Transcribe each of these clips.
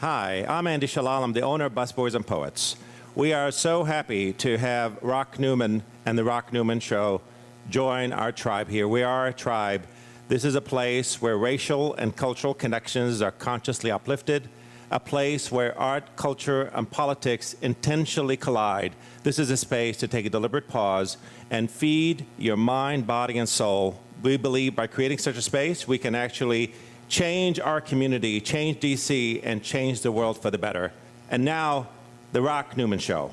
Hi, I'm Andy Shalal. I'm the owner of Busboys and Poets. We are so happy to have Rock Newman and the Rock Newman Show join our tribe here. We are a tribe. This is a place where racial and cultural connections are consciously uplifted, a place where art, culture, and politics intentionally collide. This is a space to take a deliberate pause and feed your mind, body, and soul. We believe by creating such a space, we can actually change our community, change DC, and change the world for the better. And now, the Rock Newman Show.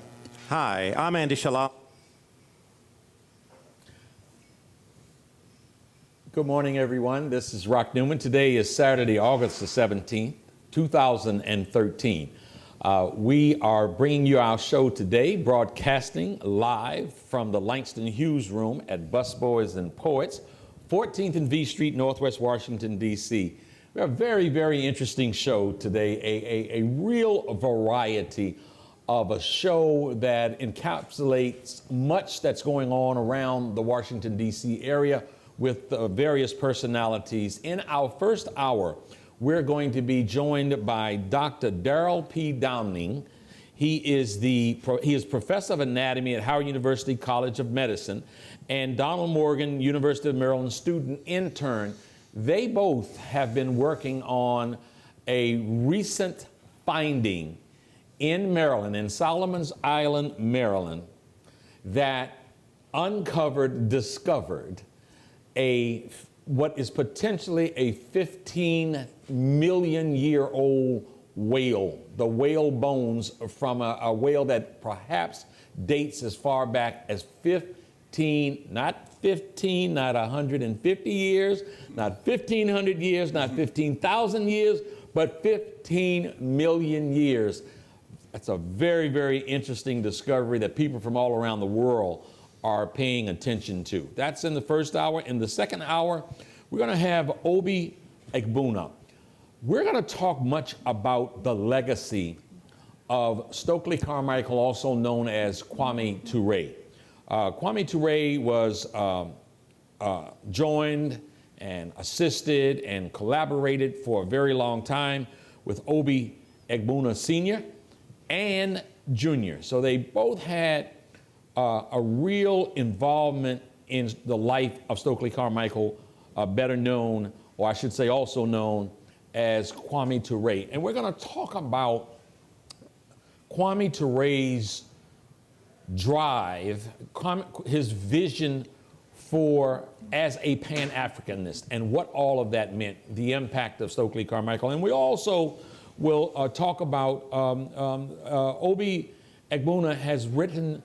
Hi, I'm Andy Shalal. Good morning, everyone. This is Rock Newman. Today is Saturday, August the 17th, 2013. We are bringing you our show today, broadcasting live from the Langston Hughes Room at Busboys and Poets, 14th and V Street, Northwest Washington, D.C. We have a very, very interesting show today, a real variety of a show that encapsulates much that's going on around the Washington, D.C. area with various personalities. In our first hour, we're going to be joined by Dr. Darrell P. Downing. He is professor of anatomy at Howard University College of Medicine, and Donald Morgan, University of Maryland student intern. They both have been working on a recent finding in Maryland, in Solomon's Island, Maryland, that discovered what is potentially a 15-million-year-old whale, the whale bones from a whale that perhaps dates as far back as not 150 years, not 1,500 years, not 15,000 years, but 15 million years. That's a very, very interesting discovery that people from all around the world are paying attention to. That's in the first hour. In the second hour, we're going to have Obi Egbuna. We're going to talk much about the legacy of Stokely Carmichael, also known as Kwame Ture. Kwame Ture was joined and assisted and collaborated for a very long time with Obi Egbuna Sr. and Jr. So they both had a real involvement in the life of Stokely Carmichael, better known, or I should say also known as Kwame Ture. And we're going to talk about Kwame Ture's drive, his vision as a Pan-Africanist and what all of that meant, the impact of Stokely Carmichael. And we also will talk about Obi Egbuna has written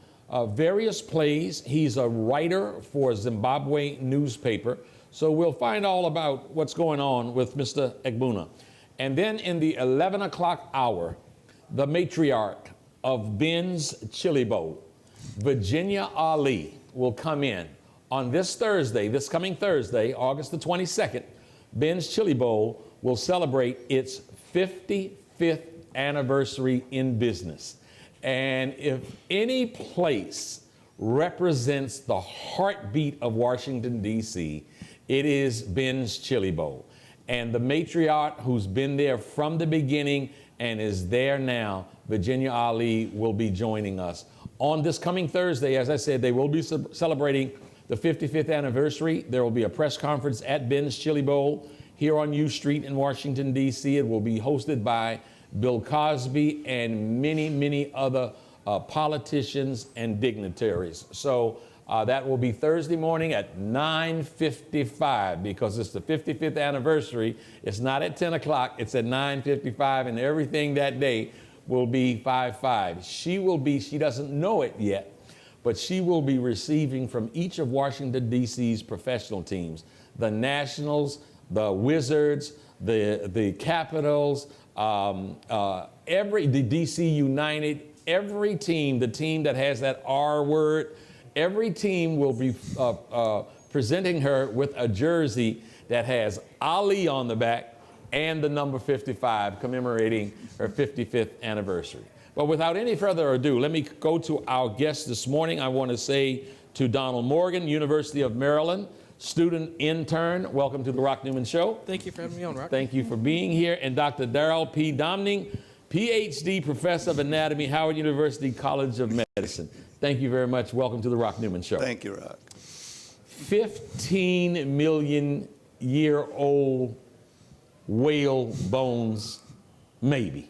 various plays. He's a writer for a Zimbabwe newspaper. So we'll find all about what's going on with Mr. Egbuna. And then in the 11 o'clock hour, the matriarch of Ben's Chili Bowl, Virginia Ali, will come in. On this Thursday, this coming Thursday, August the 22nd, Ben's Chili Bowl will celebrate its 55th anniversary in business. And if any place represents the heartbeat of Washington, D.C., it is Ben's Chili Bowl. And the matriarch who's been there from the beginning and is there now, Virginia Ali, will be joining us. On this coming Thursday, as I said, they will be celebrating the 55th anniversary. There will be a press conference at Ben's Chili Bowl here on U Street in Washington, D.C. It will be hosted by Bill Cosby and many, many other politicians and dignitaries. So that will be Thursday morning at 9:55 because it's the 55th anniversary. It's not at 10 o'clock, it's at 9:55, and everything that day will be 5-5. She doesn't know it yet, but she will be receiving from each of Washington, D.C.'s professional teams, the Nationals, the Wizards, the Capitals, the DC United, every team, the team that has that R word, every team will be presenting her with a jersey that has Ali on the back and the number 55 commemorating her 55th anniversary. But without any further ado, let me go to our guest this morning. I want to say to Donald Morgan, University of Maryland, student intern, welcome to the Rock Newman Show. Thank you for having me on, Rock. Thank you for being here. And Dr. Darrell P. Downing, PhD, Professor of Anatomy, Howard University College of Medicine. Thank you very much. Welcome to the Rock Newman Show. Thank you, Rock. 15 million year old whale bones, maybe.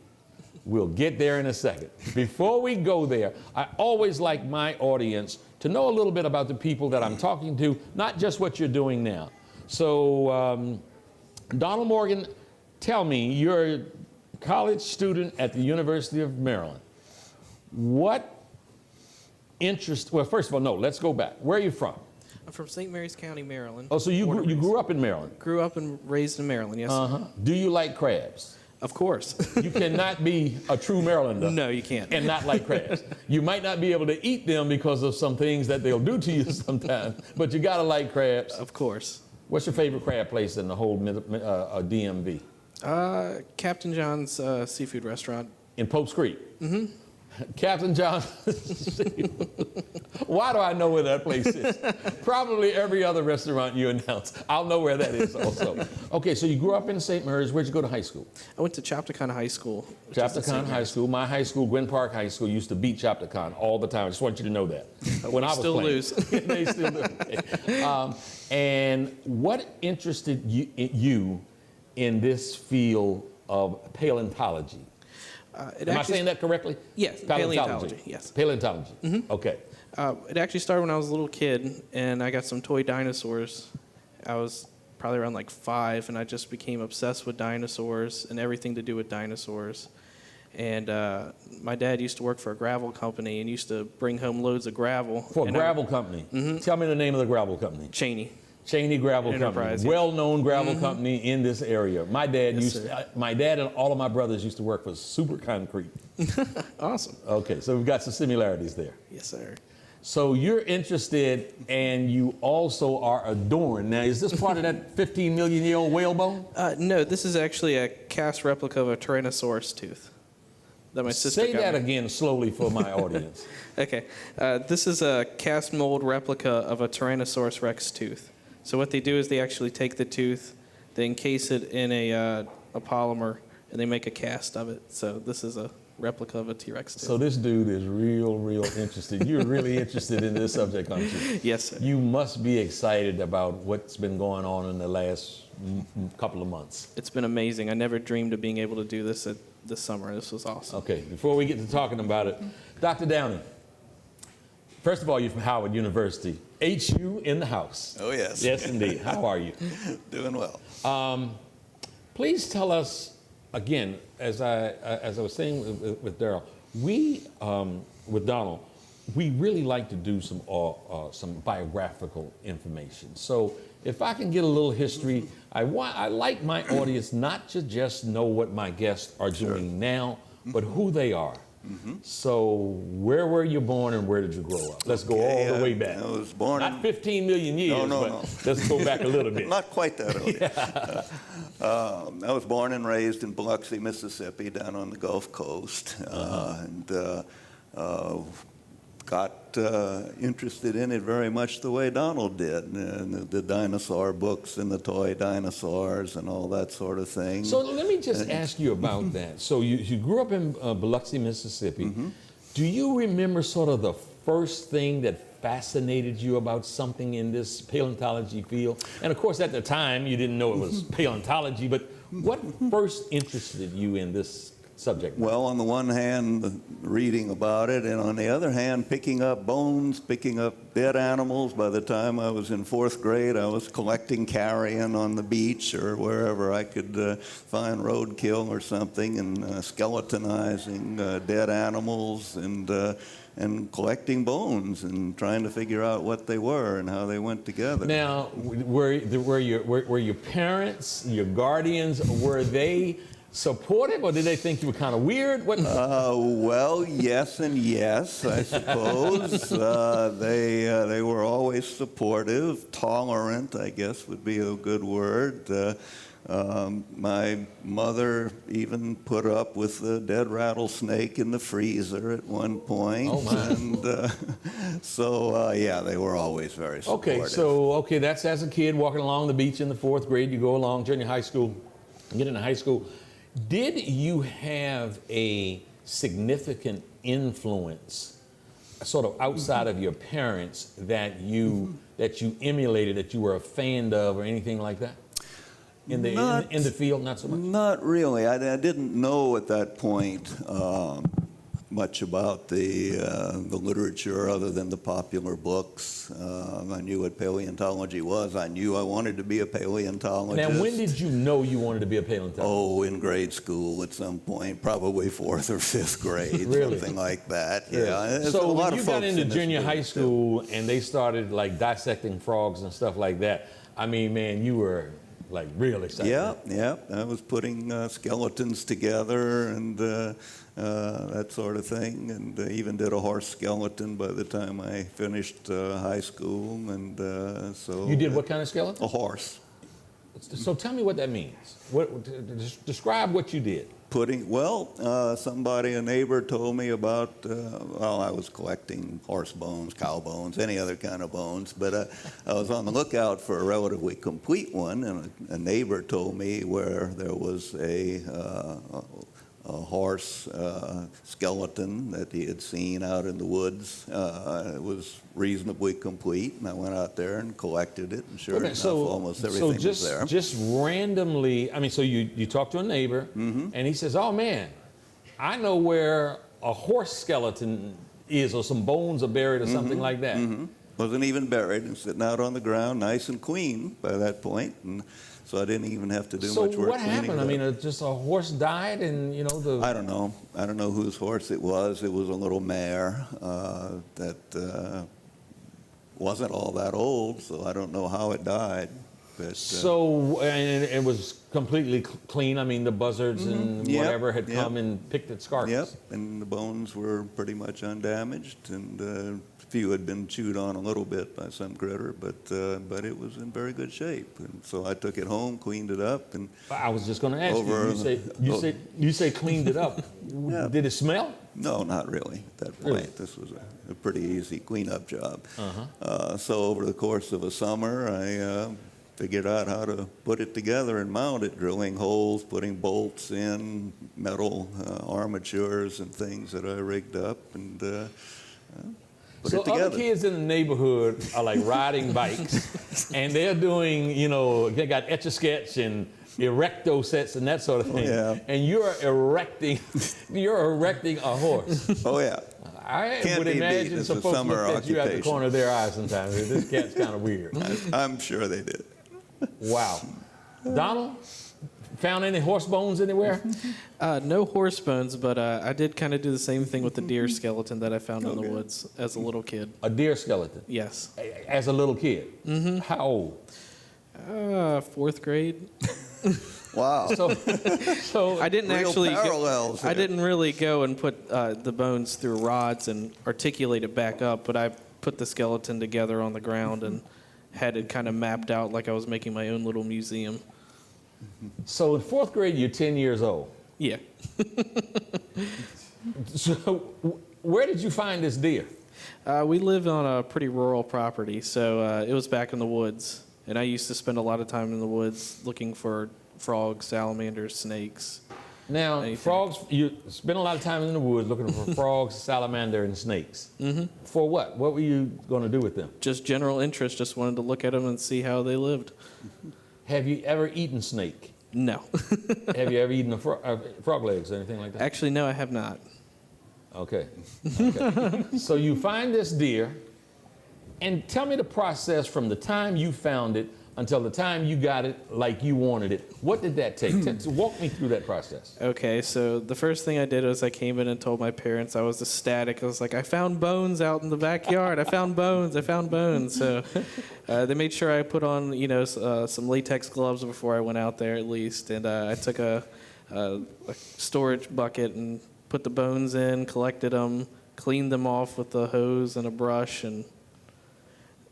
We'll get there in a second. Before we go there, I always like my audience to know a little bit about the people that I'm talking to, not just what you're doing now. So, Donald Morgan, tell me, you're a college student at the University of Maryland. What interest, well, first of all, no, let's go back. Where are you from? I'm from St. Mary's County, Maryland. Oh, so you grew up in Maryland? Grew up and raised in Maryland, yes. Uh-huh. Do you like crabs? Of course. You cannot be a true Marylander. No, you can't. And not like crabs. You might not be able to eat them because of some things that they'll do to you sometimes, but you gotta like crabs. Of course. What's your favorite crab place in the whole DMV? Captain John's seafood restaurant. In Pope's Creek? Mm-hmm. Captain John's. Why do I know where that place is? Probably every other restaurant you announce. I'll know where that is also. Okay, so you grew up in St. Mary's. Where'd you go to high school? I went to Chaptacon High School. Chaptacon High School. My high school, Gwynn Park High School, used to beat Chaptacon all the time. I just want you to know that. When I was still playing. lose. They still do. And what interested you in this field of paleontology? Am I saying that correctly? Yes, paleontology, yes. Paleontology, okay. It actually started when I was a little kid, and I got some toy dinosaurs. I was probably around like 5, and I just became obsessed with dinosaurs and everything to do with dinosaurs. And my dad used to work for a gravel company and used to bring home loads of gravel. For a gravel company? Mm-hmm. Tell me the name of the gravel company. Cheney. Cheney Gravel Enterprise, Company, yeah. well-known gravel company in this area. My dad my dad and all of my brothers used to work for Super Concrete. Awesome. Okay, so we've got some similarities there. Yes, sir. So you're interested, and you also are adorned. Now, is this part of that 15 million year old whale bone? No, this is actually a cast replica of a Tyrannosaurus tooth that my sister Say got that me. again slowly for my audience. Okay, this is a cast mold replica of a Tyrannosaurus Rex tooth. So what they do is they actually take the tooth, they encase it in a polymer, and they make a cast of it. So this is a replica of a T-Rex tooth. So this dude is real interested. You're really interested in this subject, aren't you? Yes, sir. You must be excited about what's been going on in the last couple of months. It's been amazing. I never dreamed of being able to do this this summer. This was awesome. Okay, before we get to talking about it, Dr. Downey, first of all, you're from Howard University. HU in the house. Oh, yes. Yes, indeed. How are you? Doing well. Please tell us, again, as I was saying with Daryl, we, with Donald, we really like to do some biographical information. So if I can get a little history, I like my audience not to just know what my guests are doing now, but who they are. Mm-hmm. So where were you born and where did you grow up? Let's go all the way back. I was born Not 15 million years, No. but let's go back a little bit. Not quite that early. I was born and raised in Biloxi, Mississippi, down on the Gulf Coast, and got interested in it very much the way Donald did, the dinosaur books and the toy dinosaurs and all that sort of thing. So let me just ask you about that. So you grew up in Biloxi, Mississippi. Mm-hmm. Do you remember sort of the first thing that fascinated you about something in this paleontology field? And of course, at the time, you didn't know it was paleontology, but what first interested you in this subject? Well, on the one hand, reading about it, and on the other hand, picking up bones, picking up dead animals. By the time I was in 4th grade, I was collecting carrion on the beach or wherever I could find roadkill or something, and skeletonizing dead animals and collecting bones and trying to figure out what they were and how they went together. Now, were your parents, your guardians, were they supportive, or did they think you were kind of weird? Well, yes and yes, I suppose. They were always supportive, tolerant, I guess would be a good word. My mother even put up with the dead rattlesnake in the freezer at one point. Oh, my. And yeah, they were always very supportive. Okay, that's as a kid walking along the beach in the 4th grade. You go along junior high school, you get into high school. Did you have a significant influence, sort of outside of your parents, that you emulated, that you were a fan of, or anything like that? In the field, not so much. Not really. I didn't know at that point much about the literature other than the popular books. I knew what paleontology was. I knew I wanted to be a paleontologist. Now, when did you know you wanted to be a paleontologist? Oh, in grade school at some point, probably 4th or 5th grade, Really? something like that. Yeah. So when you got folks into in this junior group, high too. school and they started like dissecting frogs and stuff like that, I mean, man, you were like real excited. Yeah. I was putting skeletons together and that sort of thing, and even did a horse skeleton by the time I finished high school. And so You did what kind of skeleton? A horse. So tell me what that means. Describe what you did. Somebody, a neighbor, told me about, I was collecting horse bones, cow bones, any other kind of bones, but I was on the lookout for a relatively complete one, and a neighbor told me where there was a horse skeleton that he had seen out in the woods. It was reasonably complete, and I went out there and collected it, and sure enough, almost everything was there. Just randomly, I mean, so you talked to a neighbor, and he says, oh man, I know where a horse skeleton is, or some bones are buried, or something like that. Wasn't even buried, and sitting out on the ground, nice and clean by that point, and so I didn't even have to do much work. So what happened? cleaning it I up. mean, just a horse died, and I don't know. I don't know whose horse it was. It was a little mare that wasn't all that old, so I don't know how it died. But, and it was completely clean. I mean, the buzzards and whatever had come and picked its carcass. Yep, and the bones were pretty much undamaged, and a few had been chewed on a little bit by some critter, but it was in very good shape. And so I took it home, cleaned it up, and I was just going to ask you say cleaned it up. Yeah. Did it smell? No, not really at that point. Really? This was a pretty easy cleanup job. So over the course of a summer, I figured out how to put it together and mount it, drilling holes, putting bolts in, metal armatures and things that I rigged up, and put it together. Other kids in the neighborhood are like riding bikes, and they're doing, they got Etch-a-Sketch and erecto sets and that sort of thing. Yeah. And you're erecting a horse. Oh yeah. I Can't would be beat. imagine It's some a folks summer looked at you at the occupation. corner of their eyes sometimes. This cat's kind of weird. I'm sure they did. Wow. Donald, found any horse bones anywhere? No horse bones, but I did kind of do the same thing with the deer skeleton that I found in the woods as a little kid. A deer skeleton? Yes. As a little kid? Mm-hmm. How old? 4th grade. Wow. So I didn't Real actually. parallels I here. didn't really go and put the bones through rods and articulate it back up, but I put the skeleton together on the ground and had it kind of mapped out like I was making my own little museum. So in 4th grade, you're 10 years old. Yeah. So where did you find this deer? We live on a pretty rural property, so it was back in the woods. And I used to spend a lot of time in the woods looking for frogs, salamanders, snakes. Now, Anything. frogs, you spend a lot of time in the woods looking for frogs, salamander, and snakes. Mm-hmm. For what? What were you going to do with them? Just general interest, just wanted to look at them and see how they lived. Have you ever eaten snake? No. Have you ever eaten frog legs or anything like that? Actually, no, I have not. Okay. So you find this deer, and tell me the process from the time you found it until the time you got it like you wanted it. What did that take? Walk me through that process. Okay, so the first thing I did was I came in and told my parents. I was ecstatic. I was like, I found bones out in the backyard. I found bones. I found bones. So they made sure I put on, some latex gloves before I went out there at least. And I took a storage bucket and put the bones in, collected them, cleaned them off with a hose and a brush, and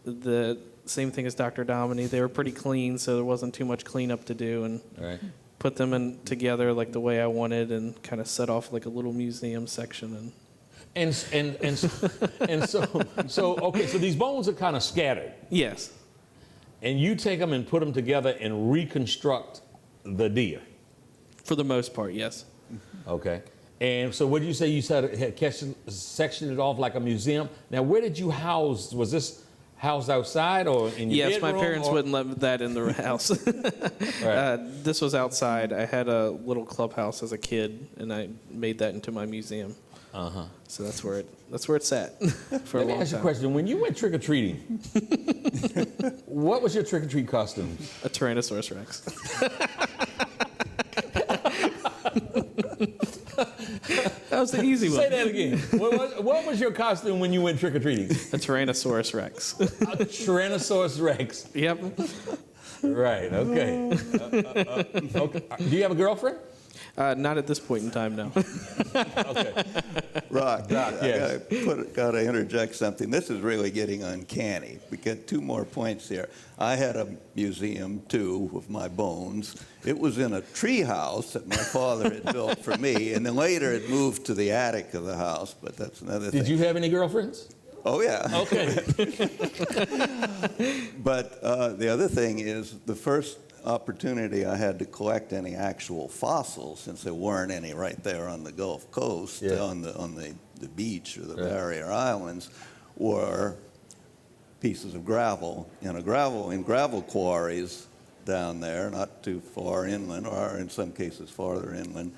the same thing as Dr. Dominy. They were pretty clean, so there wasn't too much cleanup to do, and Right. put them in together like the way I wanted, and kind of set off like a little museum section. And so okay, so these bones are kind of scattered, Yes, and you take them and put them together and reconstruct the deer. For the most part, yes. Okay. And so what did you say? You said sectioned it off like a museum. Now, where did you house? Was this housed outside or in your Yes, bedroom? my parents wouldn't let that in the house. Right. This was outside. I had a little clubhouse as a kid, and I made that into my museum. Uh-huh. So that's where it sat for a Let me long ask you a time. question. When you went trick-or-treating, what was your trick-or-treat costume? A Tyrannosaurus Rex. That was the easy one. Say that again. What was your costume when you went trick-or-treating? A Tyrannosaurus Rex. A Tyrannosaurus Rex. Yep. Right, okay. Okay. Do you have a girlfriend? Not at this point in time, no. Okay. Rock, yes. got to interject something. This is really getting uncanny. We get 2 more points here. I had a museum, too, of my bones. It was in a tree house that my father had built for me, and then later it moved to the attic of the house, but that's another thing. Did you have any girlfriends? Oh, yeah. Okay. But the other thing is the first opportunity I had to collect any actual fossils, since there weren't any right there on the Gulf Coast, Yeah. on the beach or the barrier islands, were pieces of gravel in gravel quarries down there, not too far inland, or in some cases farther inland,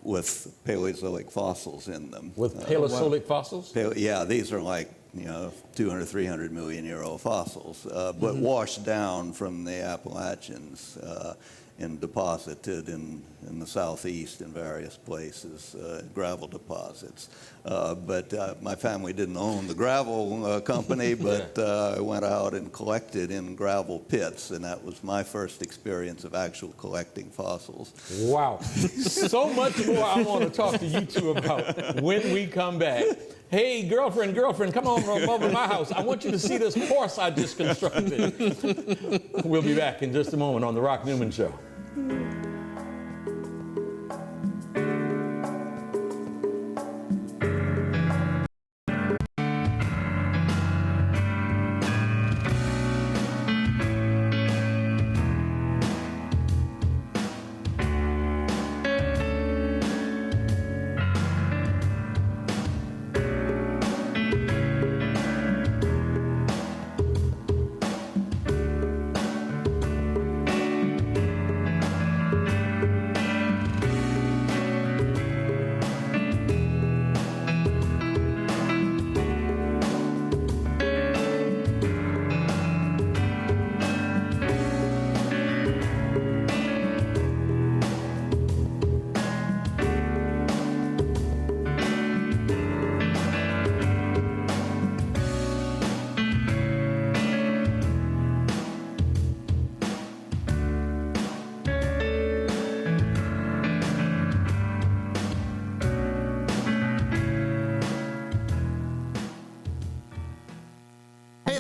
with Paleozoic fossils in them. With Paleozoic fossils? Yeah, these are like 200, 300 million year old fossils, but washed down from the Appalachians and deposited in the southeast in various places, gravel deposits. But my family didn't own the gravel company, but I went out and collected in gravel pits, and that was my first experience of actual collecting fossils. Wow. So much more I want to talk to you two about when we come back. Hey, girlfriend, come on over to my house. I want you to see this horse I just constructed. We'll be back in just a moment on The Rock Newman Show.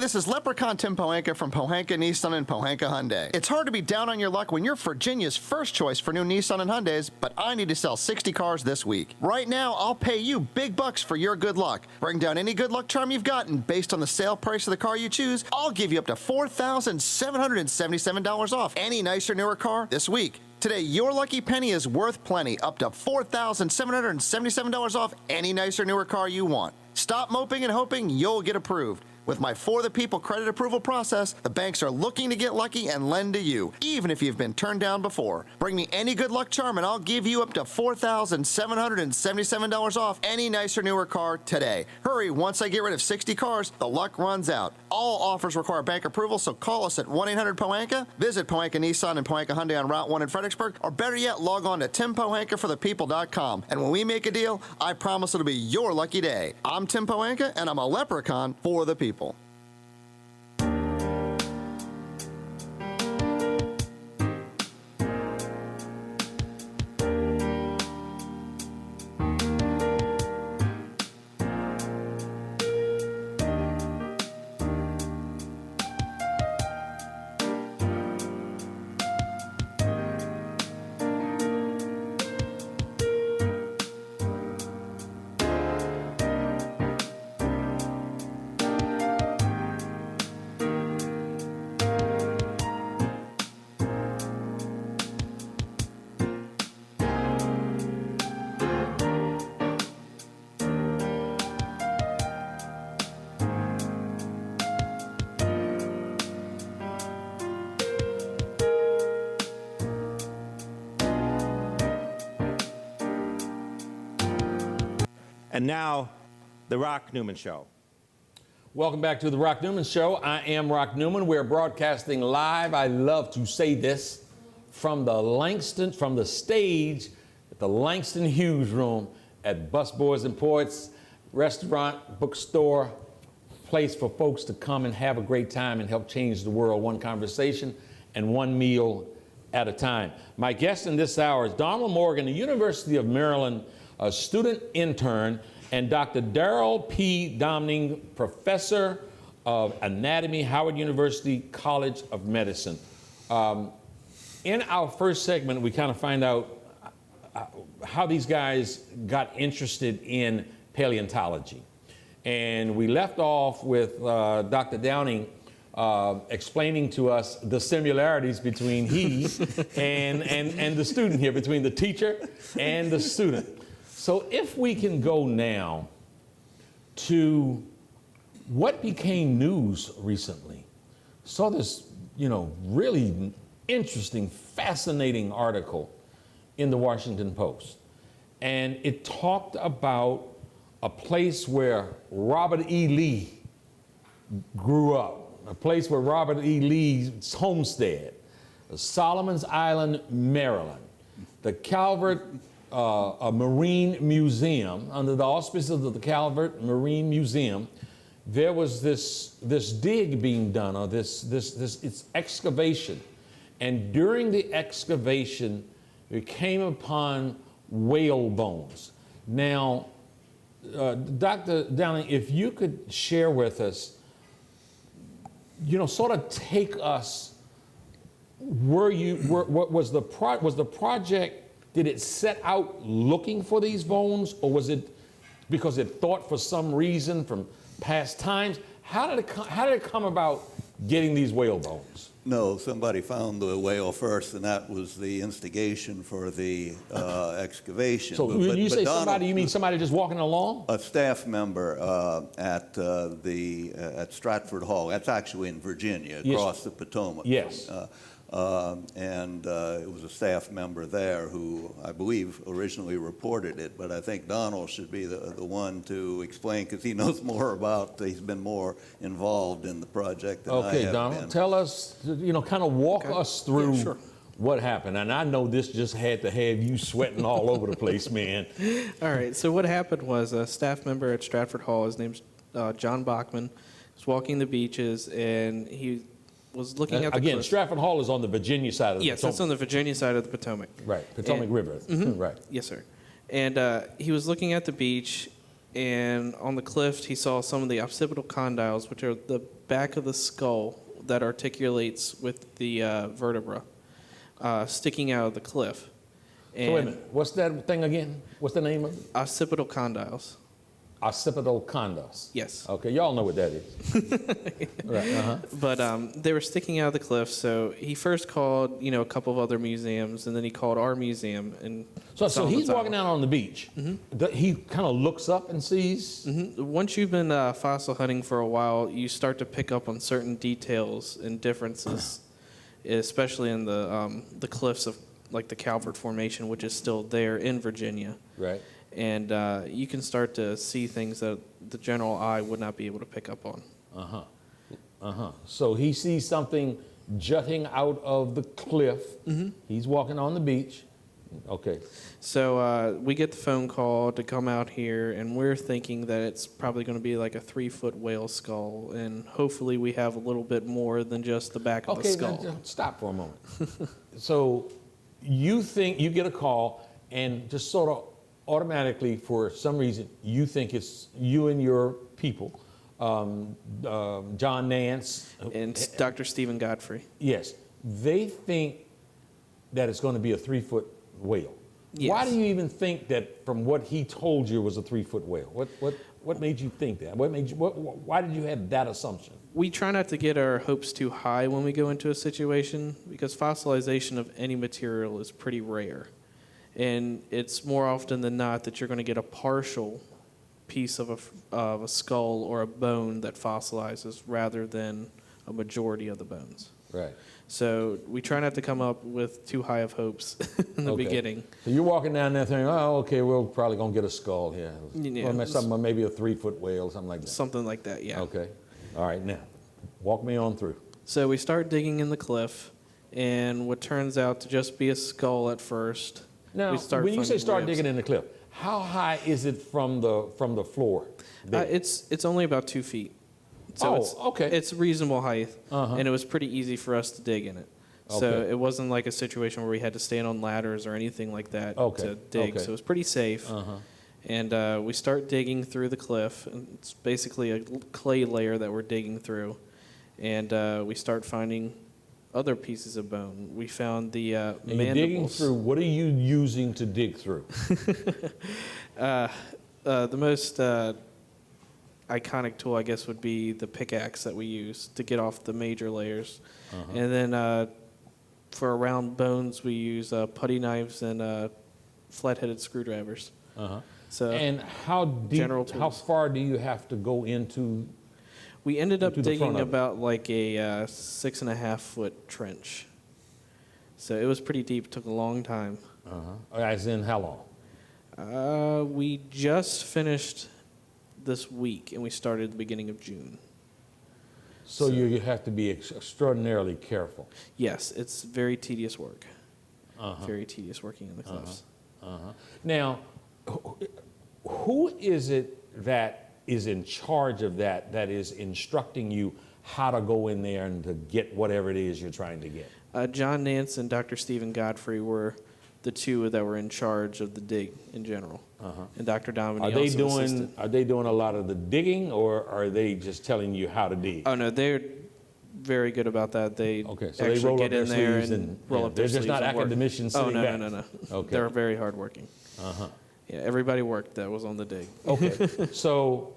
This is Leprechaun Tim Pohanka from Pohanka Nissan and Pohanka Hyundai. It's hard to be down on your luck when you're Virginia's first choice for new Nissan and Hyundais, but I need to sell 60 cars this week. Right now, I'll pay you big bucks for your good luck. Bring down any good luck charm you've got, and based on the sale price of the car you choose, I'll give you up to $4,777 off any nicer, newer car this week. Today, your lucky penny is worth plenty, up to $4,777 off any nicer, newer car you want. Stop moping and hoping you'll get approved. With my For the People credit approval process, the banks are looking to get lucky and lend to you, even if you've been turned down before. Bring me any good luck charm and I'll give you up to $4,777 off any nicer, newer car today. Hurry, once I get rid of 60 cars, the luck runs out. All offers require bank approval, so call us at 1-800-POHANKA, visit Pohanka Nissan and Pohanka Hyundai on Route 1 in Fredericksburg, or better yet, log on to timpohankaforthepeople.com. And when we make a deal, I promise it'll be your lucky day. I'm Tim Pohanka, and I'm a leprechaun for the people. And now, the Rock Newman Show. Welcome back to the Rock Newman Show. I am Rock Newman. We're broadcasting live. I love to say this from the stage at the Langston Hughes Room at Busboys and Poets, restaurant, bookstore, place for folks to come and have a great time and help change the world one conversation and one meal at a time. My guest in this hour is Donald Morgan, the University of Maryland student intern, and Dr. Darrell P. Domning, professor of anatomy, Howard University College of Medicine. In our first segment, we kind of find out how these guys got interested in paleontology. And we left off with Dr. Downing explaining to us the similarities between he and the student here, between the teacher and the student. So if we can go now to what became news recently. Saw this, really interesting, fascinating article in the Washington Post. And it talked about a place where Robert E. Lee grew up, a place where Robert E. Lee's homestead, Solomon's Island, Maryland, the Calvert Marine Museum, under the auspices of the Calvert Marine Museum. There was this dig being done, or it's excavation. And during the excavation, we came upon whale bones. Now, Dr. Downing, if you could share with us, sort of take us, what was the project, did it set out looking for these bones, or was it because it thought for some reason from past times? How did it come about getting these whale bones? No, somebody found the whale first, and that was the instigation for the excavation. So when you say somebody, you mean somebody just walking along? A staff member at Stratford Hall. That's actually in Virginia, across the Potomac. Yes. And it was a staff member there who, I believe, originally reported it. But I think Donald should be the one to explain, because he knows more about. He's been more involved in the project than I have been. Okay, Donald, tell us, kind of walk us through what happened. And I know this just had to have you sweating all over the place, man. All right, so what happened was a staff member at Stratford Hall, his name's John Bachman, was walking the beaches, and he was looking at the Again, cliff. Stratford Hall is on the Virginia side of the Potomac. Yes, that's on the Virginia side of the Potomac. Right, Potomac River. Right. Yes, sir. And he was looking at the beach, and on the cliff, he saw some of the occipital condyles, which are the back of the skull that articulates with the vertebra, sticking out of the cliff. And So wait a minute, what's that thing again? What's the name of it? occipital condyles. Occipital condyles. Yes. Okay, y'all know what that is. Right, But they were sticking out of the cliff, so he first called, a couple of other museums, and then he called our museum. And So he's walking out on the beach. He kind of looks up and sees. Once you've been fossil hunting for a while, you start to pick up on certain details and differences, especially in the cliffs of like the Calvert Formation, which is still there in Virginia. Right. And you can start to see things that the general eye would not be able to pick up on. So he sees something jutting out of the cliff. He's walking on the beach. Okay. So we get the phone call to come out here, and we're thinking that it's probably going to be like a 3-foot whale skull, and hopefully we have a little bit more than just the back of the skull. Okay, stop for a moment. So you think you get a call, and just sort of automatically, for some reason, you think it's you and your people, John Nance. And Dr. Stephen Godfrey. Yes. They think that it's going to be a 3-foot whale. Yes. Why do you even think that from what he told you was a 3-foot whale? What made you think that? Why did you have that assumption? We try not to get our hopes too high when we go into a situation, because fossilization of any material is pretty rare. And it's more often than not that you're going to get a partial piece of a skull or a bone that fossilizes rather than a majority of the bones. Right. So we try not to come up with too high of hopes in the Okay. beginning. So you're walking down there thinking, oh, okay, we're probably going to get a skull here. Yeah, Or maybe a 3-foot whale, something like that. Something like that, yeah. Okay. All right, now, walk me on through. So we start digging in the cliff, and what turns out to just be a skull at first. Now, we start when you say finding start ribs. digging in the cliff, how high is it from the floor? there? It's only about 2 feet. So Oh, it's, okay. It's reasonable height, Uh-huh. and it was pretty easy for us to dig in it. So Okay. it wasn't like a situation where we had to stand on ladders or anything like that Okay, to dig. okay. So it was pretty safe. Uh-huh. And we start digging through the cliff. And it's basically a clay layer that we're digging through. And we start finding other pieces of bone. We found the And you're digging mandibles. through, what are you using to dig through? The most iconic tool, I guess, would be the pickaxe that we use to get off the major layers. Uh-huh. And then for around bones, we use putty knives and flat-headed screwdrivers. Uh-huh. So And how deep, general how tools. far do you have to go into? we ended up to the front digging of it. about like a 6.5-foot trench. So it was pretty deep. Took a long time. As in how long? We just finished this week, and we started at the beginning of June. So you have to be extraordinarily careful. Yes, it's very tedious work. Uh-huh. Very tedious working in the cliffs. Now, who is it that is in charge of that is instructing you how to go in there and to get whatever it is you're trying to get? John Nance and Dr. Stephen Godfrey were the two that were in charge of the dig in general. And Dr. Dominique Are they also doing assisted. are they doing a lot of the digging, or are they just telling you how to dig? Oh, no, they're very good about that. They Okay, so they actually roll up get their in there sleeves and and- roll yeah, up their they're just sleeves not and work. academicians Oh, sitting no, back. no, no. Okay. They're very hardworking. Uh-huh. Yeah, everybody worked that was on the dig. Okay. so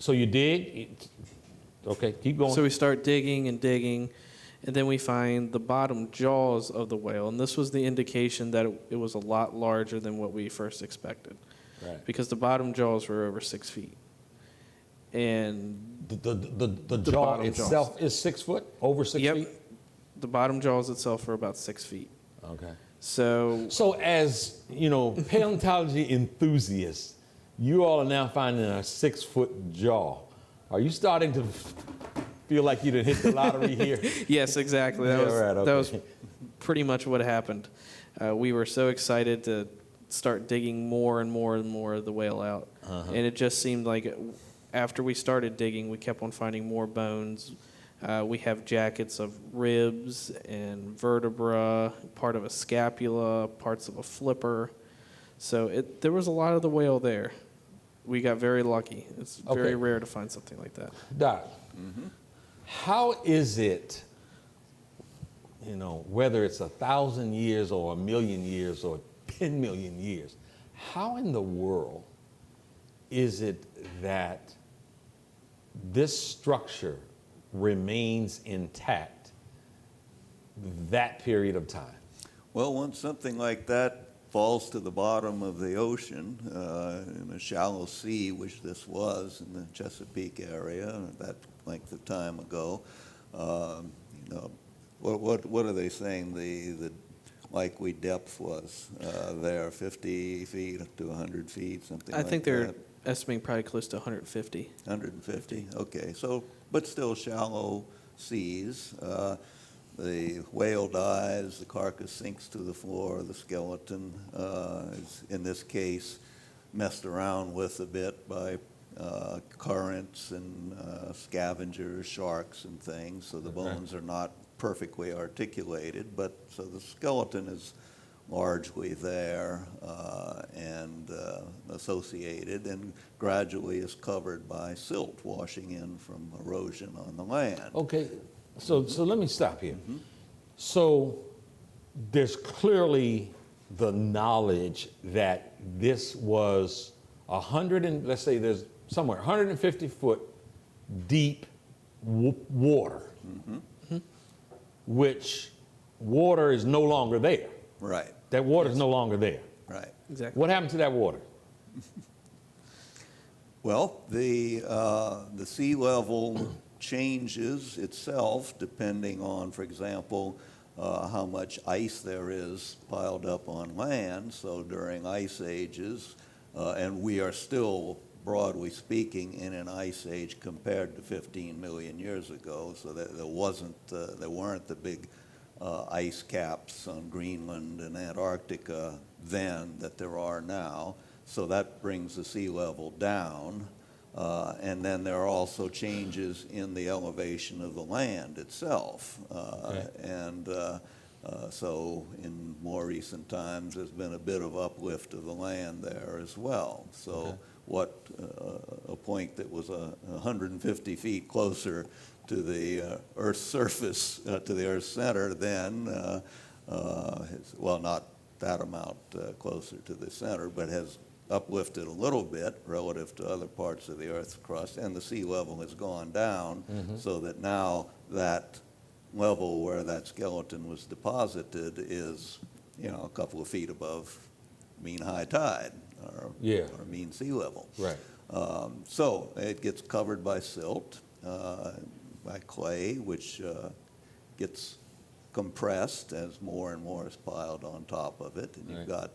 you dig. Okay, keep going. So we start digging and digging, and then we find the bottom jaws of the whale. And this was the indication that it was a lot larger than what we first expected. Right. Because the bottom jaws were over 6 feet. And The The jaw bottom itself is 6 foot, over 6 yep, feet? the bottom jaws itself are about 6 feet. Okay. So As, paleontology enthusiasts, you all are now finding a 6-foot jaw. Are you starting to feel like you didn't hit the lottery here? yes, exactly. That Yeah, was right, that was okay. pretty much what happened. We were so excited to start digging more and more and more of the whale out, and it just seemed like after we started digging, we kept on finding more bones. We have jackets of ribs and vertebra, part of a scapula, parts of a flipper. So there was a lot of the whale there. We got very lucky. It's Okay. very rare to find something like that. Doc, how is it, whether it's 1,000 years or 1,000,000 years or 10 million years, how in the world is it that this structure remains intact that period of time? Well, once something like that falls to the bottom of the ocean in a shallow sea, which this was in the Chesapeake area at that length of time ago, what are they saying the likely depth was there? 50 feet to 100 feet, something I like think that? they're estimating probably close to 150. 150, okay. So, but still shallow seas. The whale dies, the carcass sinks to the floor, the skeleton is, in this case, messed around with a bit by currents and scavengers, sharks and things, so the bones are not perfectly articulated, but so the skeleton is largely there and associated, and gradually is covered by silt washing in from erosion on the land. Okay, so let me stop here. So there's clearly the knowledge that this was let's say there's somewhere 150 foot deep water, which water is no longer there. Right, That water is no longer there. right. Exactly. What happened to that water? Well, the sea level changes itself depending on, for example, how much ice there is piled up on land. So during ice ages, and we are still, broadly speaking, in an ice age compared to 15 million years ago, so that there weren't the big ice caps on Greenland and Antarctica then that there are now. So that brings the sea level down. And then there are also changes in the elevation of the land itself. And so in more recent times, there's been a bit of uplift of the land there as well. So what a point that was 150 feet closer to the Earth's surface, to the Earth's center then, well, not that amount closer to the center, but has uplifted a little bit relative to other parts of the Earth's crust, and the sea level has gone down, so that now that level where that skeleton was deposited is, a couple of feet above mean high tide or mean sea level. Right. So it gets covered by silt, by clay, which gets compressed as more and more is piled on top of it, and you've got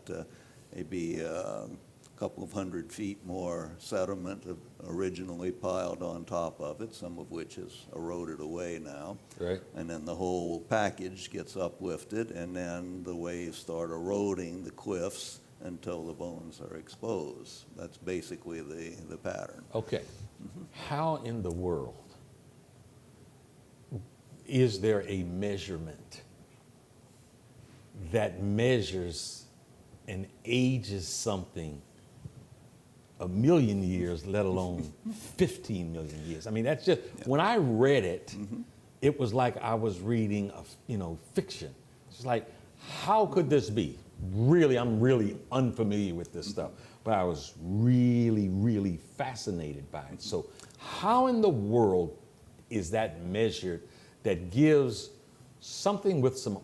maybe a couple of 100 feet more sediment originally piled on top of it, some of which has eroded away now. Right. And then the whole package gets uplifted, and then the waves start eroding the cliffs until the bones are exposed. That's basically the pattern. Okay. How in the world is there a measurement that measures and ages something a million years, let alone 15 million years? I mean, that's just, when I read it, it was like I was reading, fiction. It's like, how could this be? Really, I'm really unfamiliar with this stuff, but I was really, really fascinated by it. So how in the world is that measured that gives something with some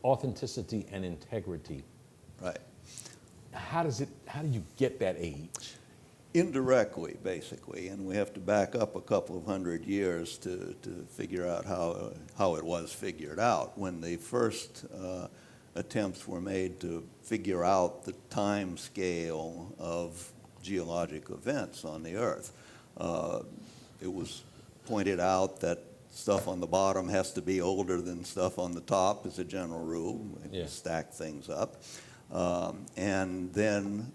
authenticity and integrity? Right. How do you get that age? Indirectly, basically, and we have to back up a couple of 100 years to figure out how it was figured out. When the first attempts were made to figure out the time scale of geologic events on the Earth, it was pointed out that stuff on the bottom has to be older than stuff on the top as a general rule. Yeah. Stack things up. And then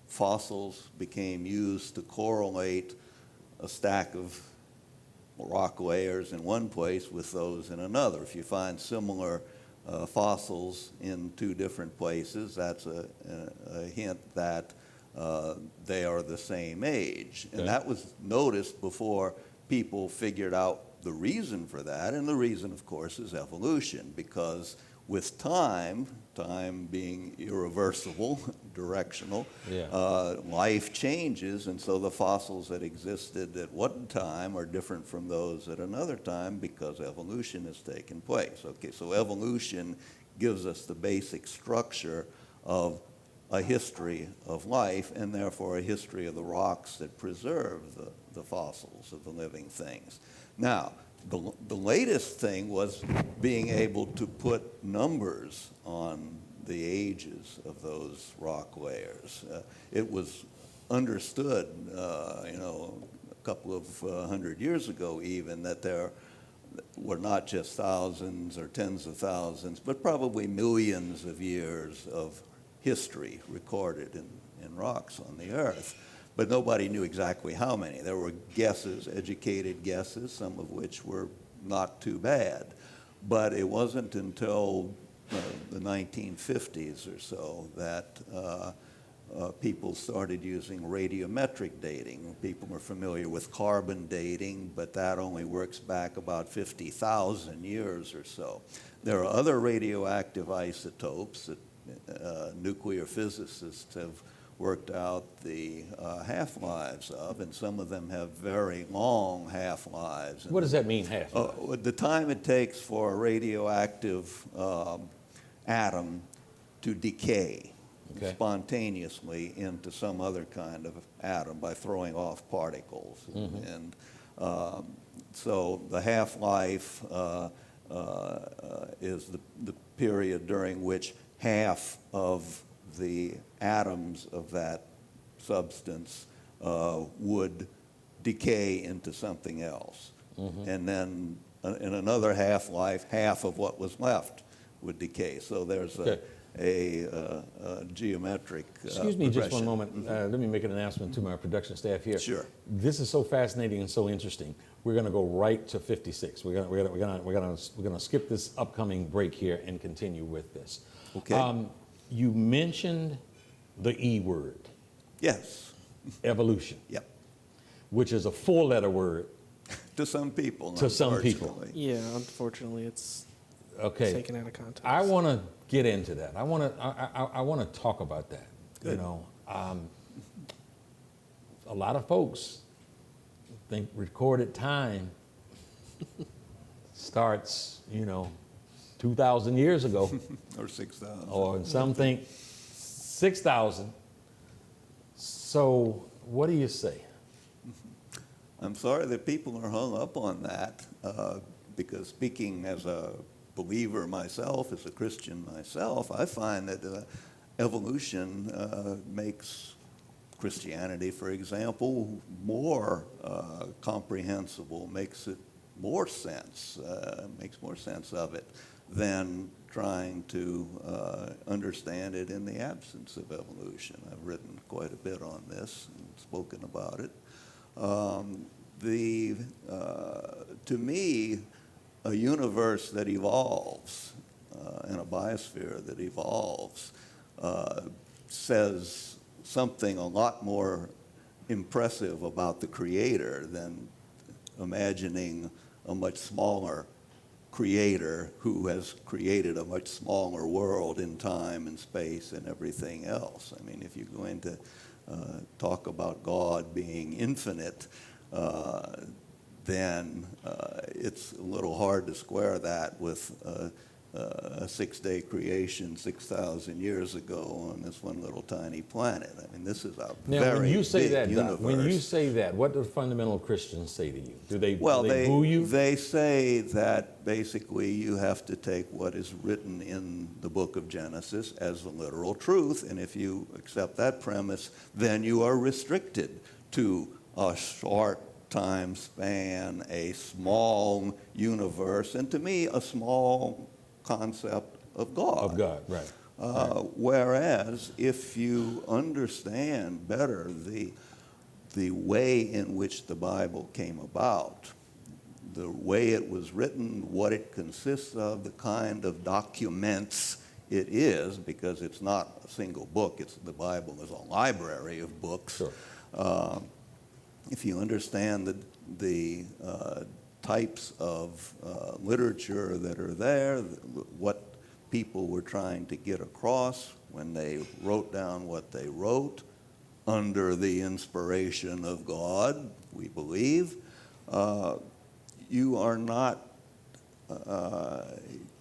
fossils became used to correlate a stack of rock layers in one place with those in another. If you find similar fossils in two different places, that's a hint that they are the same age. And that was noticed before people figured out the reason for that. And the reason, of course, is evolution, because with time being irreversible, directional, life changes, and so the fossils that existed at one time are different from those at another time because evolution has taken place. Okay, so evolution gives us the basic structure of a history of life, and therefore a history of the rocks that preserve the fossils of the living things. Now, the latest thing was being able to put numbers on the ages of those rock layers. It was understood, a couple of 100 years ago even, that there were not just thousands or tens of thousands, but probably millions of years of history recorded in rocks on the Earth. But nobody knew exactly how many. There were guesses, educated guesses, some of which were not too bad. But it wasn't until the 1950s or so that people started using radiometric dating. People were familiar with carbon dating, but that only works back about 50,000 years or so. There are other radioactive isotopes that nuclear physicists have worked out the half-lives of, and some of them have very long half-lives. What does that mean, half-life? The time it takes for a radioactive atom to decay spontaneously into some other kind of atom by throwing off particles. And So the half-life is the period during which half of the atoms of that substance would decay into something else. And then in another half-life, half of what was left would decay. So there's a geometric Excuse me just one progression. moment. Let me make an announcement to my production staff here. Sure. This is so fascinating and so interesting. We're going to go right to 56. We're going to skip this upcoming break here and continue with this. Okay. You mentioned the E word, Yes. evolution, Yep. which is a four-letter word. To some people. To some people. unfortunately. Yeah, unfortunately, it's Okay. taken out of context. I want to get into that. I want to talk about that. Good. You know, a lot of folks think recorded time starts, 2,000 years ago, Or 6,000. or some think 6,000. So, what do you say? I'm sorry that people are hung up on that, because speaking as a believer myself, as a Christian myself, I find that evolution makes Christianity, for example, more comprehensible, makes more sense of it than trying to understand it in the absence of evolution. I've written quite a bit on this and spoken about it. To me, a universe that evolves and a biosphere that evolves says something a lot more impressive about the creator than imagining a much smaller creator who has created a much smaller world in time and space and everything else. I mean, if you're going to talk about God being infinite, then it's a little hard to square that with a six-day creation 6,000 years ago on this one little tiny planet. I mean, this is a Now, very when you say big that, Doc, universe. when you say that, what do fundamental Christians say to you? Do they, Well, do they boo you? they say that basically you have to take what is written in the book of Genesis as the literal truth, and if you accept that premise, then you are restricted to a short time span, a small universe, and to me, a small concept of God. Of God, right. Whereas if you understand better the way in which the Bible came about, the way it was written, what it consists of, the kind of documents it is, because it's not a single book, the Bible is a library of books. Sure. If you understand the types of literature that are there, what people were trying to get across when they wrote down what they wrote under the inspiration of God, we believe, you are not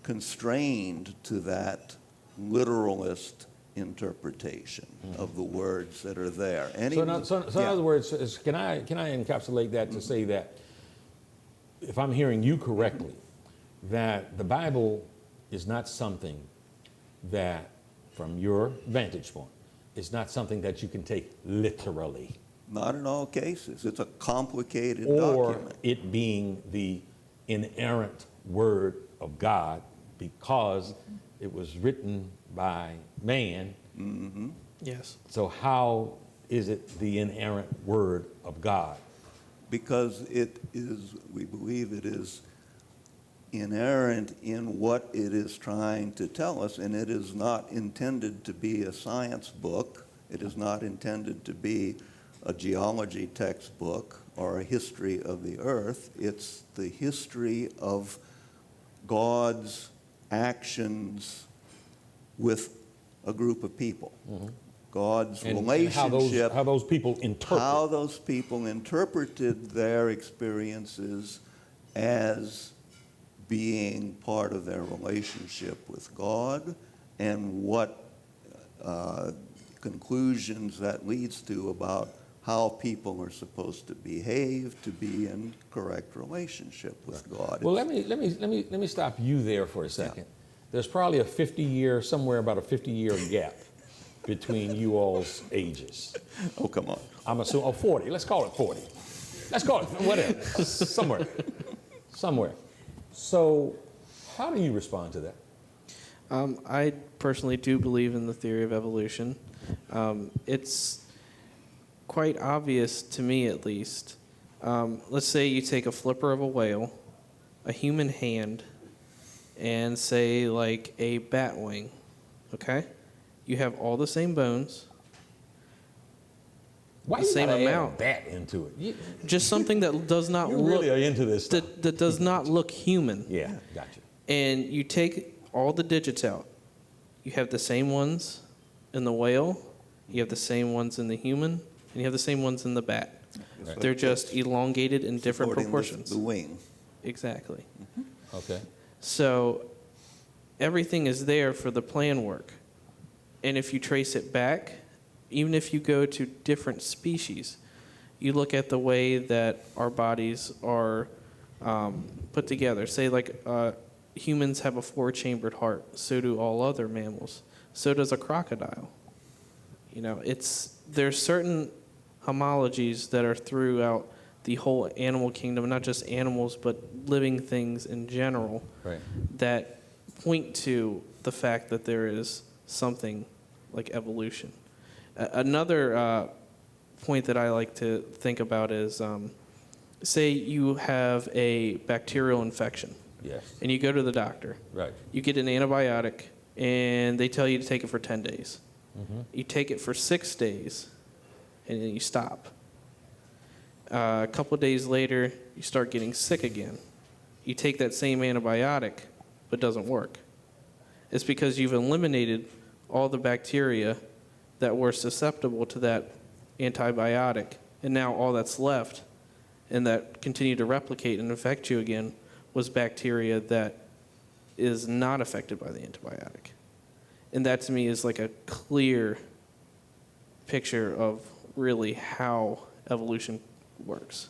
constrained to that literalist interpretation of the words that are there. So, in other words, can I encapsulate that to say that, if I'm hearing you correctly, that the Bible is not something that, from your vantage point, is not something that you can take literally? Not in all cases. It's a complicated Or document. it being the inerrant word of God because it was written by man. Yes. So how is it the inerrant word of God? Because it is, we believe it is inerrant in what it is trying to tell us, and it is not intended to be a science book. It is not intended to be a geology textbook or a history of the earth. It's the history of God's actions with a group of people. God's And relationship, how those people interpret. how those people interpreted their experiences as being part of their relationship with God, and what conclusions that leads to about how people are supposed to behave to be in correct relationship with God. Well, let me stop you there for a second. There's probably a 50-year, somewhere about a 50-year gap between you all's ages. Oh, come on. I'm assuming, 40. Let's call it 40. Let's call it whatever. Somewhere. So, how do you respond to that? I personally do believe in the theory of evolution. It's quite obvious to me, at least. Let's say you take a flipper of a whale, a human hand, and say like a bat wing, okay? You have all the same bones. Why The you same gotta amount. add that into it? Just something that does not You look really are into this stuff. that does not look human. Yeah, gotcha. And you take all the digits out. You have the same ones in the whale, you have the same ones in the human, and you have the same ones in the bat. Right. They're just elongated in different Supporting proportions. the wing. Exactly. Okay. So everything is there for the plan work. And if you trace it back, even if you go to different species, you look at the way that our bodies are put together. Say like humans have a 4-chambered heart, so do all other mammals. So does a crocodile. You know, there's certain homologies that are throughout the whole animal kingdom, not just animals, but living things in general, Right. that point to the fact that there is something like evolution. Another point that I like to think about is, say you have a bacterial infection, Yes. and you go to the doctor. Right. You get an antibiotic, and they tell you to take it for 10 days. You take it for 6 days, and then you stop. A couple of days later, you start getting sick again. You take that same antibiotic, but it doesn't work. It's because you've eliminated all the bacteria that were susceptible to that antibiotic, and now all that's left, and that continue to replicate and infect you again, was bacteria that is not affected by the antibiotic. And that to me is like a clear picture of really how evolution works.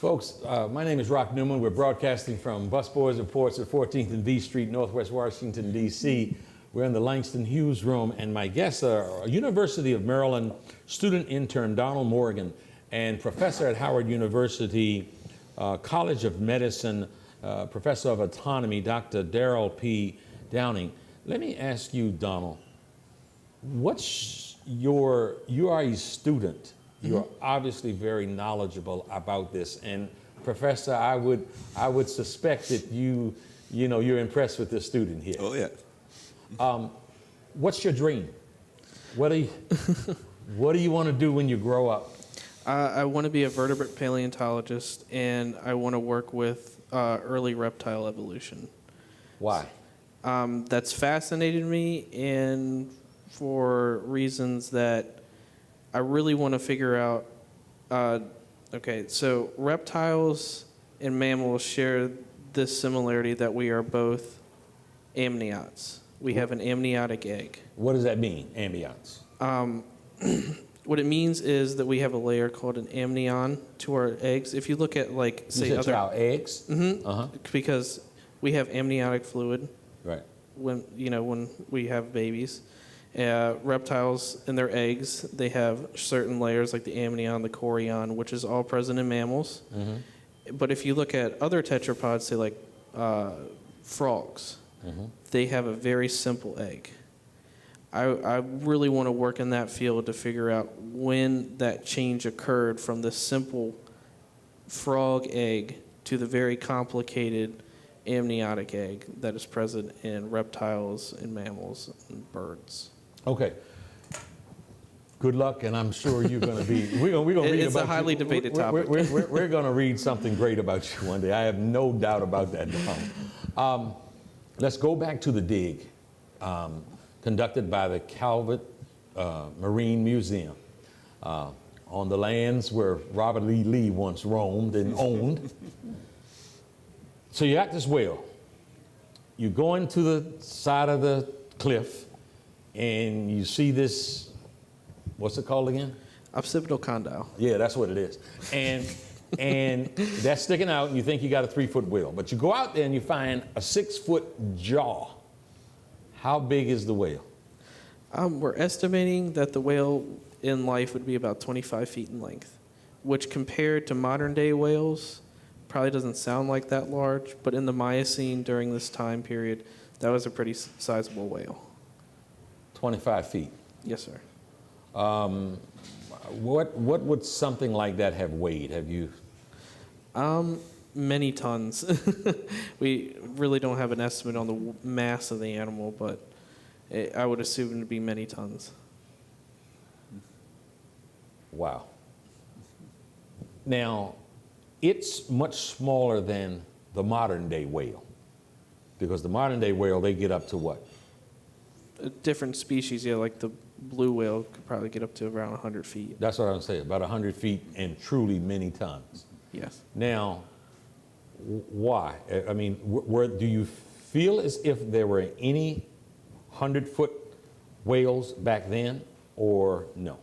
Folks, my name is Rock Newman. We're broadcasting from Busboys and Poets at 14th and V Street, Northwest Washington, D.C. We're in the Langston Hughes room, and my guests are University of Maryland student intern Donald Morgan and professor at Howard University College of Medicine, professor of autonomy, Dr. Darrell P. Downing. Let me ask you, Donald, you are a student. You're obviously very knowledgeable about this, and Professor, I would suspect that you're impressed with this student here. Oh, yeah. What's your dream? What do you want to do when you grow up? I want to be a vertebrate paleontologist, and I want to work with early reptile evolution. Why? That's fascinated me, and for reasons that I really want to figure out. Okay, so reptiles and mammals share this similarity that we are both amniotes. We have an amniotic egg. What does that mean, amniotes? What it means is that we have a layer called an amnion to our eggs. If you look at, like, say, other our eggs. Because we have amniotic fluid Right. when we have babies. Reptiles in their eggs, they have certain layers like the amnion, the chorion, which is all present in mammals. But if you look at other tetrapods, say like frogs, they have a very simple egg. I really want to work in that field to figure out when that change occurred from the simple frog egg to the very complicated amniotic egg that is present in reptiles and mammals and birds. Okay. Good luck, and I'm sure you're going to be. We're going to read It's about a highly you. debated topic. We're going to read something great about you one day. I have no doubt about that, Don. Let's go back to the dig, conducted by the Calvert Marine Museum on the lands where Robert E. Lee once roamed and owned. So you're at this well. You go into the side of the cliff, and you see this, what's it called again? Occipital condyle. Yeah, that's what it is. And that's sticking out, and you think you got a 3-foot whale. But you go out there and you find a 6-foot jaw. How big is the whale? We're estimating that the whale in life would be about 25 feet in length, which compared to modern day whales probably doesn't sound like that large, but in the Miocene during this time period, that was a pretty sizable whale. 25 feet. Yes, sir. What would something like that have weighed? Have you? Many tons. We really don't have an estimate on the mass of the animal, but I would assume it to be many tons. Wow. Now, it's much smaller than the modern day whale, because the modern day whale, they get up to what? A different species, yeah, like the blue whale could probably get up to around 100 feet. That's what I'm saying, about 100 feet and truly many tons. Yes. Now, why? I mean, do you feel as if there were any 100-foot whales back then, or no?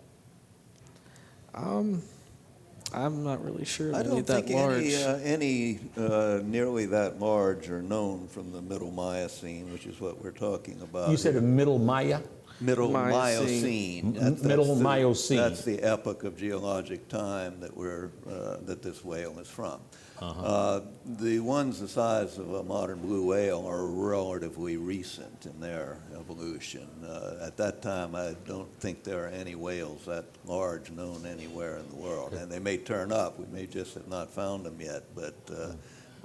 I'm not really sure. I don't that think large. any nearly that large are known from the Middle Miocene, which is what we're talking about. You said the Middle Maya? Middle Miocene. Miocene. Middle Miocene. That's the epoch of geologic time that this whale is from. The ones the size of a modern blue whale are relatively recent in their evolution. At that time, I don't think there are any whales that large known anywhere in the world. And they may turn up. We may just have not found them yet, but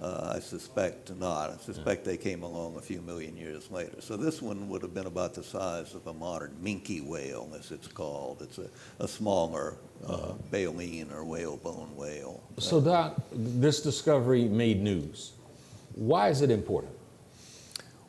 I suspect not. I suspect they came along a few million years later. So this one would have been about the size of a modern minke whale, as it's called. It's a smaller baleen or whalebone whale. So, Doc, this discovery made news. Why is it important?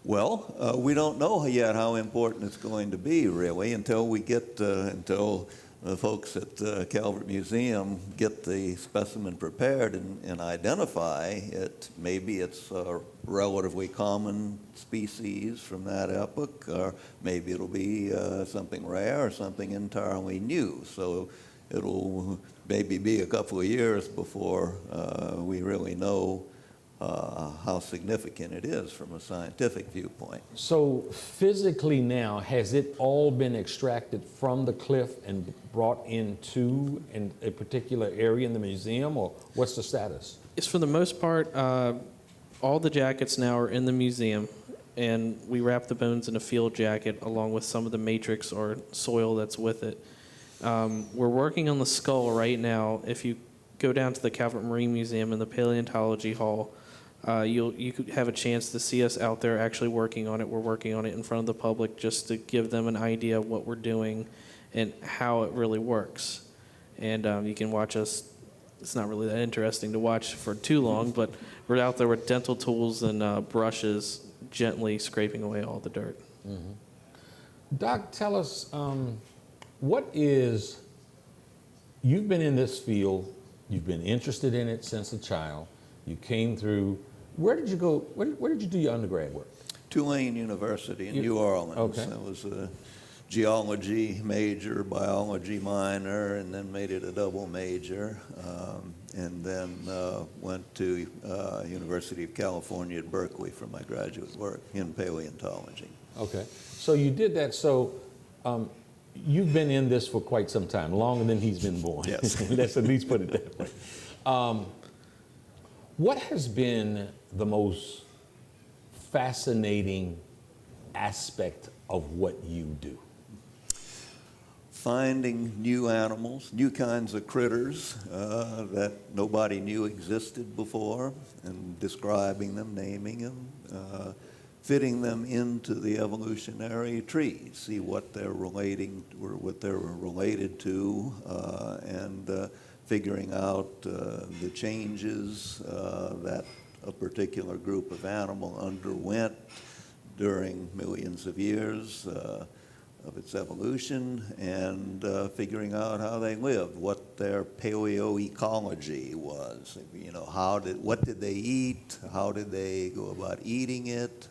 Well, we don't know yet how important it's going to be, really, until we get until the folks at the Calvert Museum get the specimen prepared and identify it. Maybe it's a relatively common species from that epoch, or maybe it'll be something rare or something entirely new. So it'll maybe be a couple of years before we really know how significant it is from a scientific viewpoint. So physically now, has it all been extracted from the cliff and brought into a particular area in the museum, or what's the status? It's for the most part, all the jackets now are in the museum, and we wrap the bones in a field jacket along with some of the matrix or soil that's with it. We're working on the skull right now. If you go down to the Calvert Marine Museum in the Paleontology Hall, you could have a chance to see us out there actually working on it. We're working on it in front of the public just to give them an idea of what we're doing and how it really works. And you can watch us. It's not really that interesting to watch for too long, but we're out there with dental tools and brushes gently scraping away all the dirt. Mm-hmm. Doc, tell us, you've been in this field, you've been interested in it since a child, you came through. Where did you go? Where did you do your undergrad work? Tulane University in New Orleans. Okay. I was a geology major, biology minor, and then made it a double major, and then went to University of California at Berkeley for my graduate work in paleontology. Okay, so you did that. So you've been in this for quite some time, longer than he's been born. Yes. Let's at least put it that way. What has been the most fascinating aspect of what you do? Finding new animals, new kinds of critters that nobody knew existed before, and describing them, naming them, fitting them into the evolutionary tree, see what they're related to, and figuring out the changes that a particular group of animal underwent during millions of years of its evolution, and figuring out how they lived, what their paleoecology was. You know, what did they eat? How did they go about eating it?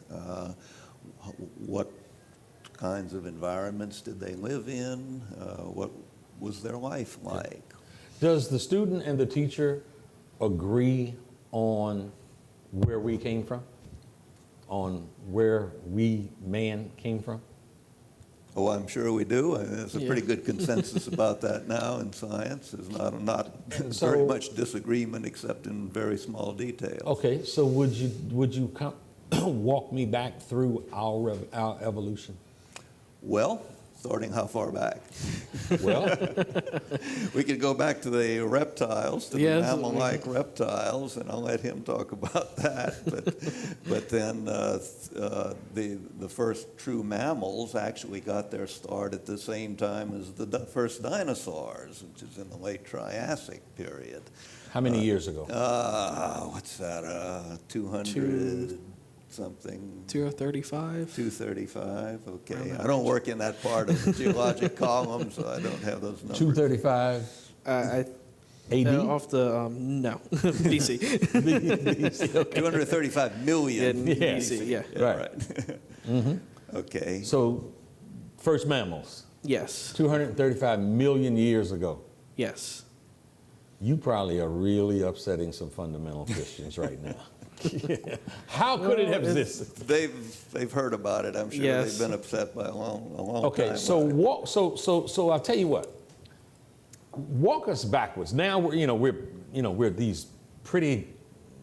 What kinds of environments did they live in? What was their life like? Does the student and the teacher agree on where we came from? On where we, man, came from? Oh, I'm sure we do. There's a Yeah. pretty good consensus about that now in science. There's not So- very much disagreement except in very small details. Okay, so would you come walk me back through our evolution? Well, starting how far back? Well, We could go back to the reptiles, to Yes. the mammal-like reptiles, and I'll let him talk about that. But then the first true mammals actually got their start at the same time as the first dinosaurs, which is in the late Triassic period. how many years ago? What's that? 200 something. 235. 235. Okay, Around that I don't range. work in that part of the geologic column, so I don't have those numbers. 235 I AD? off the no BC. 235 million. Yeah, Yes. BC. Yeah. Right. Okay. So, first mammals, Yes. 235 million years ago. Yes. You probably are really upsetting some fundamental Christians right now. How could it have existed? They've heard about it. I'm sure Yes. they've been upset by a long Okay, time. so by it. so I'll tell you what. Walk us backwards. Now we're these pretty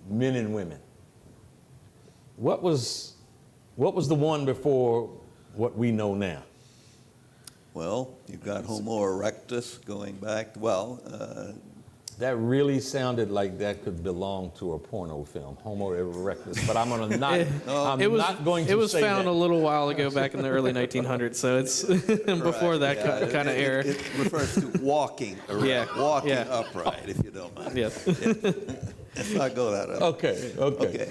men and women. What was the one before what we know now? Well, you've got Homo erectus going back. Well, That really sounded like that could belong to a porno film, Homo erectus. But I'm gonna not. I'm It was not going to it was say found that. a little while ago, back in the early 1900s. So it's before that yeah, kind of era. It refers to walking erect, Yeah, walking yeah. upright, if you don't mind. Yes. Let's not go that up. Okay. Okay,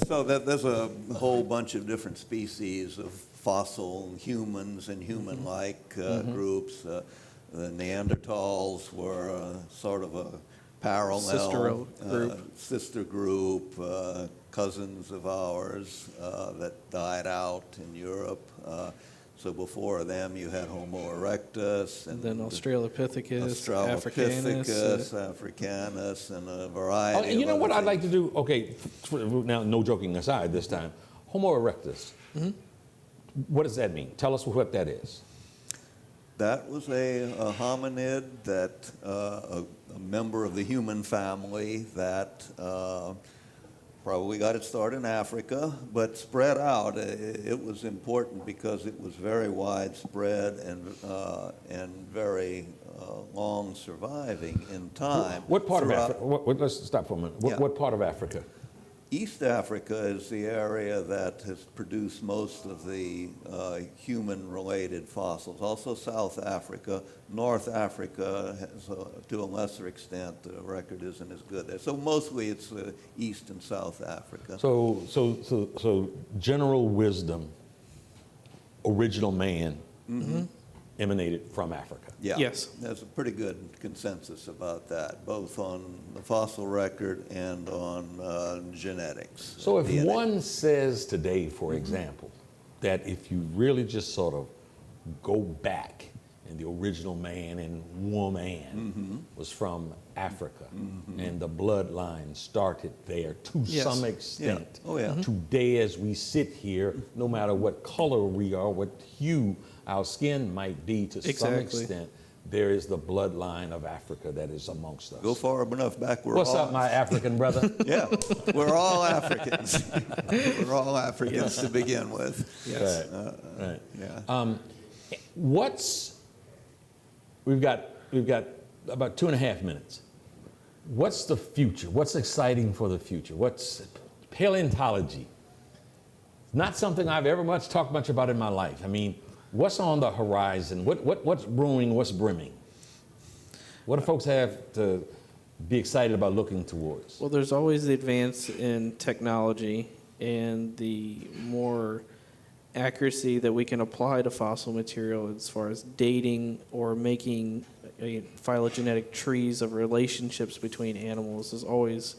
so there's a whole bunch of different species of fossil humans and human-like groups. The Neanderthals were sort of a parallel sister group, cousins of ours that died out in Europe. So before them, you had Homo erectus, And then Australopithecus, Australopithecus, Africanus. Africanus, and a Oh, variety. you know of what other I'd like to things. do? Okay, now no joking aside this time. Homo erectus. What does that mean? Tell us what that is. That was a hominid that a member of the human family that probably got its start in Africa, but spread out. It was important because it was very widespread and very long surviving in time. What part of throughout- Africa? Let's stop for a minute. Yeah. What part of Africa? East Africa is the area that has produced most of the human-related fossils. Also South Africa. North Africa, has, to a lesser extent, the record isn't as good there. So mostly it's East and South Africa. So general wisdom, original man, emanated from Africa. Yeah. Yes. There's a pretty good consensus about that, both on the fossil record and on genetics. So if DNA. one says today, for example, that if you really just sort of go back and the original man and woman was from Africa and the bloodline started there to Yes. some extent. Yeah. Oh, yeah. Today as we sit here, no matter what color we are, what hue our skin might be to some Exactly. extent, there is the bloodline of Africa that is amongst us. Go far enough back, we're What's all, up, my African brother? Yeah, we're all Africans. We're all Africans to begin with. Yes. Right. Yeah. We've got about 2.5 minutes. What's the future? What's exciting for the future? What's paleontology? Not something I've ever talked much about in my life. I mean, what's on the horizon? What's brewing? What's brimming? What do folks have to be excited about looking towards? Well, there's always the advance in technology and the more accuracy that we can apply to fossil material as far as dating or making phylogenetic trees of relationships between animals is always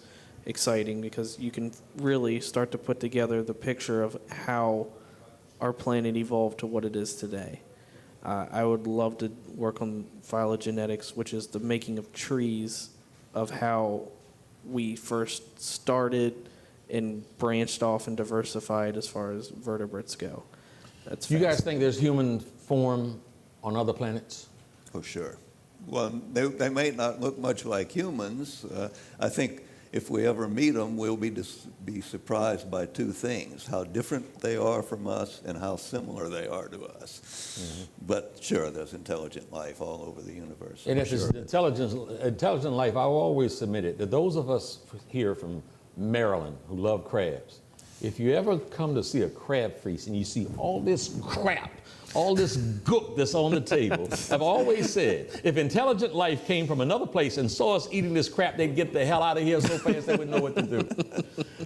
exciting because you can really start to put together the picture of how our planet evolved to what it is today. I would love to work on phylogenetics, which is the making of trees, of how we first started and branched off and diversified as far as vertebrates go. That's You guys think there's human form on other planets? Oh, sure. Well, they may not look much like humans. I think if we ever meet them, we'll be surprised by two things: how different they are from us and how similar they are to us. Mm-hmm. But sure, there's intelligent life all over the universe. And if sure. it's intelligent life, I've always submitted that those of us here from Maryland who love crabs, if you ever come to see a crab feast and you see all this crap, all this gook that's on the table, I've always said, if intelligent life came from another place and saw us eating this crap, they'd get the hell out of here so fast they wouldn't know what to do.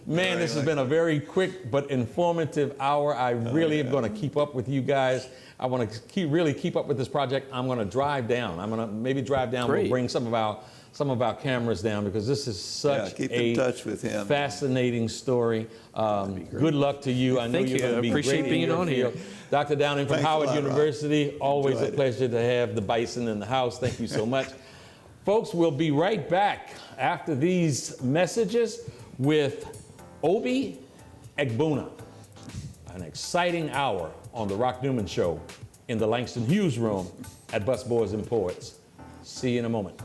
Man, this has been a very quick but informative hour. I really am going to keep up with you guys. I want to really keep up with this project. I'm going to drive down. I'm going to maybe drive down. Great. We'll bring some of our cameras down, because this is such keep in touch with him. Fascinating story. Good luck to you. I know Thank you're you. going to be I appreciate great in being your on here. field. Dr. Downing from Thanks a Howard lot, Rob. University. Always a Enjoyed it. pleasure to have the bison in the house. Thank you so much. Folks, we'll be right back after these messages with Obi Egbuna. An exciting hour on the Rock Newman Show in the Langston Hughes room at Busboys and Poets. See you in a moment.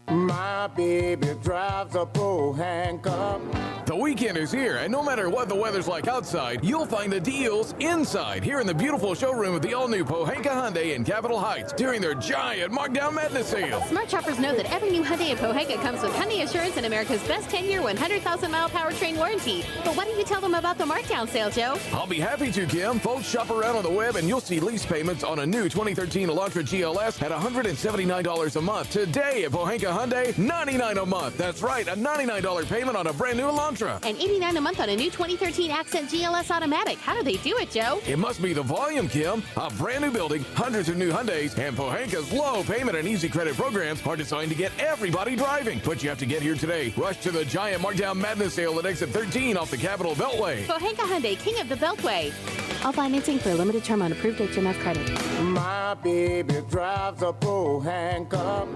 My baby drives a pro handcuff. The weekend is here, and no matter what the weather's like outside, you'll find the deals inside here in the beautiful showroom of the all-new Pohanka Hyundai in Capitol Heights during their giant Markdown Madness sale. Smart shoppers know that every new Hyundai in Pohanka comes with Hyundai Assurance and America's best 10-year, 100,000-mile powertrain warranty. But why don't you tell them about the markdown sale, Joe? I'll be happy to, Kim. Folks, shop around on the web, and you'll see lease payments on a new 2013 Elantra GLS at $179 a month. Today at Pohanka Hyundai, $99 a month. That's right, a $99 payment on a brand new Elantra. And $89 a month on a new 2013 Accent GLS Automatic. How do they do it, Joe? It must be the volume, Kim. A brand new building, hundreds of new Hyundais, and Pohanka's low payment and easy credit programs are designed to get everybody driving. But you have to get here today. Rush to the giant Markdown Madness sale at exit 13 off the Capitol Beltway. Pohanka Hyundai, king of the Beltway. All financing for a limited term on approved HMF credit. My baby drives a pro handcuff.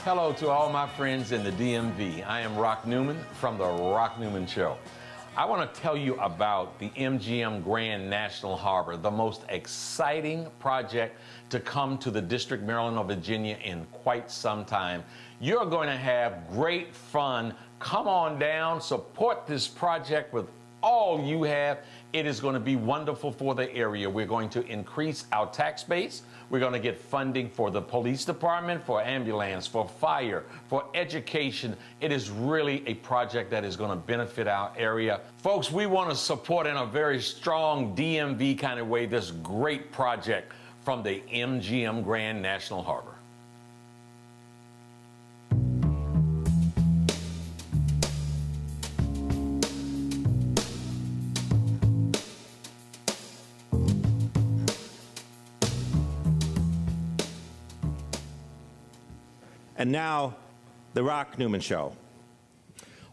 Hello to all my friends in the DMV. I am Rock Newman from the Rock Newman Show. I want to tell you about the MGM Grand National Harbor, the most exciting project to come to the District, Maryland, or Virginia in quite some time. You're going to have great fun. Come on down, support this project with all you have. It is going to be wonderful for the area. We're going to increase our tax base. We're going to get funding for the police department, for ambulance, for fire, for education. It is really a project that is going to benefit our area. Folks, we want to support in a very strong DMV kind of way this great project from the MGM Grand National Harbor. And now, the Rock Newman Show.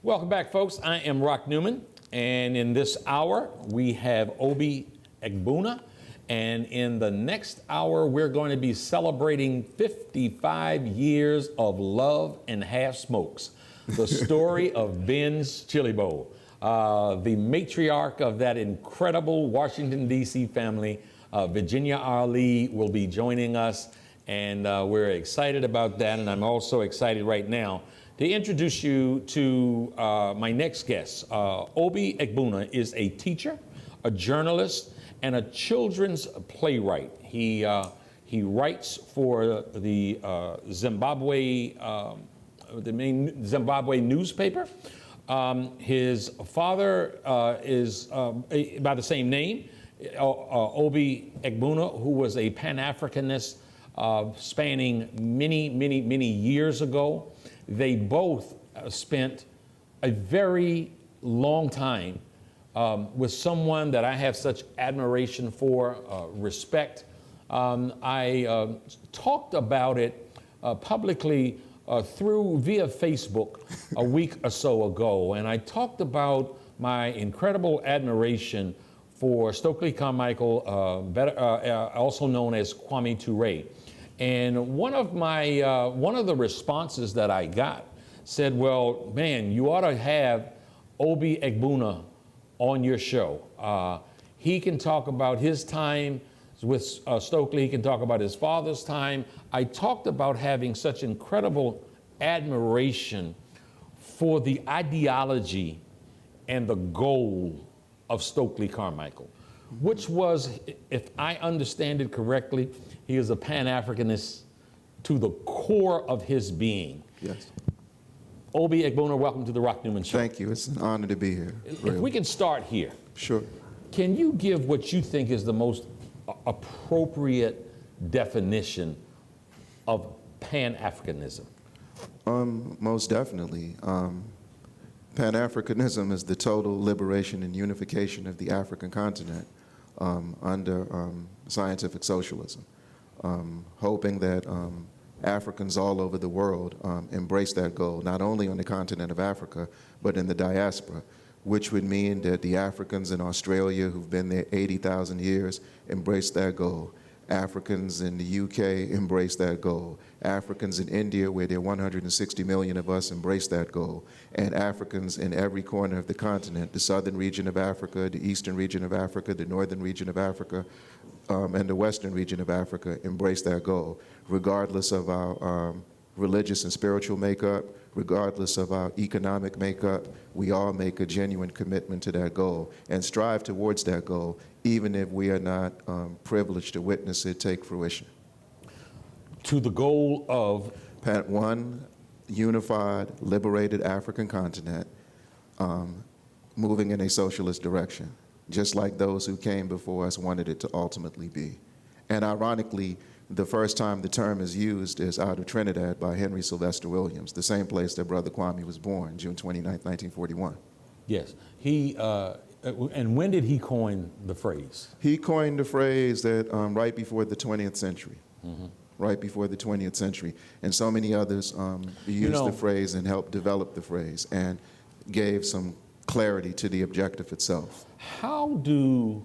Welcome back, folks. I am Rock Newman, and in this hour, we have Obi Egbuna, and in the next hour, we're going to be celebrating 55 years of Love and Half Smokes, the story of Ben's Chili Bowl. The matriarch of that incredible Washington, D.C. family, Virginia R. Lee, will be joining us. And we're excited about that. And I'm also excited right now to introduce you to my next guest. Obi Egbuna is a teacher, a journalist, and a children's playwright. He writes for the main Zimbabwe newspaper. His father is by the same name, Obi Egbuna, who was a Pan-Africanist spanning many years ago. They both spent a very long time with someone that I have such admiration for, respect. I talked about it publicly via Facebook a week or so ago, and I talked about my incredible admiration for Stokely Carmichael, also known as Kwame Ture. And one of the responses that I got said, well, man, you ought to have Obi Egbuna on your show. He can talk about his time with Stokely. He can talk about his father's time. I talked about having such incredible admiration for the ideology and the goal of Stokely Carmichael, which was, if I understand it correctly, he is a Pan-Africanist to the core of his being. Yes. Obi Egbuna, welcome to the Rock Newman Show. Thank you. It's an honor to be here. If we can start here. Sure. Can you give what you think is the most appropriate definition of Pan-Africanism? Most definitely. Pan-Africanism is the total liberation and unification of the African continent under scientific socialism, hoping that Africans all over the world embrace that goal, not only on the continent of Africa, but in the diaspora, which would mean that the Africans in Australia who've been there 80,000 years embrace that goal. Africans in the UK embrace that goal. Africans in India, where there are 160 million of us, embrace that goal. And Africans in every corner of the continent, the southern region of Africa, the eastern region of Africa, the northern region of Africa, and the western region of Africa embrace that goal, regardless of our religious and spiritual makeup, regardless of our economic makeup. We all make a genuine commitment to that goal and strive towards that goal, even if we are not privileged to witness it take fruition. To the goal of? One unified, liberated African continent moving in a socialist direction, just like those who came before us wanted it to ultimately be. And ironically, the first time the term is used is out of Trinidad by Henry Sylvester Williams, the same place that Brother Kwame was born, June 29, 1941. Yes. And when did he coin the phrase? He coined the phrase that right before the 20th century. Mm-hmm. Right before the 20th century. And so many others used the phrase and helped develop the phrase and gave some clarity to the objective itself. How do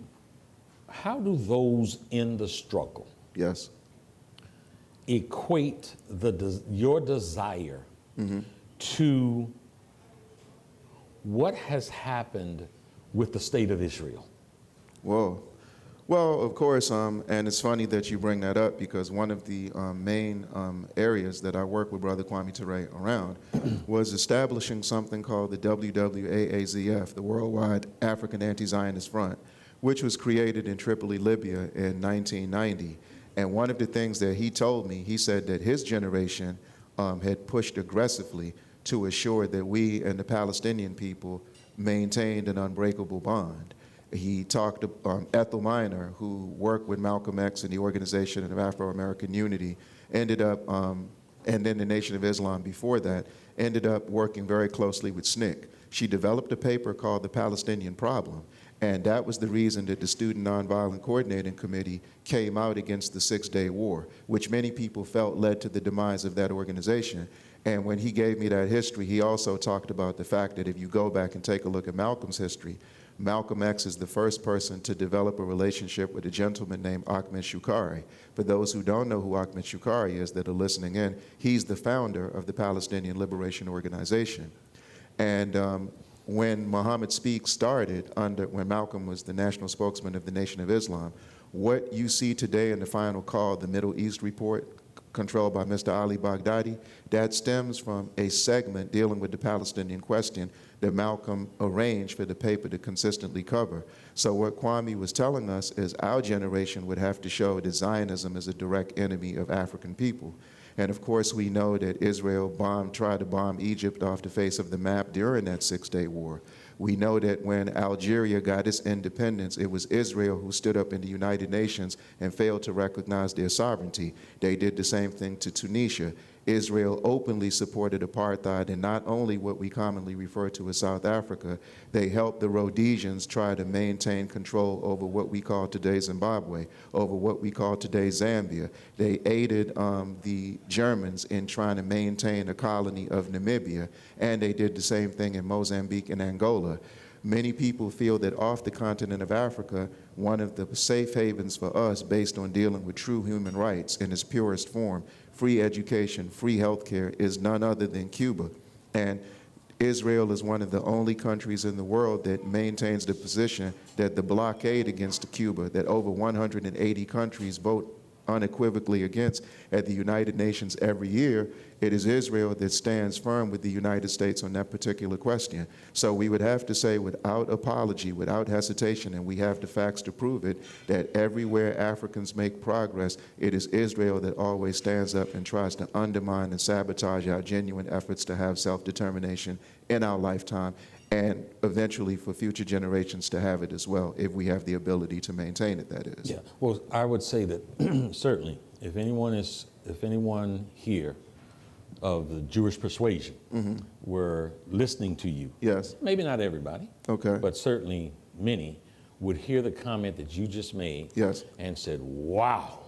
those in the struggle Yes. equate your desire to what has happened with the state of Israel? Whoa. Well, of course, and it's funny that you bring that up because one of the main areas that I work with Brother Kwame Ture around was establishing something called the WWAAZF, the Worldwide African Anti-Zionist Front, which was created in Tripoli, Libya in 1990. And one of the things that he told me, he said that his generation had pushed aggressively to assure that we and the Palestinian people maintained an unbreakable bond. He talked to Ethel Minor, who worked with Malcolm X and the Organization of Afro-American Unity, ended up, and then the Nation of Islam before that, ended up working very closely with SNCC. She developed a paper called The Palestinian Problem, and that was the reason that the Student Nonviolent Coordinating Committee came out against the Six-Day War, which many people felt led to the demise of that organization. And when he gave me that history, he also talked about the fact that if you go back and take a look at Malcolm's history, Malcolm X is the first person to develop a relationship with a gentleman named Ahmed Shukari. For those who don't know who Ahmed Shukari is that are listening in, he's the founder of the Palestinian Liberation Organization. And when Muhammad Speak started, when Malcolm was the national spokesman of the Nation of Islam, what you see today in the final call, the Middle East report, controlled by Mr. Ali Baghdadi, that stems from a segment dealing with the Palestinian question that Malcolm arranged for the paper to consistently cover. So what Kwame was telling us is our generation would have to show that Zionism is a direct enemy of African people. And of course, we know that Israel tried to bomb Egypt off the face of the map during that Six-Day War. We know that when Algeria got its independence, it was Israel who stood up in the United Nations and failed to recognize their sovereignty. They did the same thing to Tunisia. Israel openly supported apartheid in not only what we commonly refer to as South Africa, they helped the Rhodesians try to maintain control over what we call today Zimbabwe, over what we call today Zambia. They aided the Germans in trying to maintain a colony of Namibia, and they did the same thing in Mozambique and Angola. Many people feel that off the continent of Africa, one of the safe havens for us based on dealing with true human rights in its purest form, free education, free healthcare, is none other than Cuba. And Israel is one of the only countries in the world that maintains the position that the blockade against Cuba, that over 180 countries vote unequivocally against at the United Nations every year, it is Israel that stands firm with the United States on that particular question. So we would have to say without apology, without hesitation, and we have the facts to prove it, that everywhere Africans make progress, it is Israel that always stands up and tries to undermine and sabotage our genuine efforts to have self-determination in our lifetime, and eventually for future generations to have it as well, if we have the ability to maintain it, that is. Yeah, well, I would say that certainly, if anyone here of the Jewish persuasion were listening to you, yes, maybe not everybody, okay, but certainly many would hear the comment that you just made, yes, and said, wow,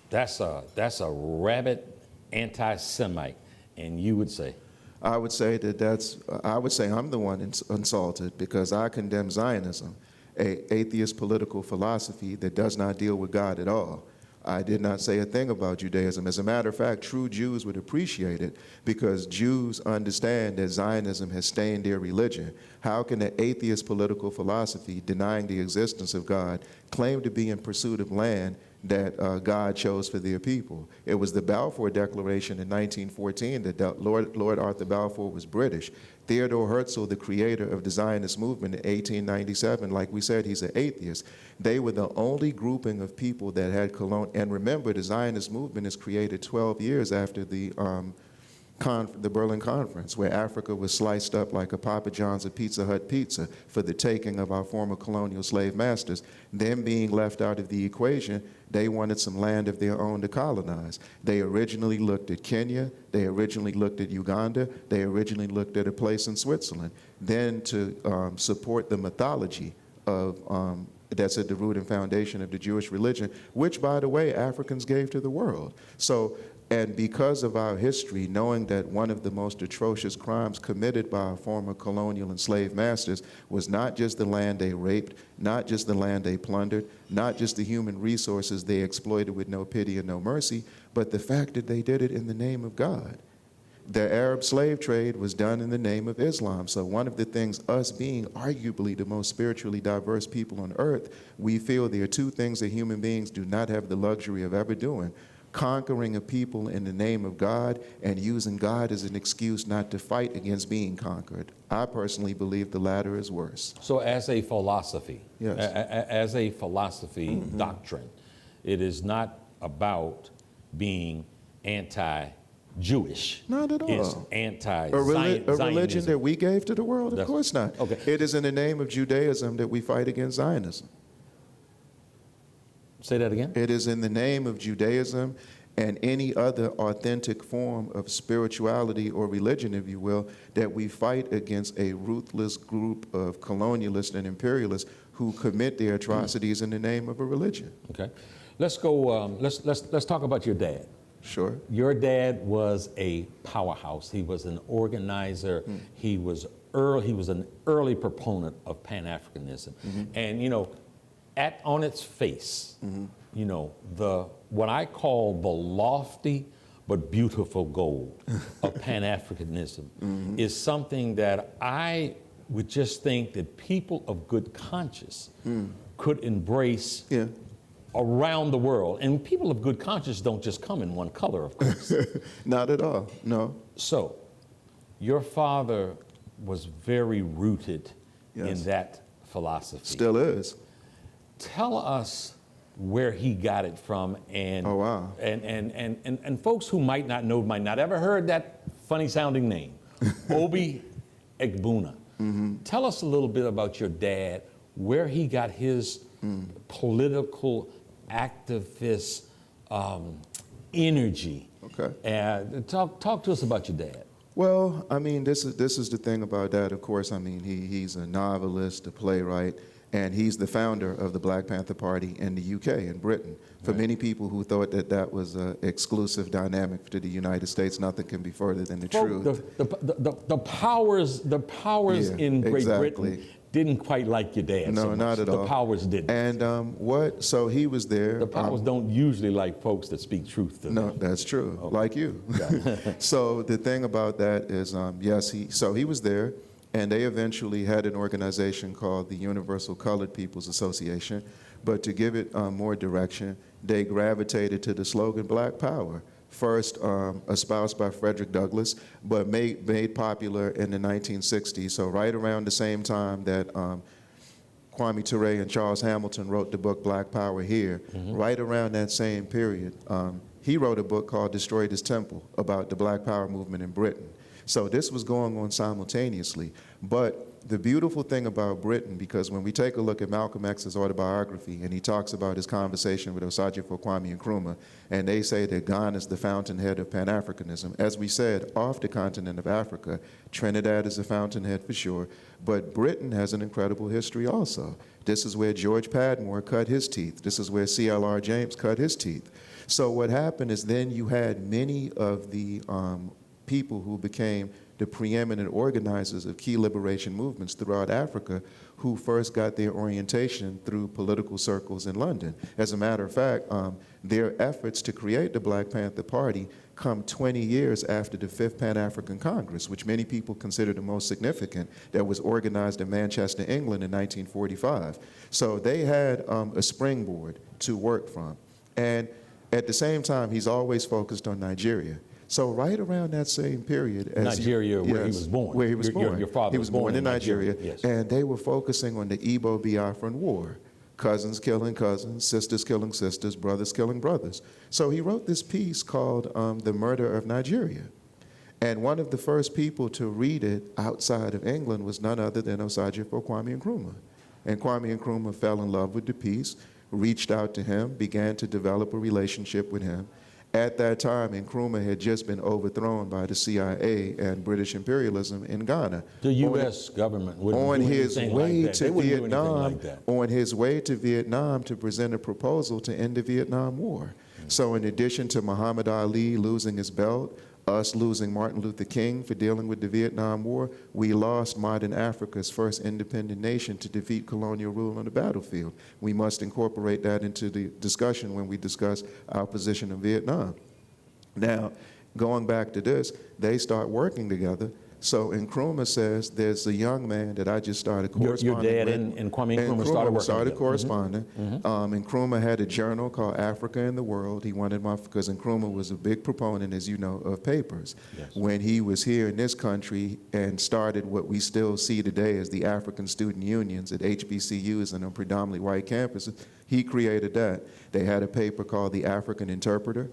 that's a rabid anti-Semite, and you would say, I would say I'm the one insulted because I condemn Zionism, an atheist political philosophy that does not deal with God at all. I did not say a thing about Judaism. As a matter of fact, true Jews would appreciate it because Jews understand that Zionism has stained their religion. How can an atheist political philosophy denying the existence of God claim to be in pursuit of land that God chose for their people? It was the Balfour Declaration in 1914 that Lord Arthur Balfour was British. Theodore Herzl, the creator of the Zionist movement in 1897, like we said, he's an atheist. They were the only grouping of people that had and remember, the Zionist movement is created 12 years after the Berlin Conference, where Africa was sliced up like a Papa John's or Pizza Hut pizza for the taking of our former colonial slave masters. Them being left out of the equation, they wanted some land of their own to colonize. They originally looked at Kenya, they originally looked at Uganda, they originally looked at a place in Switzerland. Then to support the mythology of that's at the root and foundation of the Jewish religion, which, by the way, Africans gave to the world. So, and because of our history, knowing that one of the most atrocious crimes committed by our former colonial and slave masters was not just the land they raped, not just the land they plundered, not just the human resources they exploited with no pity and no mercy, but the fact that they did it in the name of God. the Arab slave trade was done in the name of Islam. So one of the things, us being arguably the most spiritually diverse people on earth, we feel there are two things that human beings do not have the luxury of ever doing: conquering a people in the name of God and using God as an excuse not to fight against being conquered. I personally believe the latter is worse. So as a philosophy, Yes. as a philosophy doctrine, it is not about being anti-Jewish. Not at all. It's A anti-Zionism. religion that we gave to the world? Of That's- course not. okay. It is in the name of Judaism that we fight against Zionism. Say that again? It is in the name of Judaism and any other authentic form of spirituality or religion, if you will, that we fight against a ruthless group of colonialists and imperialists who commit their atrocities in the name of a religion. Okay. Let's go, let's talk about your dad. Sure. Your dad was a powerhouse. He was an organizer. He was an early proponent of Pan-Africanism. And you know, on its face, you know, what I call the lofty but beautiful goal of Pan-Africanism is something that I would just think that people of good conscience could embrace around the world. And people of good conscience don't just come in one color, of course. Not at all, no. So, your father was very rooted Yes. in that philosophy. Still is. Tell us where he got it from, and Oh, wow. and folks who might not know, might not ever heard that funny sounding name, Obi Egbuna. Tell us a little bit about your dad, where he got his political activist energy. Okay. And talk to us about your dad. Well, I mean, this is the thing about that. Of course, I mean, he's a novelist, a playwright, and he's the founder of the Black Panther Party in the UK, in Britain. For many people who thought that that was an exclusive dynamic to the United States, nothing can be further than the truth. The powers Yeah, in Great exactly. Britain didn't quite like your dad. No, so much. not at all. The powers didn't. And so he was there. The powers don't usually like folks that speak truth to No, them. that's true. Okay. Like you. So the thing about that is, yes, he was there, and they eventually had an organization called the Universal Colored People's Association. But to give it more direction, they gravitated to the slogan Black Power. First espoused by Frederick Douglass, but made popular in the 1960s. So right around the same time that Kwame Ture and Charles Hamilton wrote the book Black Power here, right around that same period, he wrote a book called Destroy This Temple about the Black Power movement in Britain. So this was going on simultaneously. But the beautiful thing about Britain, because when we take a look at Malcolm X's autobiography, and he talks about his conversation with Osagyefo Kwame Nkrumah, and they say that Ghana is the fountainhead of Pan-Africanism. As we said, off the continent of Africa, Trinidad is the fountainhead for sure, but Britain has an incredible history also. This is where George Padmore cut his teeth. This is where C.L.R. James cut his teeth. So what happened is then you had many of the people who became the preeminent organizers of key liberation movements throughout Africa, who first got their orientation through political circles in London. As a matter of fact, their efforts to create the Black Panther Party come 20 years after the Fifth Pan-African Congress, which many people consider the most significant, that was organized in Manchester, England in 1945. So they had a springboard to work from. And at the same time, he's always focused on Nigeria. So right around that same period, Nigeria, where he was born. Where he was born. Your father he was born in Nigeria, yes. and they were focusing on the Igbo Biafran War. Cousins killing cousins, sisters killing sisters, brothers killing brothers. So he wrote this piece called The Murder of Nigeria. And one of the first people to read it outside of England was none other than Osagyefo Kwame Nkrumah. And Kwame Nkrumah fell in love with the piece, reached out to him, began to develop a relationship with him. At that time, Nkrumah had just been overthrown by the CIA and British imperialism in Ghana. The U.S. government wouldn't on do his anything way like that. to They wouldn't do anything Vietnam, like that. on his way to Vietnam to present a proposal to end the Vietnam War. So in addition to Muhammad Ali losing his belt, us losing Martin Luther King for dealing with the Vietnam War, we lost modern Africa's first independent nation to defeat colonial rule on the battlefield. We must incorporate that into the discussion when we discuss our position in Vietnam. Now, going back to this, they start working together. So Nkrumah says there's a young man that I just started corresponding Your dad with. and Kwame Nkrumah started working started together. corresponding. Nkrumah had a journal called Africa in the World. He wanted because Nkrumah was a big proponent, as you know, of papers. Yes. When he was here in this country and started what we still see today as the African Student Unions at HBCUs and on predominantly white campuses, he created that. They had a paper called the African Interpreter.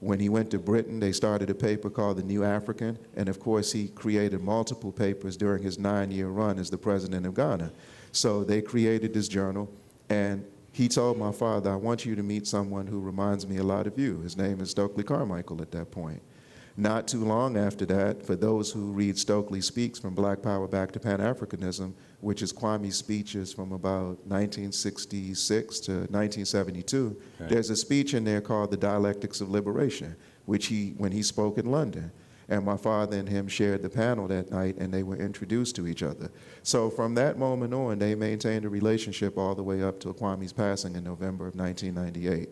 When he went to Britain, they started a paper called the New African, and of course he created multiple papers during his 9-year run as the president of Ghana. So they created this journal, and he told my father, I want you to meet someone who reminds me a lot of you. His name is Stokely Carmichael at that point. Not too long after that, for those who read Stokely Speaks From Black Power Back to Pan-Africanism, which is Kwame's speeches from about 1966 to 1972, there's a speech in there called The Dialectics of Liberation, which when he spoke in London. And my father and him shared the panel that night, and they were introduced to each other. So from that moment on, they maintained a relationship all the way up to Kwame's passing in November of 1998.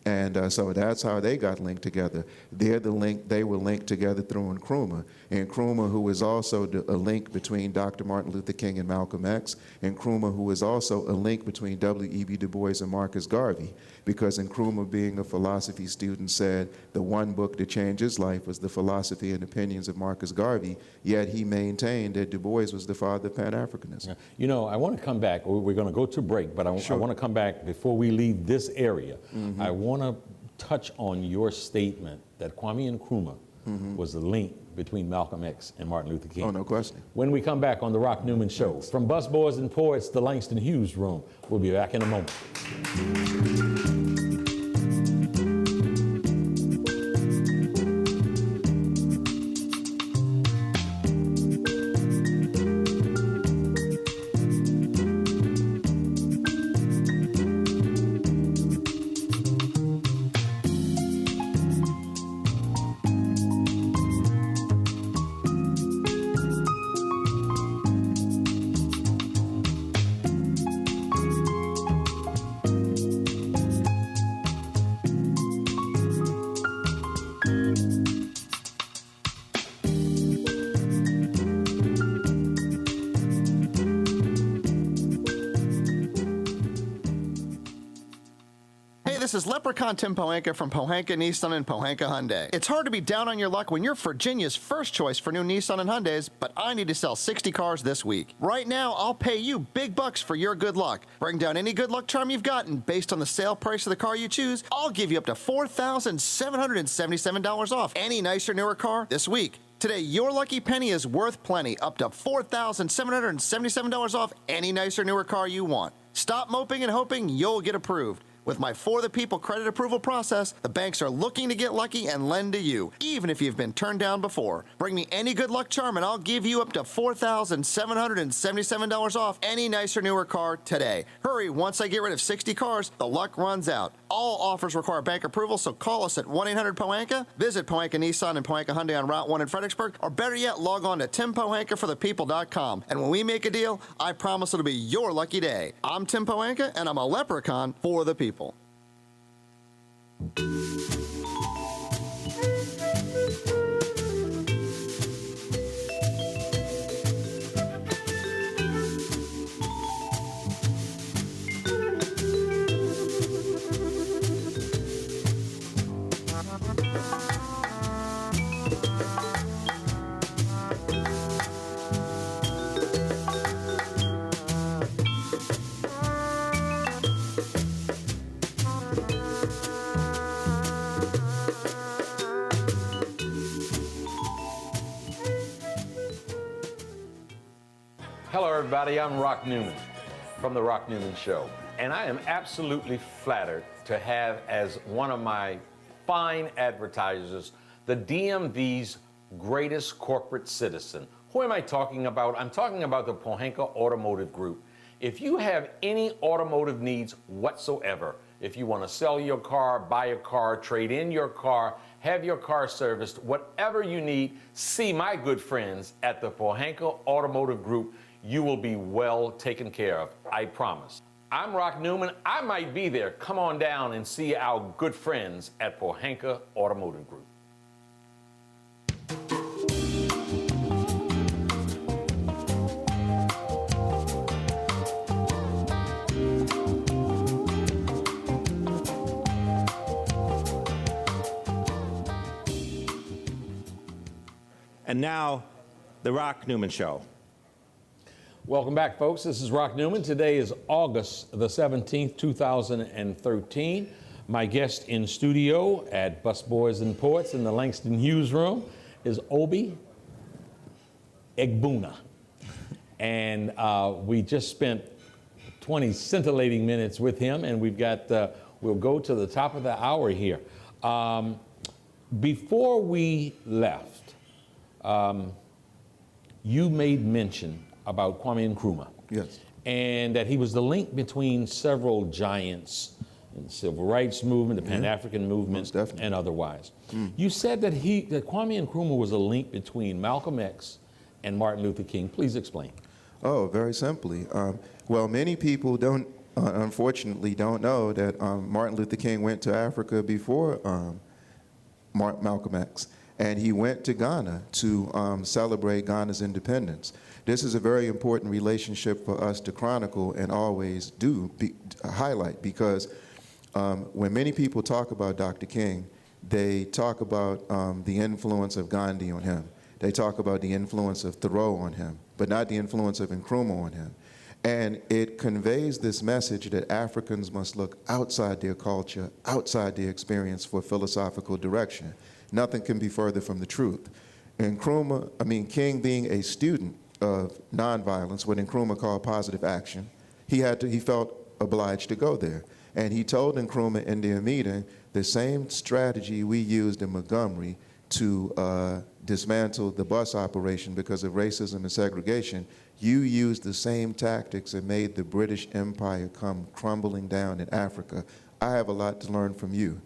And so that's how they got linked together. They were linked together through Nkrumah. Nkrumah, who was also a link between Dr. Martin Luther King and Malcolm X. Nkrumah, who was also a link between W.E.B. Du Bois and Marcus Garvey, because Nkrumah, being a philosophy student, said the one book that changed his life was the philosophy and opinions of Marcus Garvey, yet he maintained that Du Bois was the father of Pan-Africanism. Yeah. You know, I want to come back. We're going to go to break, but I want to come back before we leave this area. I want to touch on your statement that Kwame Nkrumah was the link between Malcolm X and Martin Luther King. Oh, no question. When we come back on the Rock Newman Show, from Busboys and Poets, the Langston Hughes Room, we'll be back in a moment. This is Leprechaun Tim Pohanka from Pohanka Nissan and Pohanka Hyundai. It's hard to be down on your luck when you're Virginia's first choice for new Nissan and Hyundais, but I need to sell 60 cars this week. Right now, I'll pay you big bucks for your good luck. Bring down any good luck charm you've gotten based on the sale price of the car you choose. I'll give you up to $4,777 off any nicer, newer car this week. Today, your lucky penny is worth plenty, up to $4,777 off any nicer, newer car you want. Stop moping and hoping you'll get approved. With my For the People credit approval process, the banks are looking to get lucky and lend to you, even if you've been turned down before. Bring me any good luck charm and I'll give you up to $4,777 off any nicer, newer car today. Hurry, once I get rid of 60 cars, the luck runs out. All offers require bank approval, so call us at 1-800-POHANKA, visit Pohanka Nissan and Pohanka Hyundai on Route 1 in Fredericksburg, or better yet, log on to TimPohankaForThePeople.com. And when we make a deal, I promise it'll be your lucky day. I'm Tim Pohanka, and I'm a leprechaun for the people. Hello, everybody. I'm Rock Newman from The Rock Newman Show. And I am absolutely flattered to have as one of my fine advertisers the DMV's greatest corporate citizen. Who am I talking about? I'm talking about the Pohanka Automotive Group. If you have any automotive needs whatsoever, if you want to sell your car, buy a car, trade in your car, have your car serviced, whatever you need, see my good friends at the Pohanka Automotive Group. You will be well taken care of, I promise. I'm Rock Newman. I might be there. Come on down and see our good friends at Pohanka Automotive Group. And now, the Rock Newman Show. Welcome back, folks. This is Rock Newman. Today is August the 17th, 2013. My guest in studio at Busboys and Poets in the Langston Hughes room is Obi Egbuna. And we just spent 20 scintillating minutes with him, and we've got, we'll go to the top of the hour here. Before we left, you made mention about Kwame Nkrumah. Yes. And that he was the link between several giants in the civil rights movement, the Pan-African movement, and otherwise. You said that Kwame Nkrumah was a link between Malcolm X and Martin Luther King. Please explain. Oh, very simply. Well, many people don't, unfortunately, don't know that Martin Luther King went to Africa before Malcolm X, and he went to Ghana to celebrate Ghana's independence. This is a very important relationship for us to chronicle and always highlight, because when many people talk about Dr. King, they talk about the influence of Gandhi on him. They talk about the influence of Thoreau on him, but not the influence of Nkrumah on him. And it conveys this message that Africans must look outside their culture, outside their experience for philosophical direction. Nothing can be further from the truth. King being a student of nonviolence, what Nkrumah called positive action, he felt obliged to go there. And he told Nkrumah in their meeting, the same strategy we used in Montgomery to dismantle the bus operation because of racism and segregation, you used the same tactics and made the British Empire come crumbling down in Africa. I have a lot to learn from you.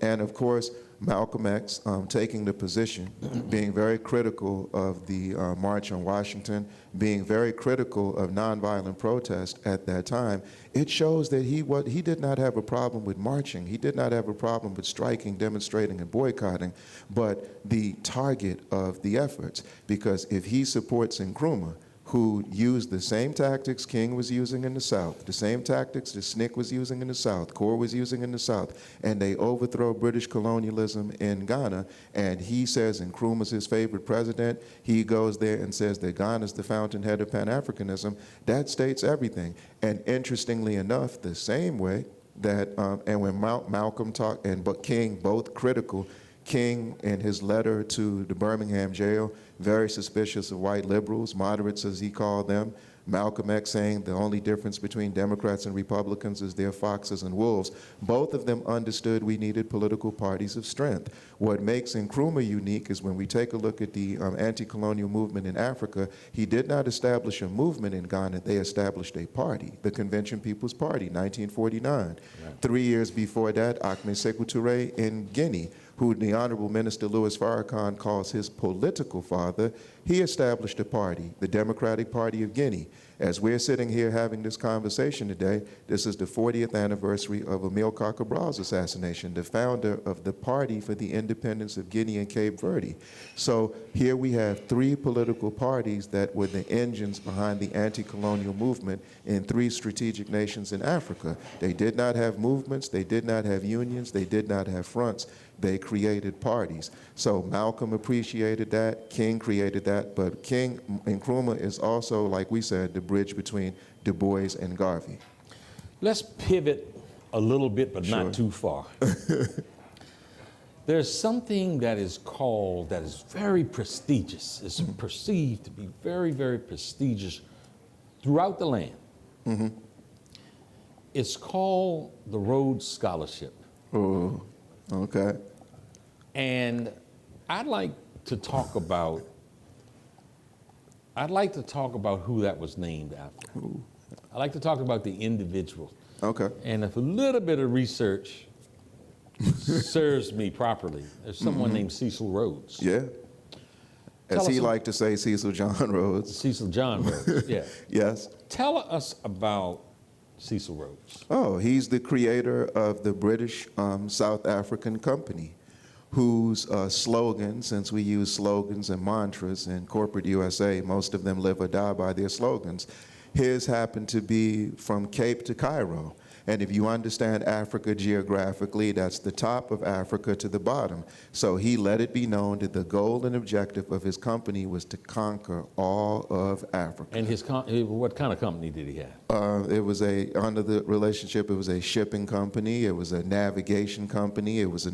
And of course, Malcolm X taking the position, being very critical of the March on Washington, being very critical of nonviolent protest at that time, it shows that he did not have a problem with marching. He did not have a problem with striking, demonstrating, and boycotting, but the target of the efforts. Because if he supports Nkrumah, who used the same tactics King was using in the South, the same tactics that SNCC was using in the South, CORE was using in the South, and they overthrow British colonialism in Ghana, and he says Nkrumah's his favorite president, he goes there and says that Ghana's the fountainhead of Pan-Africanism, that states everything. And interestingly enough, the same way that, and when Malcolm talked and King, both critical, King, in his letter to the Birmingham jail, very suspicious of white liberals, moderates as he called them. Malcolm X saying the only difference between Democrats and Republicans is they're foxes and wolves. Both of them understood we needed political parties of strength. What makes Nkrumah unique is when we take a look at the anti-colonial movement in Africa, he did not establish a movement in Ghana, they established a party, the Convention People's Party, 1949. Right. 3 years before that, Ahmed Sékou Touré in Guinea, who the Honorable Minister Louis Farrakhan calls his political father, he established a party, the Democratic Party of Guinea. As we're sitting here having this conversation today, this is the 40th anniversary of Amilcar Cabral's assassination, the founder of the Party for the Independence of Guinea and Cape Verde. So here we have three political parties that were the engines behind the anti-colonial movement in three strategic nations in Africa. They did not have movements, they did not have unions, they did not have fronts. They created parties. So Malcolm appreciated that, King created that, but Nkrumah is also, like we said, the bridge between Du Bois and Garvey. Let's pivot a little bit, but not too far. There's something that is very prestigious. It's perceived to be very, very prestigious throughout the land. Mm-hmm. It's called the Rhodes Scholarship. Oh, okay. And I'd like to talk about who that was named after. Ooh. I'd like to talk about the individual. Okay. And if a little bit of research serves me properly, there's someone named Cecil Rhodes. Yeah. As he liked to say, Cecil John Rhodes. Cecil John Rhodes, yeah. Yes. Tell us about Cecil Rhodes. Oh, he's the creator of the British South African Company, whose slogan, since we use slogans and mantras in corporate USA, most of them live or die by their slogans. His happened to be from Cape to Cairo. And if you understand Africa geographically, that's the top of Africa to the bottom. So he let it be known that the goal and objective of his company was to conquer all of Africa. And what kind of company did he have? It was under the relationship, it was a shipping company, it was a navigation company, it was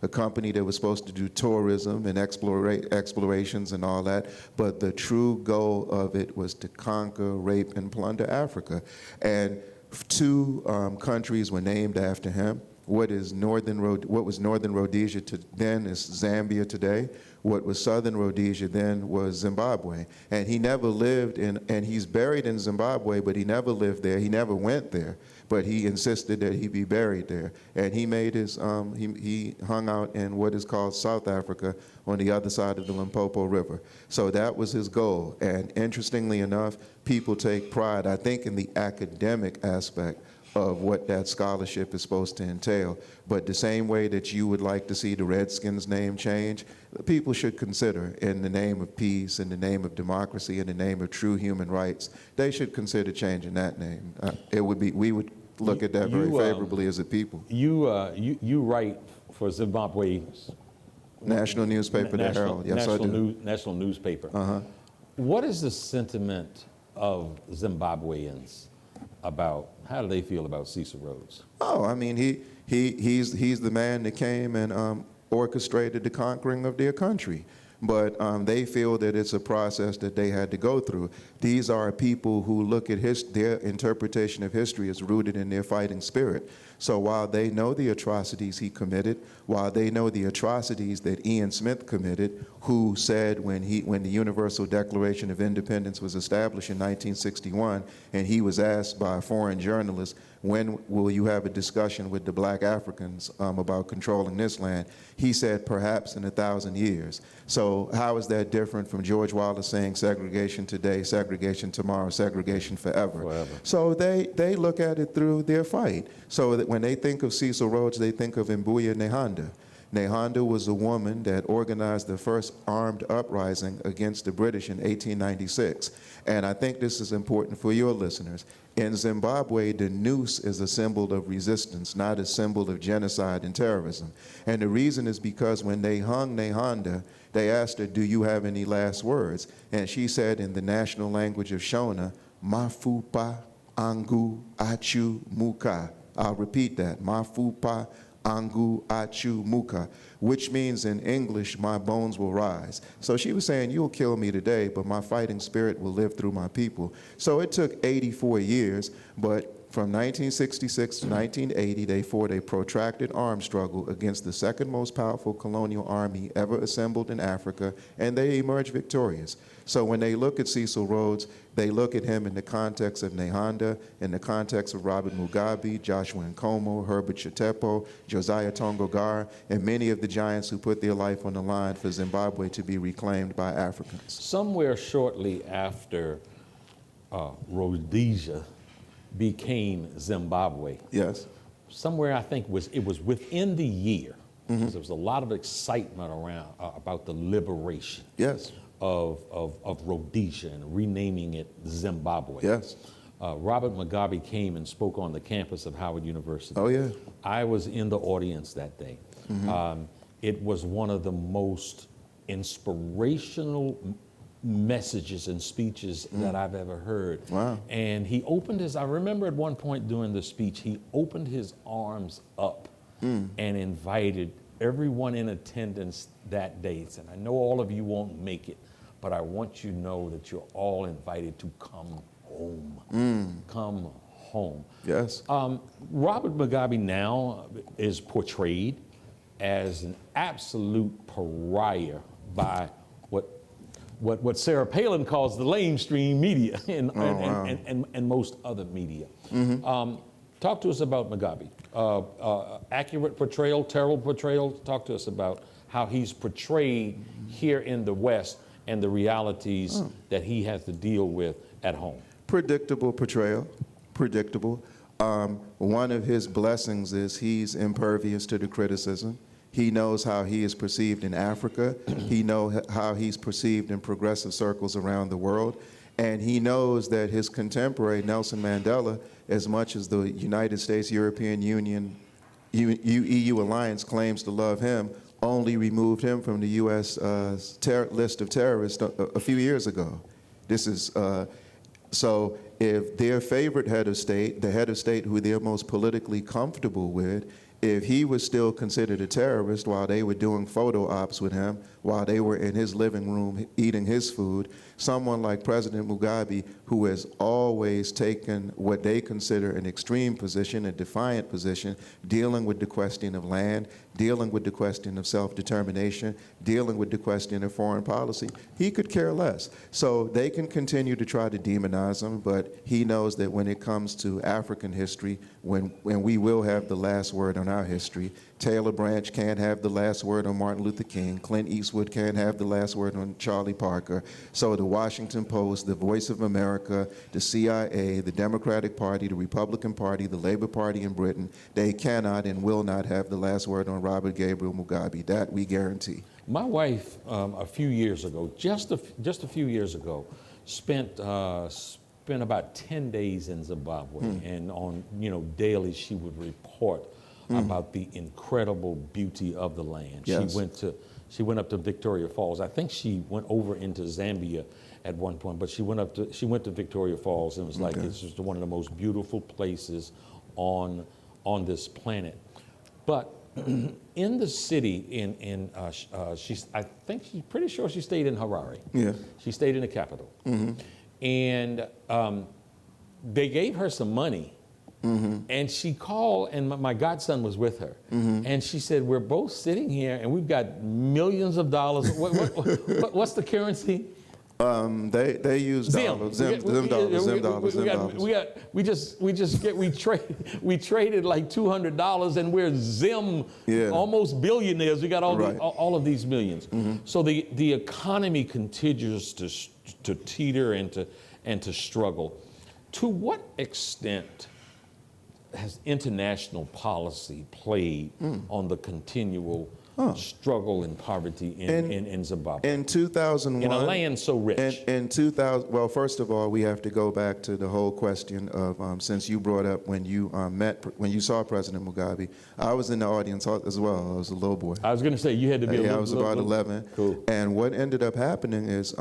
a company that was supposed to do tourism and explorations and all that, but the true goal of it was to conquer, rape, and plunder Africa. And two countries were named after him. What was Northern Rhodesia then is Zambia today. What was Southern Rhodesia then was Zimbabwe. And he never lived and he's buried in Zimbabwe, but he never lived there. He never went there, but he insisted that he be buried there. And he made his, he hung out in what is called South Africa on the other side of the Limpopo River. So that was his goal. And interestingly enough, people take pride, I think, in the academic aspect of what that scholarship is supposed to entail. But the same way that you would like to see the Redskins' name change, people should consider, in the name of peace, in the name of democracy, in the name of true human rights, they should consider changing that name. We would look at that very favorably as a people. You write for Zimbabwe's national newspaper, the Herald. Yes, I do. National newspaper. Uh-huh. What is the sentiment of Zimbabweans about, how do they feel about Cecil Rhodes? Oh, I mean, he's the man that came and orchestrated the conquering of their country. But they feel that it's a process that they had to go through. These are people who look at their interpretation of history as rooted in their fighting spirit. So while they know the atrocities he committed, while they know the atrocities that Ian Smith committed, who said when the Universal Declaration of Independence was established in 1961, and he was asked by a foreign journalist, when will you have a discussion with the black Africans about controlling this land? He said, perhaps in 1,000 years. So how is that different from George Wallace saying segregation today, segregation tomorrow, segregation forever? So they look at it through their fight. So that when they think of Cecil Rhodes, they think of Mbuya Nehanda. Nehanda was a woman that organized the first armed uprising against the British in 1896. And I think this is important for your listeners. In Zimbabwe, the noose is a symbol of resistance, not a symbol of genocide and terrorism. And the reason is because when they hung Nehanda, they asked her, do you have any last words? And she said in the national language of Shona, Mafupa Angu Achu Muka. I'll repeat that, Mafupa Angu Achu Muka, which means in English, my bones will rise. So she was saying, you'll kill me today, but my fighting spirit will live through my people. So it took 84 years, but from 1966 to 1980, they fought a protracted armed struggle against the second most powerful colonial army ever assembled in Africa, and they emerged victorious. So when they look at Cecil Rhodes, they look at him in the context of Nehanda, in the context of Robert Mugabe, Joshua Nkomo, Herbert Chitepo, Josiah Tongogar, and many of the giants who put their life on the line for Zimbabwe to be reclaimed by Africans. Somewhere shortly after Rhodesia became Zimbabwe. Yes. Somewhere, I think it was within the year, because there was a lot of excitement around about the liberation. Yes. Of Rhodesia and renaming it Zimbabwe. Yes. Robert Mugabe came and spoke on the campus of Howard University. Oh, yeah. I was in the audience that day. It was one of the most inspirational messages and speeches that I've ever heard. Wow. And he opened I remember at one point during the speech, he opened his arms up and invited everyone in attendance that day. He said, I know all of you won't make it, but I want you to know that you're all invited to come home. Come home. Yes. Robert Mugabe now is portrayed as an absolute pariah by what Sarah Palin calls the lamestream media and most other media. Talk to us about Mugabe. Accurate portrayal, terrible portrayal. Talk to us about how he's portrayed here in the West and the realities that he has to deal with at home. Predictable portrayal, predictable. One of his blessings is he's impervious to the criticism. He knows how he is perceived in Africa. He knows how he's perceived in progressive circles around the world. And he knows that his contemporary, Nelson Mandela, as much as the United States, European Union, EU alliance claims to love him, only removed him from the U.S. List of terrorists a few years ago. This is, so if their favorite head of state, the head of state who they're most politically comfortable with, if he was still considered a terrorist while they were doing photo ops with him, while they were in his living room eating his food, someone like President Mugabe, who has always taken what they consider an extreme position, a defiant position, dealing with the question of land, dealing with the question of self-determination, dealing with the question of foreign policy, he could care less. So they can continue to try to demonize him, but he knows that when it comes to African history, when we will have the last word on our history, Taylor Branch can't have the last word on Martin Luther King. Clint Eastwood can't have the last word on Charlie Parker. So the Washington Post, the Voice of America, the CIA, the Democratic Party, the Republican Party, the Labour Party in Britain, they cannot and will not have the last word on Robert Gabriel Mugabe. That we guarantee. My wife, a few years ago, just a few years ago, spent about 10 days in Zimbabwe, and on daily she would report about the incredible beauty of the land. Yes. She went up to Victoria Falls. I think she went over into Zambia at one point, but she went to Victoria Falls, and it was like it's just one of the most beautiful places on this planet. But in the city, she's pretty sure she stayed in Harare. Yeah. She stayed in the capital, and they gave her some money. And she called, and my godson was with her. And she said, "We're both sitting here, and we've got millions of dollars." What's the currency? They use dollars, Zim dollars. We traded like $200, and we're Zim, almost billionaires. We got all of these millions. So the economy continues to teeter and to struggle. To what extent has international policy played on the continual struggle and poverty in Zimbabwe? In 2001, in a land so rich. In 2000, well, first of all, we have to go back to the whole question of since you brought up when you saw President Mugabe. I was in the audience as well. I was a little boy. I was going to say you had to be. I was about 11. Cool. And what ended up happening is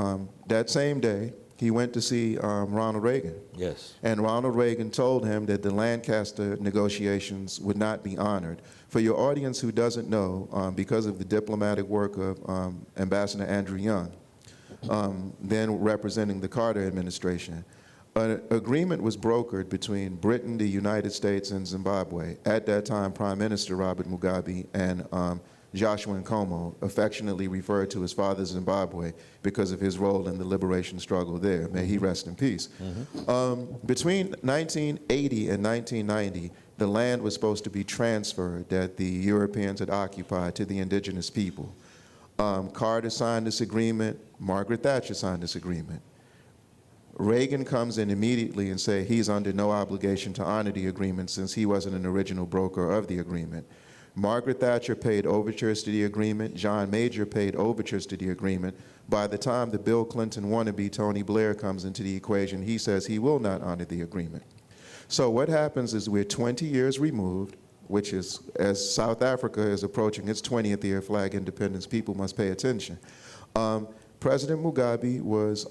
that same day, he went to see Ronald Reagan. Yes. And Ronald Reagan told him that the Lancaster negotiations would not be honored. For your audience who doesn't know, because of the diplomatic work of Ambassador Andrew Young, then representing the Carter administration, an agreement was brokered between Britain, the United States, and Zimbabwe. At that time, Prime Minister Robert Mugabe and Joshua Nkomo, affectionately referred to his father Zimbabwe because of his role in the liberation struggle there. May he rest in peace. Between 1980 and 1990, the land was supposed to be transferred that the Europeans had occupied to the indigenous people. Carter signed this agreement. Margaret Thatcher signed this agreement. Reagan comes in immediately and says he's under no obligation to honor the agreement since he wasn't an original broker of the agreement. Margaret Thatcher paid overtures to the agreement. John Major paid overtures to the agreement. By the time the Bill Clinton wannabe Tony Blair comes into the equation, he says he will not honor the agreement. So what happens is we're 20 years removed, which is, as South Africa is approaching its 20th year of flag independence, people must pay attention. President Mugabe was,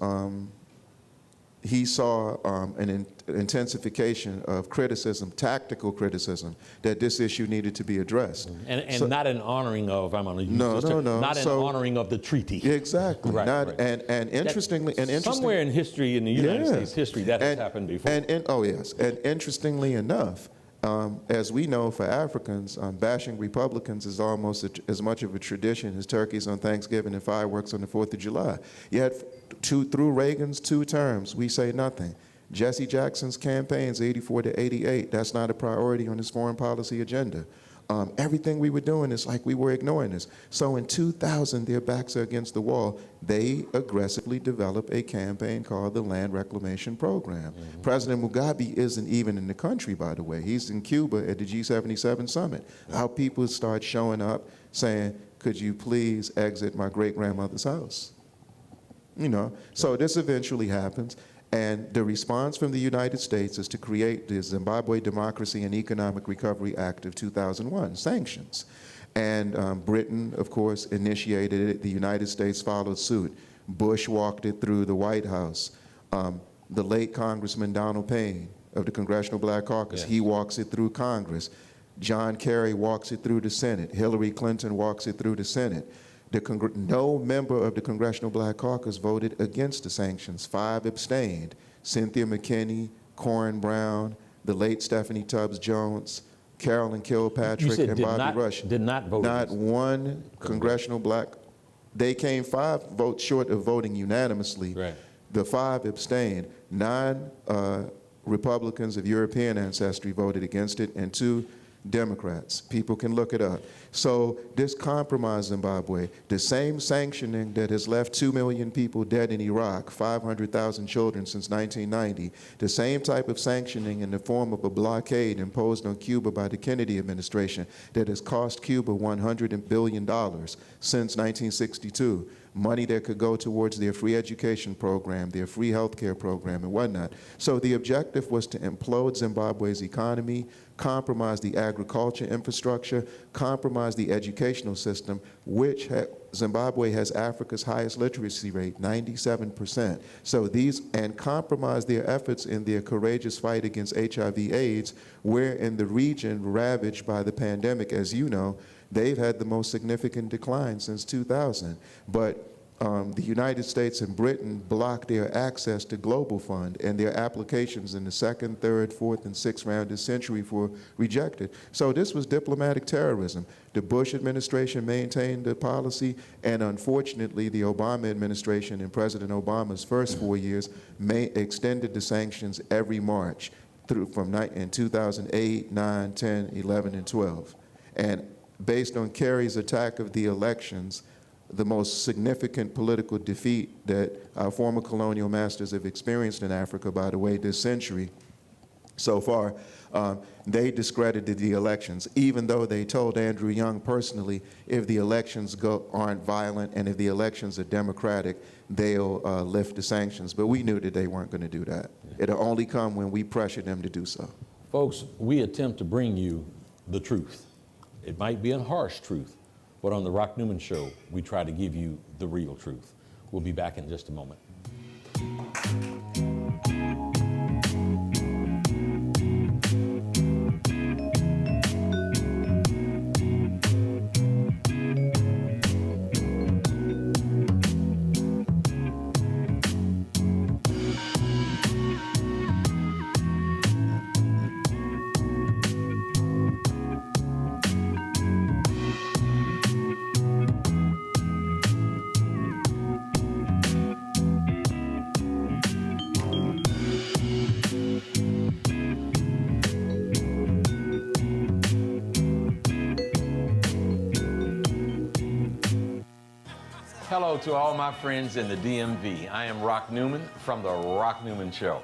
he saw an intensification of criticism, tactical criticism, that this issue needed to be addressed. And so, not an honoring of, I'm going to use no, this term, no, not an honoring of the treaty. Exactly. Right, not, right. And interestingly, somewhere in history, in the United States history, that has happened before. Oh yes, and interestingly enough, as we know, for Africans, bashing Republicans is almost as much of a tradition as turkeys on Thanksgiving and fireworks on the 4th of July. Yet, through Reagan's 2 terms, we say nothing. Jesse Jackson's campaigns, 84 to 88, that's not a priority on his foreign policy agenda. Everything we were doing is like we were ignoring this. So in 2000, their backs are against the wall. They aggressively develop a campaign called the Land Reclamation Program. President Mugabe isn't even in the country, by the way. He's in Cuba at the G77 summit. Our people start showing up saying, "Could you please exit my great-grandmother's house?" So this eventually happens. And the response from the United States is to create the Zimbabwe Democracy and Economic Recovery Act of 2001, sanctions. And Britain, of course, initiated it. The United States followed suit. Bush walked it through the White House. The late Congressman Donald Payne of the Congressional Black Caucus, he walks it through Congress. John Kerry walks it through the Senate. Hillary Clinton walks it through the Senate. No member of the Congressional Black Caucus voted against the sanctions. 5 abstained. Cynthia McKinney, Corrine Brown, the late Stephanie Tubbs Jones, Carolyn Kilpatrick, and Bobby Rush. Did not vote Not against. one Congressional Black. They came 5 votes short of voting unanimously. Right. The 5 abstained. 9 Republicans of European ancestry voted against it, and 2 Democrats. People can look it up. So this compromised Zimbabwe, the same sanctioning that has left 2 million people dead in Iraq, 500,000 children since 1990, the same type of sanctioning in the form of a blockade imposed on Cuba by the Kennedy administration that has cost Cuba $100 billion since 1962. Money that could go towards their free education program, their free health care program, and whatnot. So the objective was to implode Zimbabwe's economy, compromise the agriculture infrastructure, compromise the educational system, which Zimbabwe has Africa's highest literacy rate, 97%. So and compromise their efforts in their courageous fight against HIV/AIDS, where in the region ravaged by the pandemic, as you know, they've had the most significant decline since 2000. But the United States and Britain blocked their access to Global Fund, and their applications in the 2nd, 3rd, 4th, and 6th round of century were rejected. So this was diplomatic terrorism. The Bush administration maintained the policy, and unfortunately, the Obama administration in President Obama's first 4 years extended the sanctions every March in 2008, 9, 10, 11, and 12. And based on Kerry's attack of the elections, the most significant political defeat that our former colonial masters have experienced in Africa, by the way, this century so far, they discredited the elections, even though they told Andrew Young personally, if the elections aren't violent and if the elections are democratic, they'll lift the sanctions. But we knew that they weren't going to do that. It'll only come when we pressure them to do so. Folks, we attempt to bring you the truth. It might be a harsh truth, but on the Rock Newman Show, we try to give you the real truth. We'll be back in just a moment. Hello to all my friends in the DMV. I am Rock Newman from the Rock Newman Show.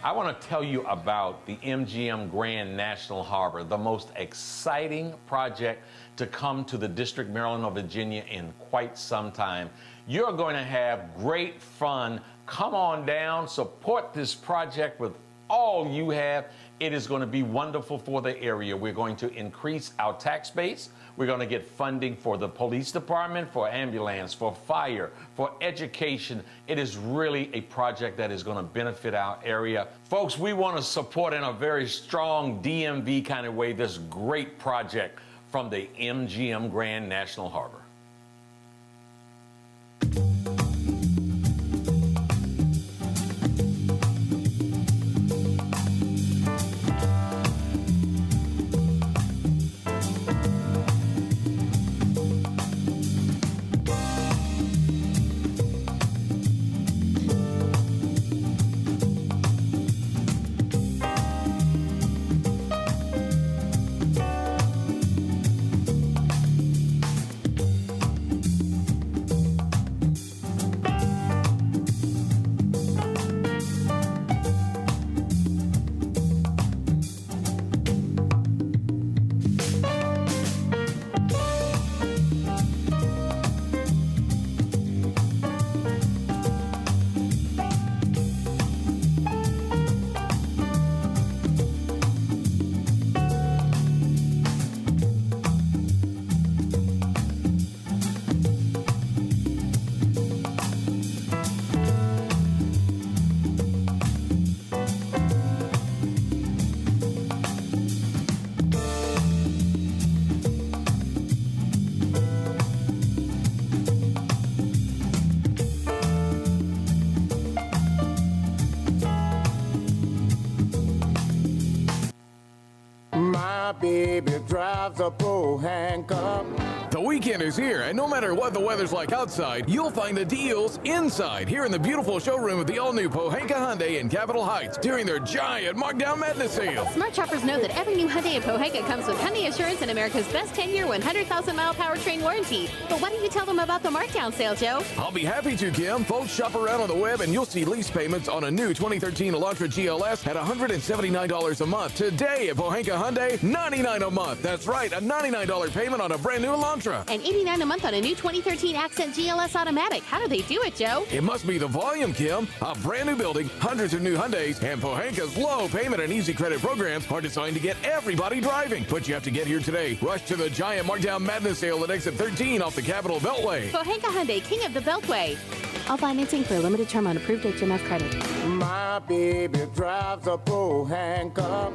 I want to tell you about the MGM Grand National Harbor, the most exciting project to come to the District, Maryland, or Virginia in quite some time. You're going to have great fun. Come on down, support this project with all you have. It is going to be wonderful for the area. We're going to increase our tax base. We're going to get funding for the police department, for ambulance, for fire, for education. It is really a project that is going to benefit our area. Folks, we want to support in a very strong DMV kind of way this great project from the MGM Grand National Harbor. baby drives a handcuff. The weekend is here, and no matter what the weather's like outside, you'll find the deals inside here in the beautiful showroom of the all-new Pohanka Hyundai in Capitol Heights during their giant Markdown Madness sale. Smart shoppers know that every new Hyundai in Pohanka comes with Hyundai Assurance and America's best 10-year, 100,000-mile powertrain warranty. But why don't you tell them about the markdown sale, Joe? I'll be happy to, Kim. Folks, shop around on the web, and you'll see lease payments on a new 2013 Elantra GLS at $179 a month. Today at Pohanka Hyundai, $99 a month. That's right, a $99 payment on a brand new Elantra. And $89 a month on a new 2013 Accent GLS Automatic. How do they do it, Joe? It must be the volume, Kim. A brand new building, hundreds of new Hyundais, and Pohanka's low payment and easy credit programs are designed to get everybody driving. But you have to get here today. Rush to the giant Markdown Madness sale at exit 13 off the Capitol Beltway. Pohanka Hyundai, king of the Beltway. All financing for a limited term on approved HMF credit. My baby drives a handcuff.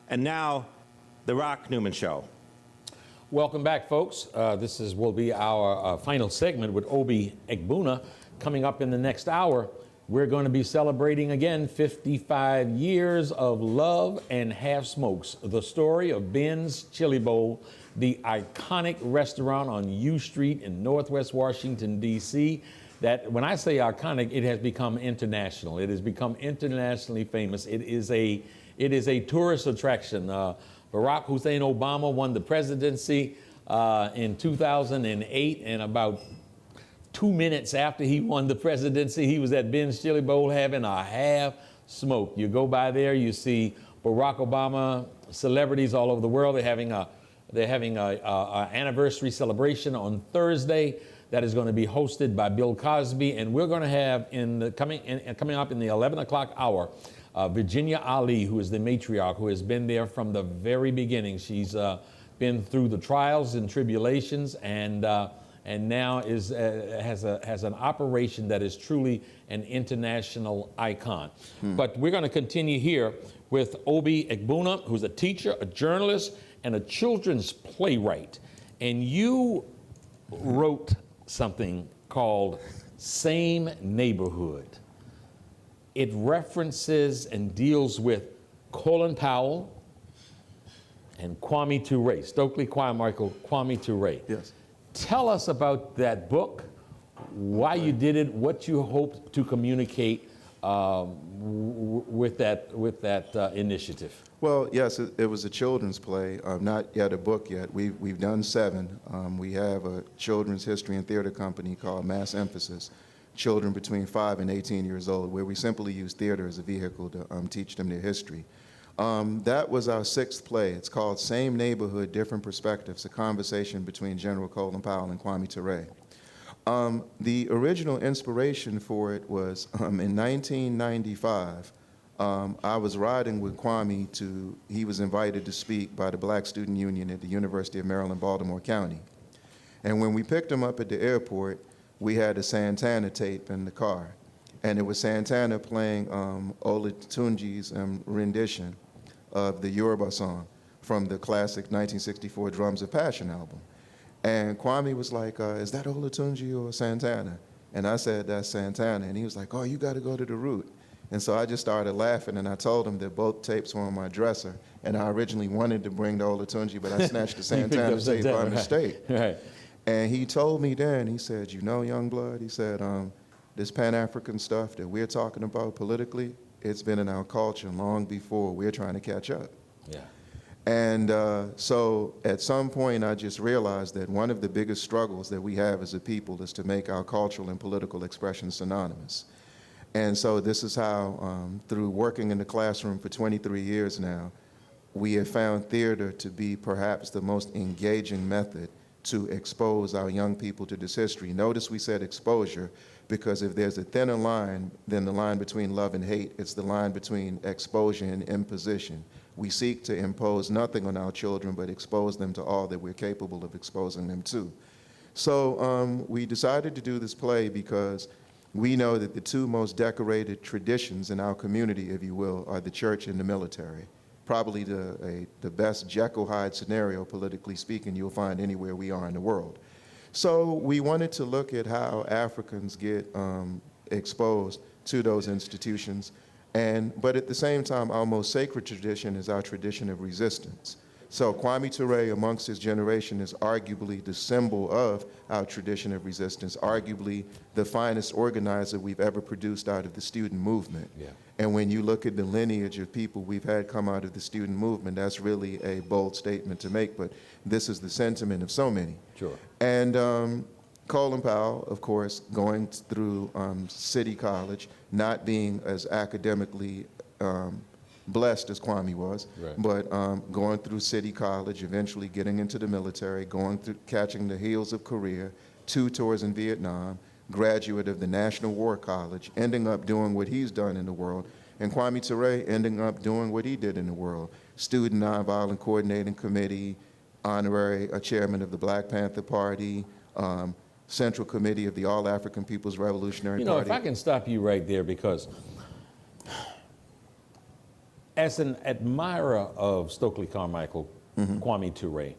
And now, the Rock Newman Show. Welcome back, folks. Will be our final segment with Obi Egbuna. Coming up in the next hour, we're going to be celebrating again 55 years of love and half smokes. The story of Ben's Chili Bowl, the iconic restaurant on U Street in Northwest Washington, D.C. That when I say iconic, it has become international. It has become internationally famous. It is a tourist attraction. Barack Hussein Obama won the presidency in 2008, and about 2 minutes after he won the presidency, he was at Ben's Chili Bowl having a half smoke. You go by there, you see Barack Obama, celebrities all over the world. They're having a anniversary celebration on Thursday that is going to be hosted by Bill Cosby, and we're going to have coming up in the 11 o'clock hour. Virginia Ali, who is the matriarch, who has been there from the very beginning. She's been through the trials and tribulations, and now has an operation that is truly an international icon. But we're going to continue here with Obi Egbuna, who's a teacher, a journalist, and a children's playwright. And you wrote something called Same Neighborhood. It references and deals with Colin Powell and Kwame Ture, Stokely Carmichael, Kwame Ture. Yes. Tell us about that book, why you did it, what you hoped to communicate with that initiative. Well, yes, it was a children's play, not yet a book yet. We've done 7. We have a children's history and theater company called Mass Emphasis, children between 5 and 18 years old, where we simply use theater as a vehicle to teach them their history. That was our 6th play. It's called Same Neighborhood, Different Perspectives, a conversation between General Colin Powell and Kwame Ture. The original inspiration for it was in 1995, I was riding with Kwame he was invited to speak by the Black Student Union at the University of Maryland, Baltimore County. And when we picked him up at the airport, we had a Santana tape in the car. And it was Santana playing Olatunji's rendition of the Yoruba song from the classic 1964 Drums of Passion album. And Kwame was like, is that Olatunji or Santana? And I said, that's Santana. And he was like, oh, you got to go to the root. And so I just started laughing, and I told him that both tapes were on my dresser. And I originally wanted to bring the Olatunji, but I snatched the Santana tape by mistake. Right. And he told me then, he said, you know, young blood, he said, this Pan-African stuff that we're talking about politically, it's been in our culture long before we're trying to catch up. Yeah. And so at some point, I just realized that one of the biggest struggles that we have as a people is to make our cultural and political expression synonymous. And so this is how, through working in the classroom for 23 years now, we have found theater to be perhaps the most engaging method to expose our young people to this history. Notice we said exposure, because if there's a thinner line than the line between love and hate, it's the line between exposure and imposition. We seek to impose nothing on our children, but expose them to all that we're capable of exposing them to. So we decided to do this play because we know that the 2 most decorated traditions in our community, if you will, are the church and the military. probably the best Jekyll Hyde scenario, politically speaking, you'll find anywhere we are in the world. So we wanted to look at how Africans get exposed to those institutions, but at the same time, our most sacred tradition is our tradition of resistance. So Kwame Ture, amongst his generation, is arguably the symbol of our tradition of resistance, arguably the finest organizer we've ever produced out of the student movement. Yeah. And when you look at the lineage of people we've had come out of the student movement, that's really a bold statement to make, but this is the sentiment of so many. Sure. And Colin Powell, of course, going through City College, not being as academically blessed as Kwame was, Right. but going through City College, eventually getting into the military, going through, catching the heels of Korea, 2 tours in Vietnam, graduate of the National War College, ending up doing what he's done in the world, and Kwame Ture ending up doing what he did in the world. Student Nonviolent Coordinating Committee, honorary chairman of the Black Panther Party, Central Committee of the All African People's Revolutionary You know, Party. if I can stop you right there, because as an admirer of Stokely Carmichael, Kwame Ture,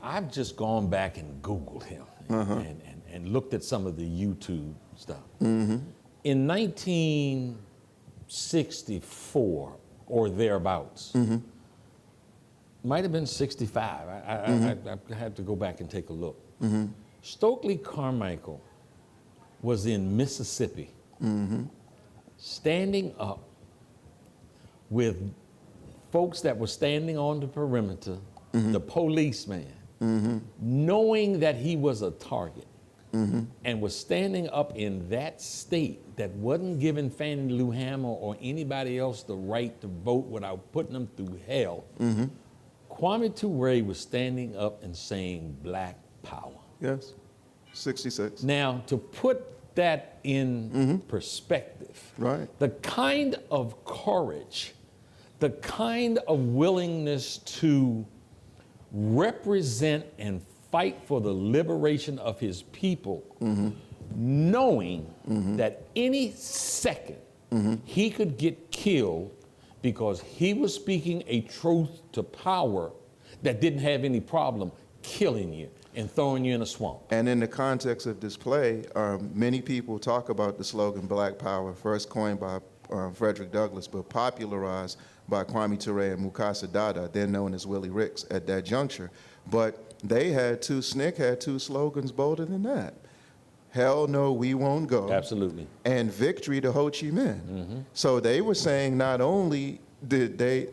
I've just gone back and Googled him and looked at some of the YouTube stuff. In 1964 or thereabouts, might have been 65, I had to go back and take a look. Stokely Carmichael was in Mississippi, standing up with folks that were standing on the perimeter, the policeman, knowing that he was a target, and was standing up in that state that wasn't giving Fannie Lou Hamer or anybody else the right to vote without putting them through hell. Kwame Ture was standing up and saying Black Power. Yes, 66. Now, to put that in perspective, Right. the kind of courage, the kind of willingness to represent and fight for the liberation of his people, knowing that any second he could get killed because he was speaking a truth to power that didn't have any problem killing you and throwing you in a swamp. And in the context of this play, many people talk about the slogan Black Power, first coined by Frederick Douglass, but popularized by Kwame Ture and Mukasa Dada, then known as Willie Ricks at that juncture. But they had SNCC had 2 slogans bolder than that. Hell no, we won't go. Absolutely. And victory to Ho Chi Minh. So they were saying not only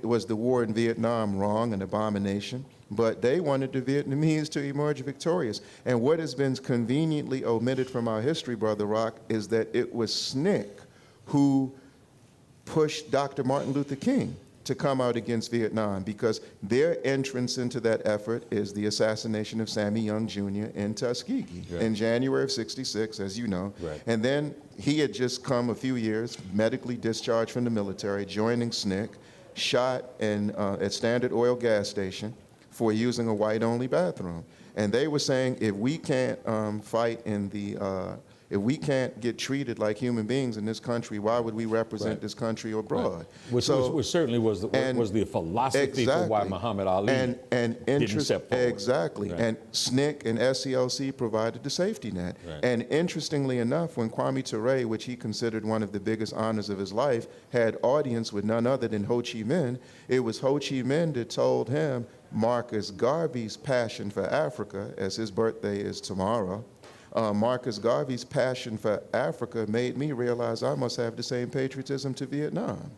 was the war in Vietnam wrong, an abomination, but they wanted the Vietnamese to emerge victorious. And what has been conveniently omitted from our history, Brother Rock, is that it was SNCC who pushed Dr. Martin Luther King to come out against Vietnam, because their entrance into that effort is the assassination of Sammy Young Jr. in Tuskegee in January of '66, as you know. Right. And then he had just come a few years, medically discharged from the military, joining SNCC, shot at Standard Oil gas station for using a white-only bathroom. And they were saying, if we can't fight in the if we can't get treated like human beings in this country, why would we represent this country abroad? Which certainly was the philosophy for why Muhammad Ali didn't step forward. Exactly. Right. And SNCC and SCLC provided the safety net. Right. And interestingly enough, when Kwame Ture, which he considered one of the biggest honors of his life, had audience with none other than Ho Chi Minh, it was Ho Chi Minh that told him Marcus Garvey's passion for Africa, as his birthday is tomorrow, Marcus Garvey's passion for Africa made me realize I must have the same patriotism to Vietnam.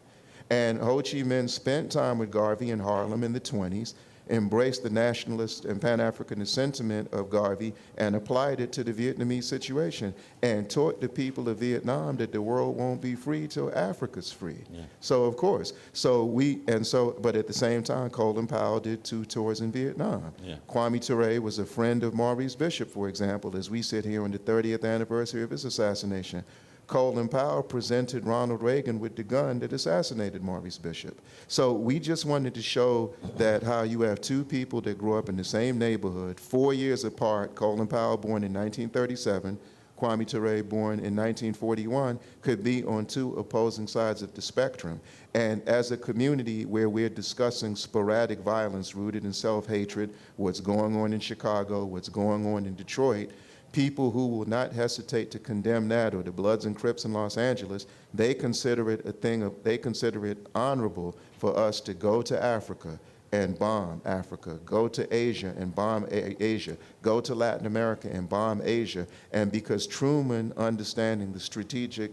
And Ho Chi Minh spent time with Garvey in Harlem in the 20s, embraced the nationalist and Pan-Africanist sentiment of Garvey and applied it to the Vietnamese situation, and taught the people of Vietnam that the world won't be free till Africa's free. Yeah. So of course, but at the same time, Colin Powell did 2 tours in Vietnam. Yeah. Kwame Ture was a friend of Maurice Bishop, for example, as we sit here on the 30th anniversary of his assassination. Colin Powell presented Ronald Reagan with the gun that assassinated Maurice Bishop. So we just wanted to show that how you have 2 people that grew up in the same neighborhood, 4 years apart, Colin Powell born in 1937, Kwame Ture, born in 1941, could be on two opposing sides of the spectrum. And as a community where we're discussing sporadic violence rooted in self-hatred, what's going on in Chicago, what's going on in Detroit, people who will not hesitate to condemn that, or the Bloods and Crips in Los Angeles, they consider it they consider it honorable for us to go to Africa and bomb Africa, go to Asia and bomb Asia, go to Latin America and bomb Asia. And because Truman, understanding the strategic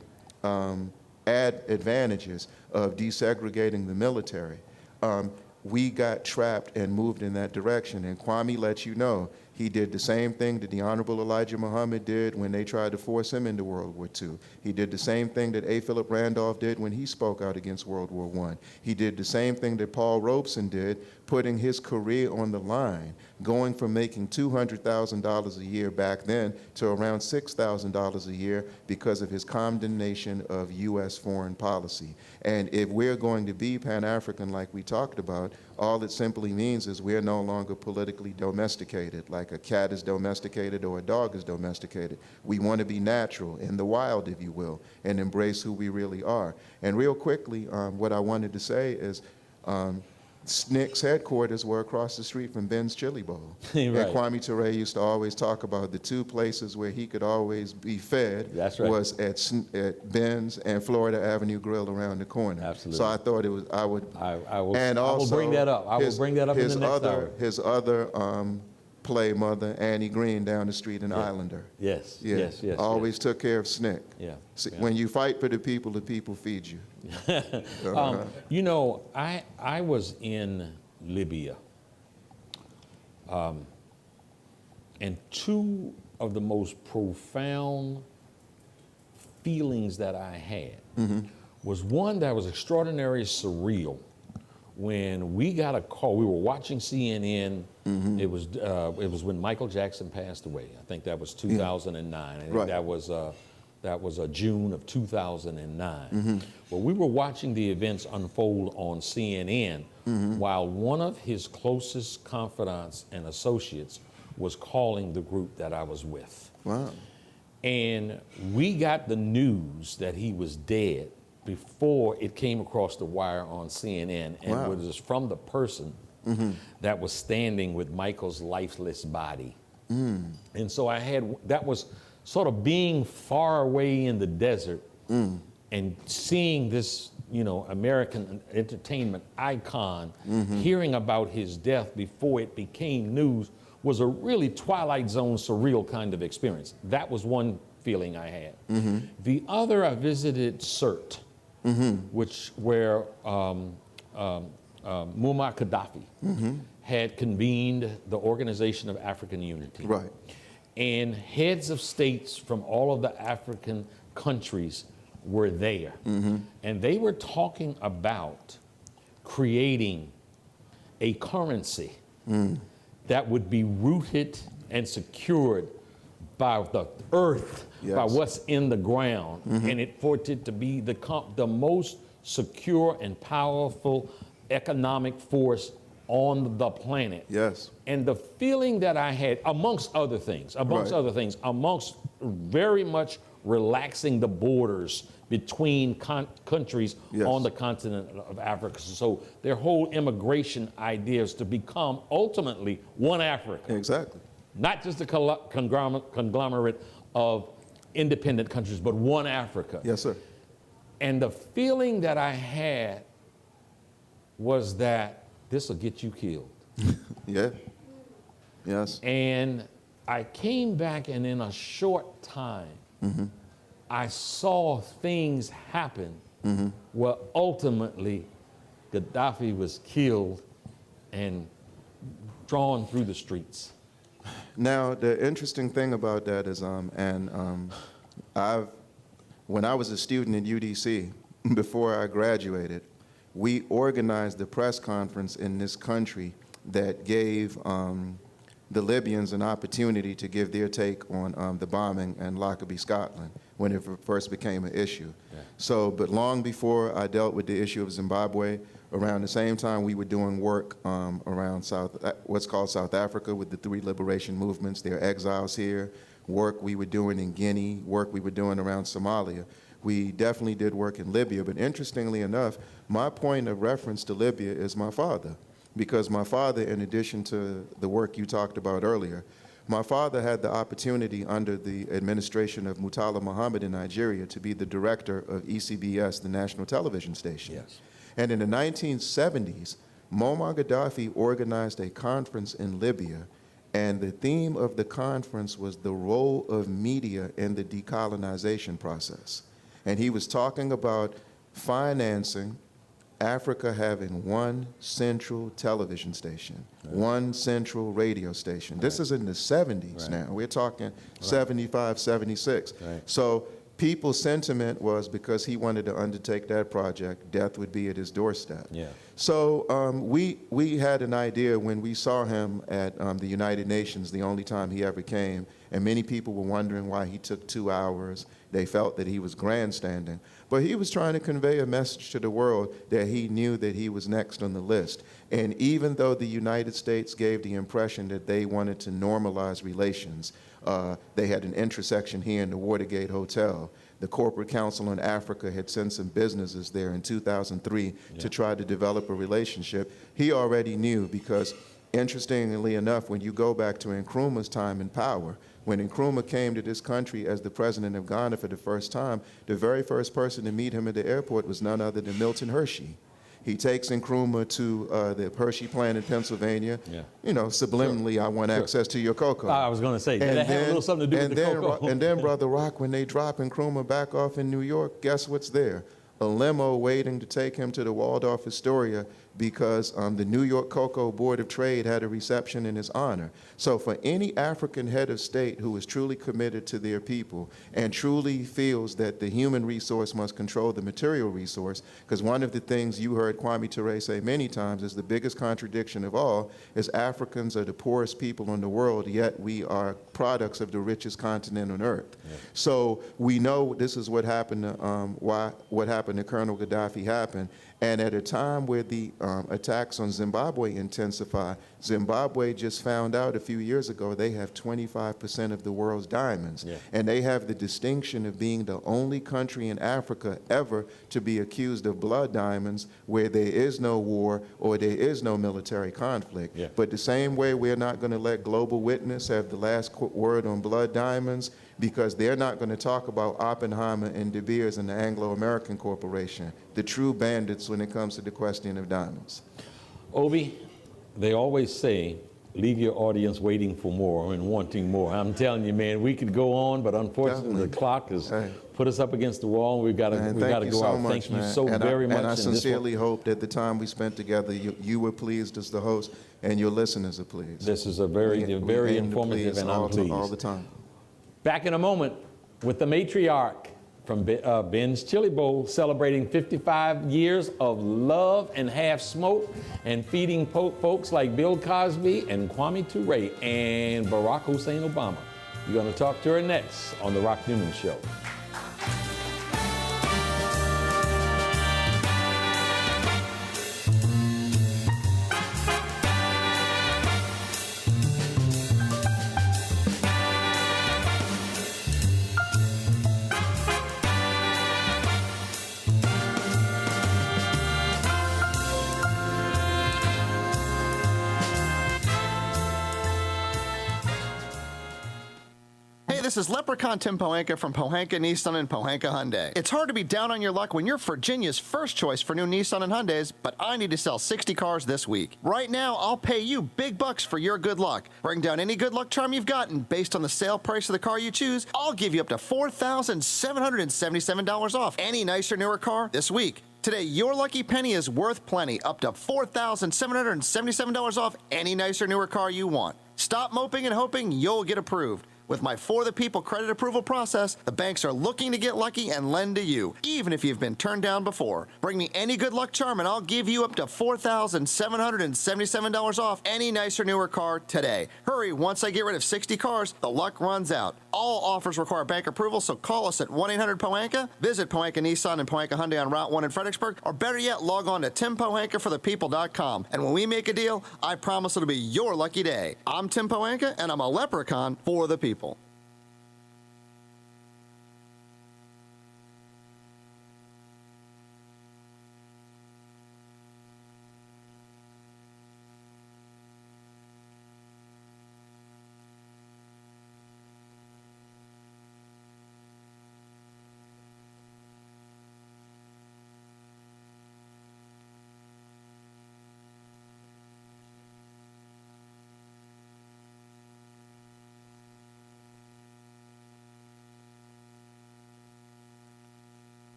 advantages of desegregating the military, we got trapped and moved in that direction. And Kwame let you know he did the same thing that the Honorable Elijah Muhammad did when they tried to force him into World War II. He did the same thing that A. Philip Randolph did when he spoke out against World War I. He did the same thing that Paul Robeson did, putting his career on the line, going from making $200,000 a year back then to around $6,000 a year because of his condemnation of U.S. foreign policy. And if we're going to be Pan-African like we talked about, all it simply means is we're no longer politically domesticated, like a cat is domesticated or a dog is domesticated. We want to be natural, in the wild, if you will, and embrace who we really are. And real quickly, what I wanted to say is SNCC's headquarters were across the street from Ben's Chili Bowl. Right. And Kwame Ture used to always talk about the two places where he could always be fed. That's right. Was at Ben's and Florida Avenue Grill around the corner. Absolutely. So I thought it was, I will bring that up. I will bring that up in the next hour. His other play mother, Annie Green, down the street in Islander. Yes, Yeah. yes. Always took care of SNCC. Yeah. See, when you fight for the people feed you. You know, I was in Libya, and two of the most profound feelings that I had was one that was extraordinarily surreal. When we got a call, we were watching CNN. It was when Michael Jackson passed away. I think that was 2009. I think Right. that was June of 2009. Well, we were watching the events unfold on CNN while one of his closest confidants and associates was calling the group that I was with. Wow. And we got the news that he was dead before it came across the wire on CNN, and Wow. it was from the person that was standing with Michael's lifeless body. And so that was sort of being far away in the desert and seeing this, American entertainment icon, hearing about his death before it became news was a really Twilight Zone surreal kind of experience. That was one feeling I had. The other, I visited CERT, where Muammar Gaddafi had convened the Organization of African Unity. Right. And heads of states from all of the African countries were there. And they were talking about creating a currency that would be rooted and secured by the earth, by what's in the ground, and for it to be the most secure and powerful economic force on the planet. Yes. And the feeling that I had, amongst other things, amongst very much relaxing the borders between countries on the continent of Africa. So their whole immigration idea is to become ultimately one Africa. Exactly. Not just a conglomerate of independent countries, but one Africa. Yes, sir. And the feeling that I had was that this will get you killed. Yeah. Yes. And I came back, and in a short time, I saw things happen where ultimately Gaddafi was killed and drawn through the streets. Now, the interesting thing about that is, when I was a student at UDC, before I graduated, we organized the press conference in this country that gave the Libyans an opportunity to give their take on the bombing in Lockerbie, Scotland, when it first became an issue. Yeah. So, but long before I dealt with the issue of Zimbabwe, around the same time we were doing work around what's called South Africa with the 3 liberation movements. There are exiles here. work we were doing in Guinea, work we were doing around Somalia. We definitely did work in Libya, but interestingly enough, my point of reference to Libya is my father, because my father, in addition to the work you talked about earlier, my father had the opportunity under the administration of Murtala Muhammad in Nigeria to be the director of ECBS, the national television station. Yes. And in the 1970s, Muammar Gaddafi organized a conference in Libya, and the theme of the conference was the role of media in the decolonization process. And he was talking about financing Africa having one central television station, one central radio station. This is in the 70s now. We're talking 75, 76. So people's sentiment was, because he wanted to undertake that project, death would be at his doorstep. So we had an idea when we saw him at the United Nations, the only time he ever came, and many people were wondering why he took 2 hours. They felt that he was grandstanding. But he was trying to convey a message to the world that he knew that he was next on the list. And even though the United States gave the impression that they wanted to normalize relations, they had an intersection here in the Watergate Hotel. The Corporate Council on Africa had sent some businesses there in 2003 to try to develop a relationship. He already knew, because interestingly enough, when you go back to Nkrumah's time in power, when Nkrumah came to this country as the president of Ghana for the first time, the very first person to meet him at the airport was none other than Milton Hershey. He takes Nkrumah to the Hershey plant in Pennsylvania. You know, subliminally, I want access to your cocoa. I was going to say, did that have a little something to do with the cocoa? And then, Brother Rock, when they drop Nkrumah back off in New York, guess what's there? A limo waiting to take him to the Waldorf Astoria, because the New York Cocoa Board of Trade had a reception in his honor. So for any African head of state who is truly committed to their people and truly feels that the human resource must control the material resource, because one of the things you heard Kwame Ture say many times is the biggest contradiction of all is Africans are the poorest people in the world, yet we are products of the richest continent on earth. So we know this is what happened to, what happened to Colonel Gaddafi happened. And at a time where the attacks on Zimbabwe intensify, Zimbabwe just found out a few years ago they have 25% of the world's diamonds. And they have the distinction of being the only country in Africa ever to be accused of blood diamonds, where there is no war or there is no military conflict. But the same way we're not going to let Global Witness have the last word on blood diamonds, because they're not going to talk about Oppenheimer and De Beers and the Anglo-American Corporation, the true bandits when it comes to the question of diamonds. Obi, they always say, leave your audience waiting for more and wanting more. I'm telling you, man, we could go on, but unfortunately the clock has put us up against the wall, and we've got to go out. Thank you so very much. And I sincerely hope that the time we spent together, you were pleased as the host, and your listeners are pleased. This is a very informative, and I'm pleased. All the time. Back in a moment with the matriarch from Ben's Chili Bowl, celebrating 55 years of love and half smoke, and feeding folks like Bill Cosby and Kwame Ture and Barack Hussein Obama. You're going to talk to her next on The Rock Newman Show. This is Leprechaun Tim Pohanka from Pohanka Nissan and Pohanka Hyundai. It's hard to be down on your luck when you're Virginia's first choice for new Nissan and Hyundais, but I need to sell 60 cars this week. Right now, I'll pay you big bucks for your good luck. Bring down any good luck charm you've gotten based on the sale price of the car you choose. I'll give you up to $4,777 off any nicer, newer car this week. Today, your lucky penny is worth plenty, up to $4,777 off any nicer, newer car you want. Stop moping and hoping you'll get approved. With my For the People credit approval process, the banks are looking to get lucky and lend to you, even if you've been turned down before. Bring me any good luck charm and I'll give you up to $4,777 off any nicer, newer car today. Hurry, once I get rid of 60 cars, the luck runs out. All offers require bank approval, so call us at 1-800-POHANKA, visit Pohanka Nissan and Pohanka Hyundai on Route 1 in Fredericksburg, or better yet, log on to TimPohankaForThePeople.com. And when we make a deal, I promise it'll be your lucky day. I'm Tim Pohanka, and I'm a leprechaun for the people.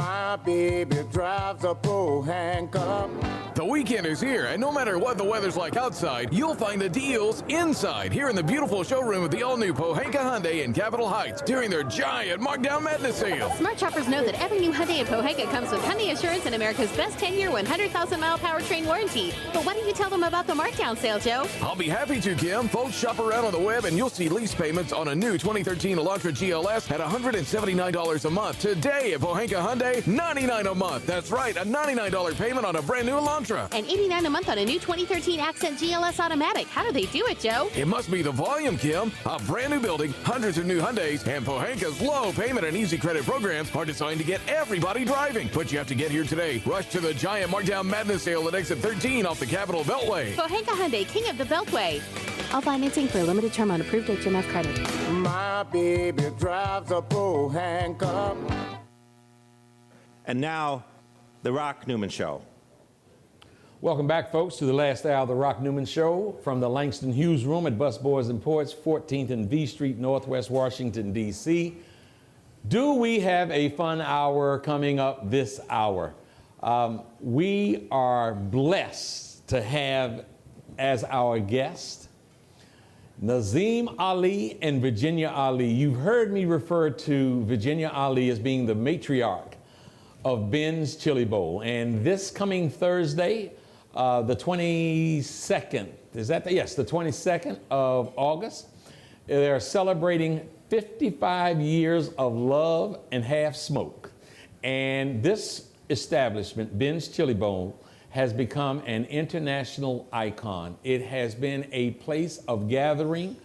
My baby drives a pro handcuff. The weekend is here, and no matter what the weather's like outside, you'll find the deals inside here in the beautiful showroom of the all-new Pohanka Hyundai in Capitol Heights during their giant Markdown Madness sale. Smart shoppers know that every new Hyundai in Pohanka comes with Hyundai Assurance and America's best 10-year, 100,000-mile powertrain warranty. But why don't you tell them about the markdown sale, Joe? I'll be happy to, Kim. Folks, shop around on the web, and you'll see lease payments on a new 2013 Elantra GLS at $179 a month. Today at Pohanka Hyundai, $99 a month. That's right, a $99 payment on a brand new Elantra. And $89 a month on a new 2013 Accent GLS Automatic. How do they do it, Joe? It must be the volume, Kim. A brand new building, hundreds of new Hyundais, and Pohanka's low payment and easy credit programs are designed to get everybody driving. But you have to get here today. Rush to the giant Markdown Madness sale at exit 13 off the Capitol Beltway. Pohanka Hyundai, king of the Beltway. All financing for a limited term on approved HMF credit. My baby drives a pro handcuff. And now, the Rock Newman Show. Welcome back, folks, to the last hour of the Rock Newman Show from the Langston Hughes Room at Busboys and Poets, 14th and V Street, Northwest Washington, D.C. Do we have a fun hour coming up this hour? We are blessed to have as our guest Nazim Ali and Virginia Ali. You've heard me refer to Virginia Ali as being the matriarch of Ben's Chili Bowl. And this coming Thursday, the 22nd, is that yes, the 22nd of August, they're celebrating 55 years of love and half smoke. And this establishment, Ben's Chili Bowl, has become an international icon. It has been a place of gathering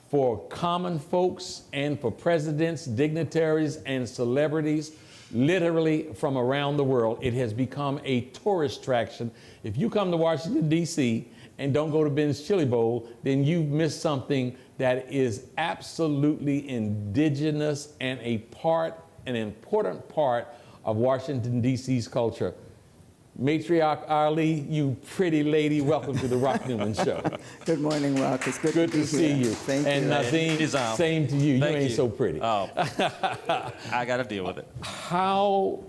for common folks and for presidents, dignitaries, and celebrities, literally from around the world. It has become a tourist attraction. If you come to Washington, D.C. and don't go to Ben's Chili Bowl, then you've missed something that is absolutely indigenous and an important part of Washington, D.C.'s culture. Matriarch Ali, you pretty lady, welcome to the Rock Newman Show. Good morning, Rock. It's good to see you. Thank and you. Nazim, same to you. Thank you ain't you. so pretty. Oh, I got to deal with it. How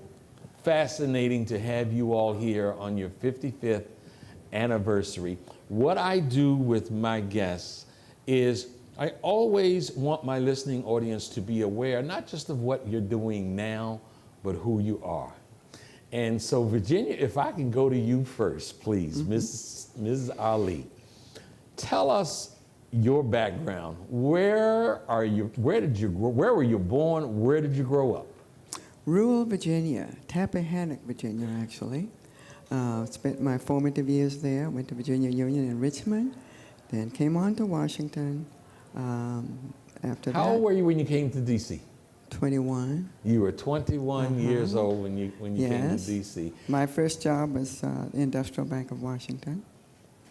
fascinating to have you all here on your 55th anniversary. What I do with my guests is I always want my listening audience to be aware not just of what you're doing now, but who you are. And so, Virginia, if I can go to you first, please, Mrs. Ali, tell us your background. Where are you? Where did you grow? Where were you born? Where did you grow up? Rural Virginia, Tappahannock, Virginia, actually. Spent my formative years there. Went to Virginia Union in Richmond, then came on to Washington. After How old were you when you came to D.C.? 21. You were 21 years old when you came to D.C. My first job was the Industrial Bank of Washington.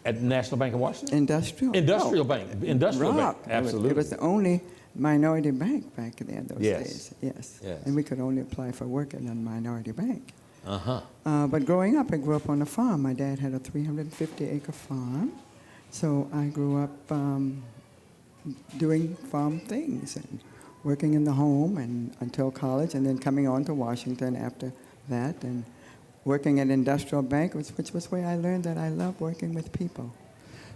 At the National Bank of Washington? Industrial Bank. Industrial Rock. Bank, absolutely. It was the only minority bank back then those days. Yes. And we could only apply for work in a minority bank. But growing up, I grew up on a farm. My dad had a 350-acre farm. So I grew up doing farm things and working in the home and until college, and then coming on to Washington after that, and working at Industrial Bank, which was where I learned that I love working with people.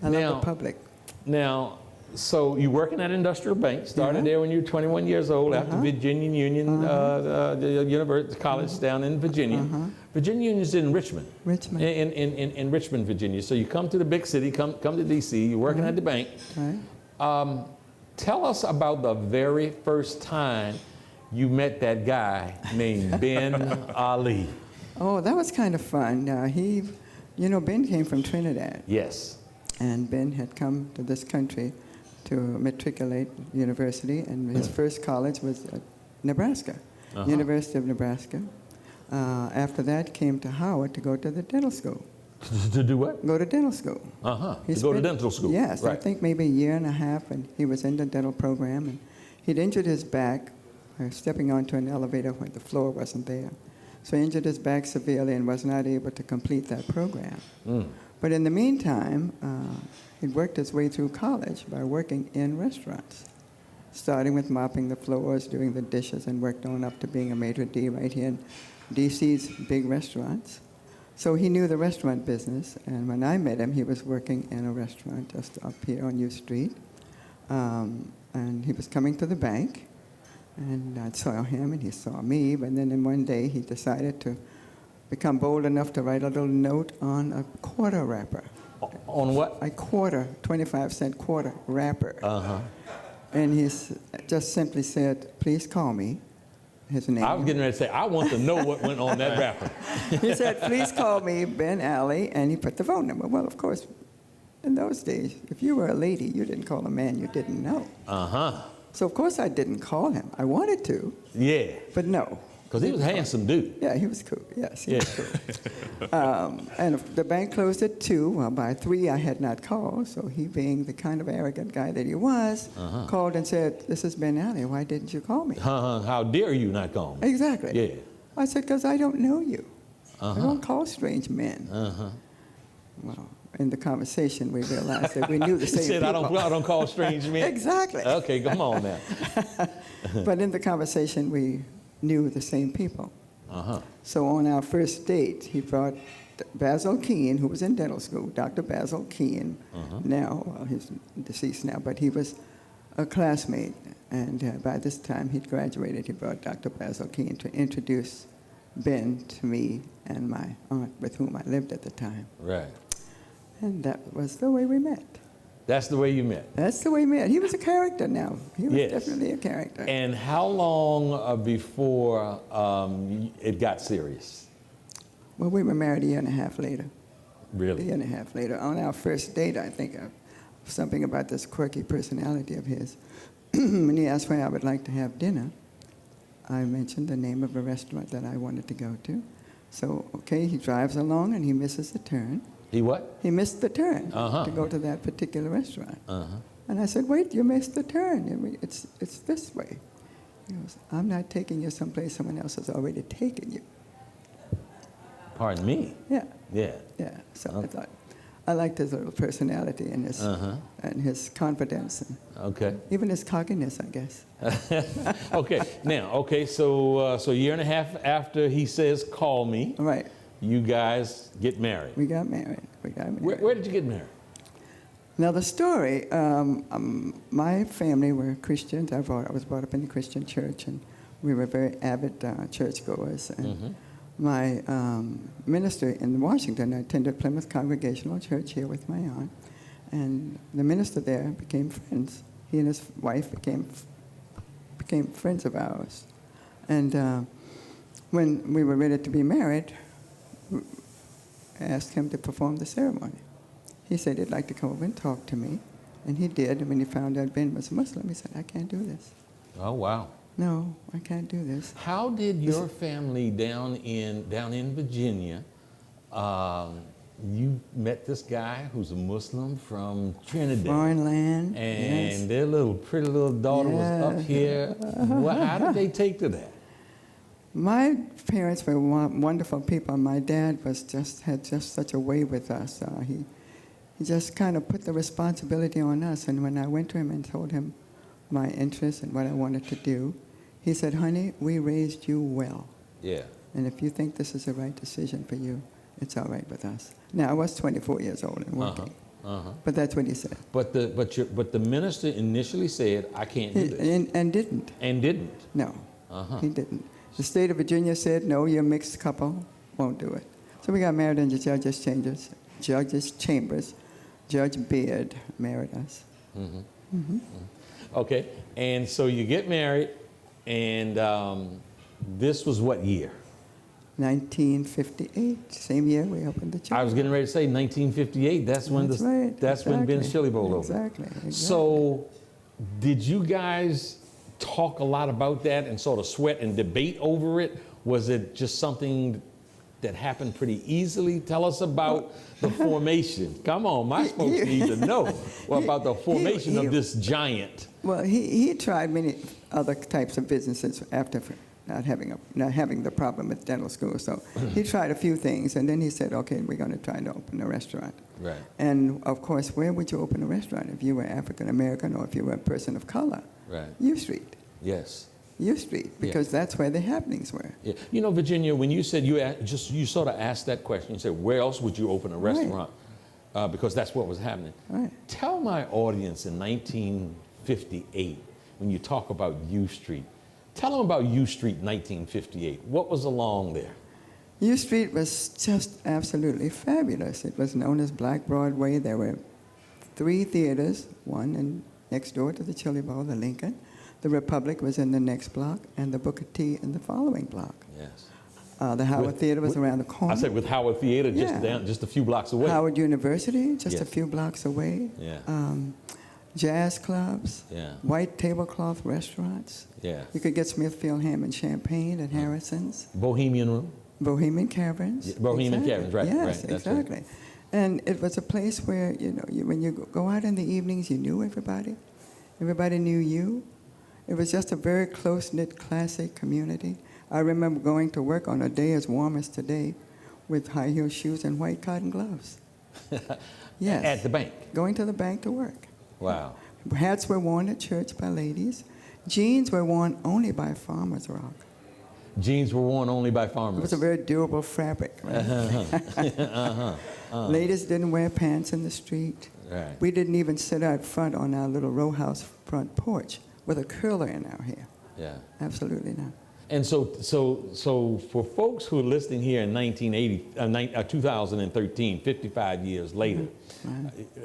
I love the public. Now, so you working at Industrial Bank, started there when you were 21 years old after Virginia Union, the university college down in Virginia. Virginia Union's in Richmond. In Richmond, Virginia. So you come to the big city, come to D.C., you're working at the bank. Tell us about the very first time you met that guy named Ben Ali. Oh, that was kind of fun. Ben came from Trinidad. Yes. And Ben had come to this country to matriculate university, and his first college was at Nebraska, University of Nebraska. After that, came to Howard to go to the dental school. To do what? Go to dental school. To go to dental school. Yes, right. I think maybe a year and a half, and he was in the dental program, and he'd injured his back stepping onto an elevator when the floor wasn't there. So he injured his back severely and was not able to complete that program. But in the meantime, he worked his way through college by working in restaurants, starting with mopping the floors, doing the dishes, and worked on up to being a maitre d' right here in D.C.'s big restaurants. So he knew the restaurant business, and when I met him, he was working in a restaurant just up here on U Street. And he was coming to the bank, and I saw him, and he saw me, but then one day he decided to become bold enough to write a little note on a quarter wrapper. On what? A quarter, 25-cent quarter wrapper. Uh-huh. And he just simply said, please call me. His name. I was getting ready to say, I want to know what went on that wrapper. He said, please call me Ben Alley, and he put the phone number. Well, of course, in those days, if you were a lady, you didn't call a man you didn't know. Uh-huh. So, of course, I didn't call him. I wanted to. Yeah. But no. Because he was a handsome dude. Yeah, he was cool. Yes, he was cool. And the bank closed at 2. Well, by 3, I had not called. So he, being the kind of arrogant guy that he was, called and said, this is Ben Alley. Why didn't you call me? How dare you not call me? Exactly. Yeah. I said, because I don't know you. I don't call strange men. Well, in the conversation, we realized that we knew the same He said, people. I don't call strange men. Exactly. Okay, come on now. But in the conversation, we knew the same people. So on our first date, he brought Basil Keene, who was in dental school, Dr. Basil Keene. Now, well, he's deceased now, but he was a classmate. And by this time, he'd graduated. He brought Dr. Basil Keene to introduce Ben to me and my aunt, with whom I lived at the time. Right. And that was the way we met. That's the way you met? That's the way we met. He was a character now. He was Yes. definitely a character. And how long before it got serious? Well, we were married a year and a half later. Really? A year and a half later. On our first date, I think something about this quirky personality of his. When he asked where I would like to have dinner, I mentioned the name of a restaurant that I wanted to go to. So, okay, he drives along and he misses the turn. He what? He missed the turn to go to that particular restaurant. And I said, wait, you missed the turn. It's this way. He goes, I'm not taking you someplace someone else has already taken you. Pardon me? Yeah. Yeah. Yeah. So I thought, I liked his little personality and his confidence. And okay. even his cockiness, I guess. Okay. Now, so a year and a half after he says, call me. Right. You guys get married. We got married. Where did you get married? Now the story, my family were Christians. I was brought up in the Christian church, and we were very avid churchgoers. And my minister in Washington, I attended Plymouth Congregational Church here with my aunt, and the minister there became friends. He and his wife became friends of ours. And when we were ready to be married, I asked him to perform the ceremony. He said he'd like to come over and talk to me, and he did. And when he found out Ben was a Muslim, he said, I can't do this. Oh, wow. No, I can't do this. How did your family down in Virginia, you met this guy who's a Muslim from Trinidad. Foreign land, and yes. their pretty little daughter was up here. Well, how did they take to that? My parents were wonderful people. My dad had just such a way with us. He just kind of put the responsibility on us. And when I went to him and told him my interests and what I wanted to do, he said, honey, we raised you well. Yeah. And if you think this is the right decision for you, it's all right with us. Now, I was 24 years old and working. But that's what he said. But the minister initially said, I can't do this. And didn't. And didn't? No, he didn't. The state of Virginia said, no, you're a mixed couple, won't do it. So we got married in the judge's chambers. Judge Beard married us. Okay, and so you get married, and this was what year? 1958, same year we opened the church. I was getting ready to say 1958. That's when when Ben's Chili Bowl opened. Exactly. So, did you guys talk a lot about that and sort of sweat and debate over it? Was it just something that happened pretty easily? Tell us about the formation. Come on, my folks need to know about the formation of this giant. Well, he tried many other types of businesses after not having the problem with dental school. So he tried a few things, and then he said, okay, we're going to try to open a restaurant. Right. And of course, where would you open a restaurant if you were African American or if you were a person of color? Right. U Street. Yes. U Street, because that's where the happenings were. Yeah. You know, Virginia, when you said you sort of asked that question, you said, where else would you open a restaurant? Because that's what was happening. Right. Tell my audience in 1958, when you talk about U Street, tell them about U Street 1958. What was along there? U Street was just absolutely fabulous. It was known as Black Broadway. There were 3 theaters, one next door to the Chili Bowl, the Lincoln. The Republic was in the next block, and the Booker T in the following block. Yes. The Howard Theater was around the corner. I said with Howard Theater just a few blocks away. Howard University, just a few blocks away. Yeah. Jazz clubs. Yeah. White tablecloth restaurants. Yeah. You could get Smithfield Ham and Champagne at Harrison's. Bohemian Room. Bohemian Caverns. Yeah, Bohemian Caverns, right? Yes, right, that's exactly. Right. And it was a place where, when you go out in the evenings, you knew everybody. Everybody knew you. It was just a very close-knit, classic community. I remember going to work on a day as warm as today with high-heel shoes and white cotton gloves. Yes. At the bank? Going to the bank to work. Wow. Hats were worn at church by ladies. Jeans were worn only by farmers, Rock. Jeans were worn only by farmers. It was a very durable fabric. Right? Ladies didn't wear pants in the street. Right. We didn't even sit out front on our little row house front porch with a curler in our hair. Yeah. Absolutely not. And so for folks who are listening here in 2013, 55 years later,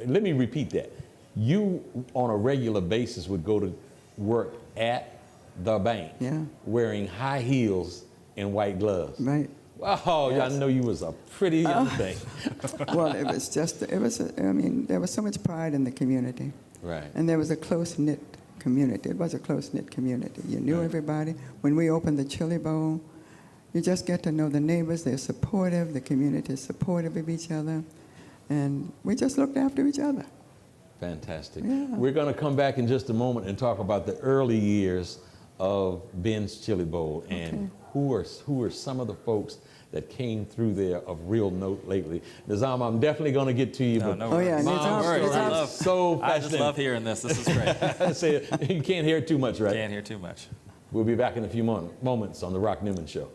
let me repeat that. You, on a regular basis, would go to work at the bank wearing high heels and white gloves. Right. Oh, yes. I know you was a pretty young thing. Well, it was just, there was so much pride in the community. Right. And there was a close-knit community. It was a close-knit community. You knew everybody. When we opened the Chili Bowl, you just get to know the neighbors. They're supportive. The community is supportive of each other. And we just looked after each other. Fantastic. Yeah. We're going to come back in just a moment and talk about the early years of Ben's Chili Bowl and who are some of the folks that came through there of real note lately. Nizam, I'm definitely going to get to you. No worries. Nizam, so I just love hearing this. This is great. You can't hear too much, right? Can't hear too much. We'll be back in a few moments on the Rock Newman Show.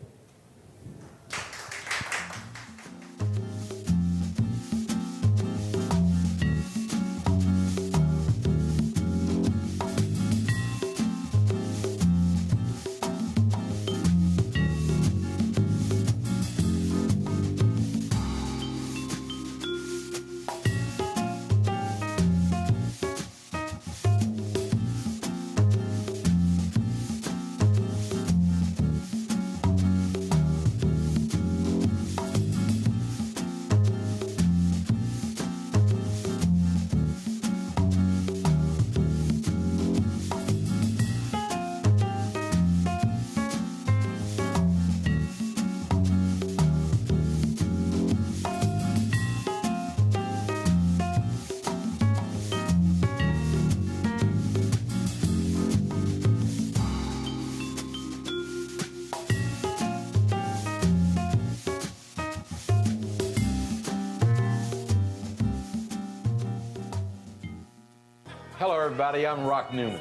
Hello, everybody. I'm Rock Newman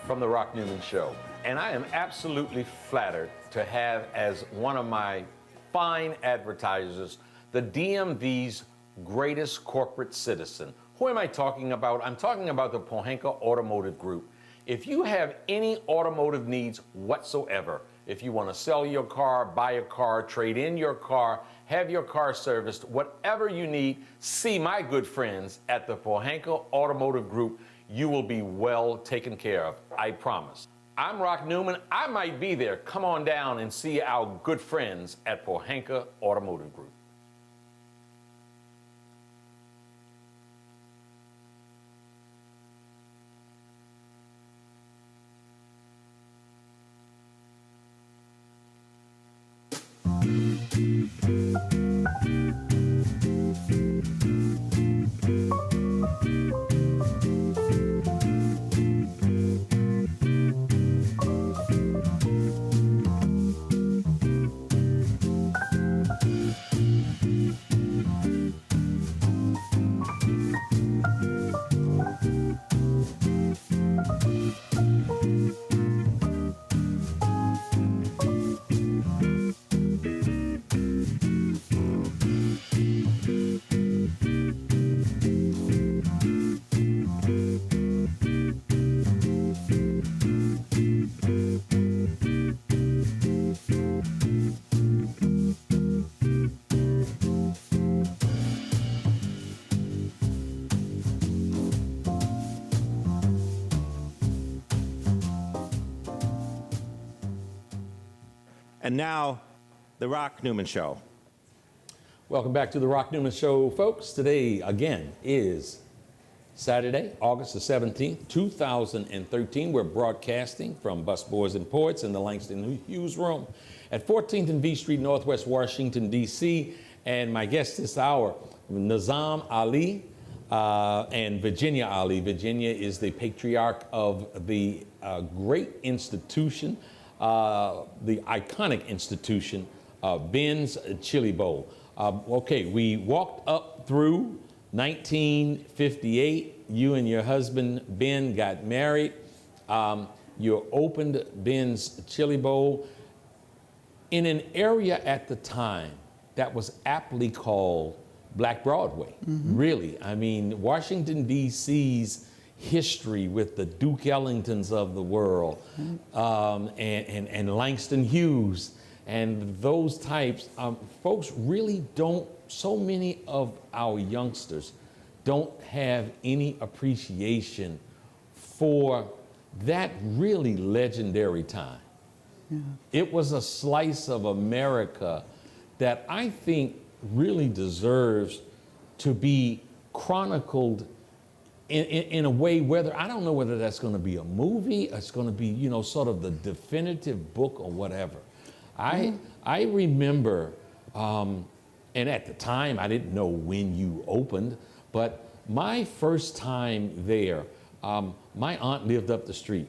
from The Rock Newman Show. And I am absolutely flattered to have as one of my fine advertisers the DMV's greatest corporate citizen. Who am I talking about? I'm talking about the Pohanka Automotive Group. If you have any automotive needs whatsoever, if you want to sell your car, buy a car, trade in your car, have your car serviced, whatever you need, see my good friends at the Pohanka Automotive Group. You will be well taken care of, I promise. I'm Rock Newman. I might be there. Come on down and see our good friends at Pohanka Automotive Group. And now, the Rock Newman Show. Welcome back to the Rock Newman Show, folks. Today, again, is Saturday, August the 17th, 2013. We're broadcasting from Busboys and Poets in the Langston Hughes Room at 14th and V Street, Northwest Washington, D.C. And my guest this hour, Nizam Ali and Virginia Ali. Virginia is the patriarch of the great institution, the iconic institution, Ben's Chili Bowl. Okay, we walked up through 1958. You and your husband, Ben, got married. You opened Ben's Chili Bowl in an area at the time that was aptly called Black Broadway, really. I mean, Washington, D.C.'s history with the Duke Ellingtons of the world, and Langston Hughes, and those types, folks really don't, so many of our youngsters don't have any appreciation for that really legendary time. Yeah. It was a slice of America that I think really deserves to be chronicled in a way, whether, I don't know whether that's going to be a movie, it's going to be, you know, sort of the definitive book or whatever. I remember, and at the time, I didn't know when you opened, but my first time there, my aunt lived up the street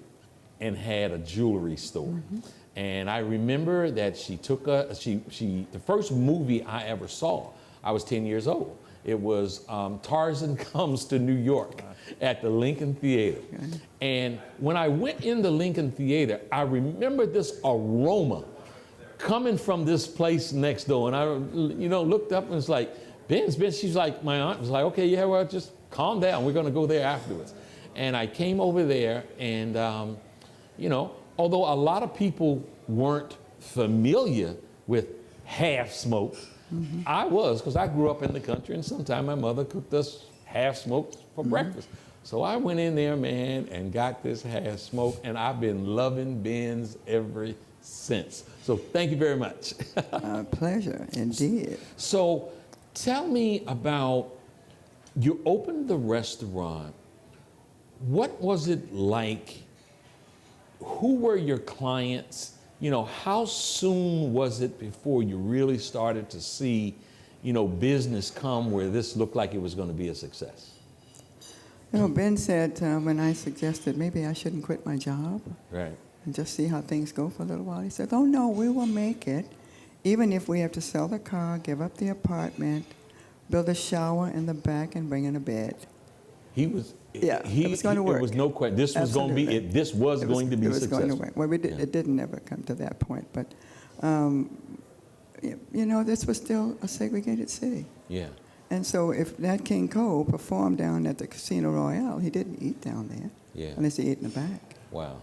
and had a jewelry store. And I remember that she took the first movie I ever saw, I was 10 years old. It was Tarzan Comes to New York at the Lincoln Theater. And when I went in the Lincoln Theater, I remember this aroma coming from this place next door. And I, you know, looked up and was like, Ben, she's like, my aunt was like, okay, yeah, well, just calm down. We're going to go there afterwards. And I came over there and, you know, although a lot of people weren't familiar with half-smoked, I was, because I grew up in the country, and sometimes my mother cooked us half-smoked for breakfast. So I went in there, man, and got this half-smoked, and I've been loving Ben's ever since. So thank you very much. Pleasure, indeed. So tell me about, you opened the restaurant. What was it like? Who were your clients? You know, how soon was it before you really started to see, you know, business come where this looked like it was going to be a success? You know, Ben said when I suggested maybe I shouldn't quit my job, right, and just see how things go for a little while, he said, oh no, we will make it, even if we have to sell the car, give up the apartment, build a shower in the back, and bring in a bed. He was. Yeah, it was going to work. It was no question. This was going to be. This was going to be successful. It was going to work. Well, it didn't ever come to that point, but you know, this was still a segregated city. Yeah. And so, if Nat King Cole performed down at the Casino Royale, he didn't eat down there. Yeah. Unless he ate in the back. Wow.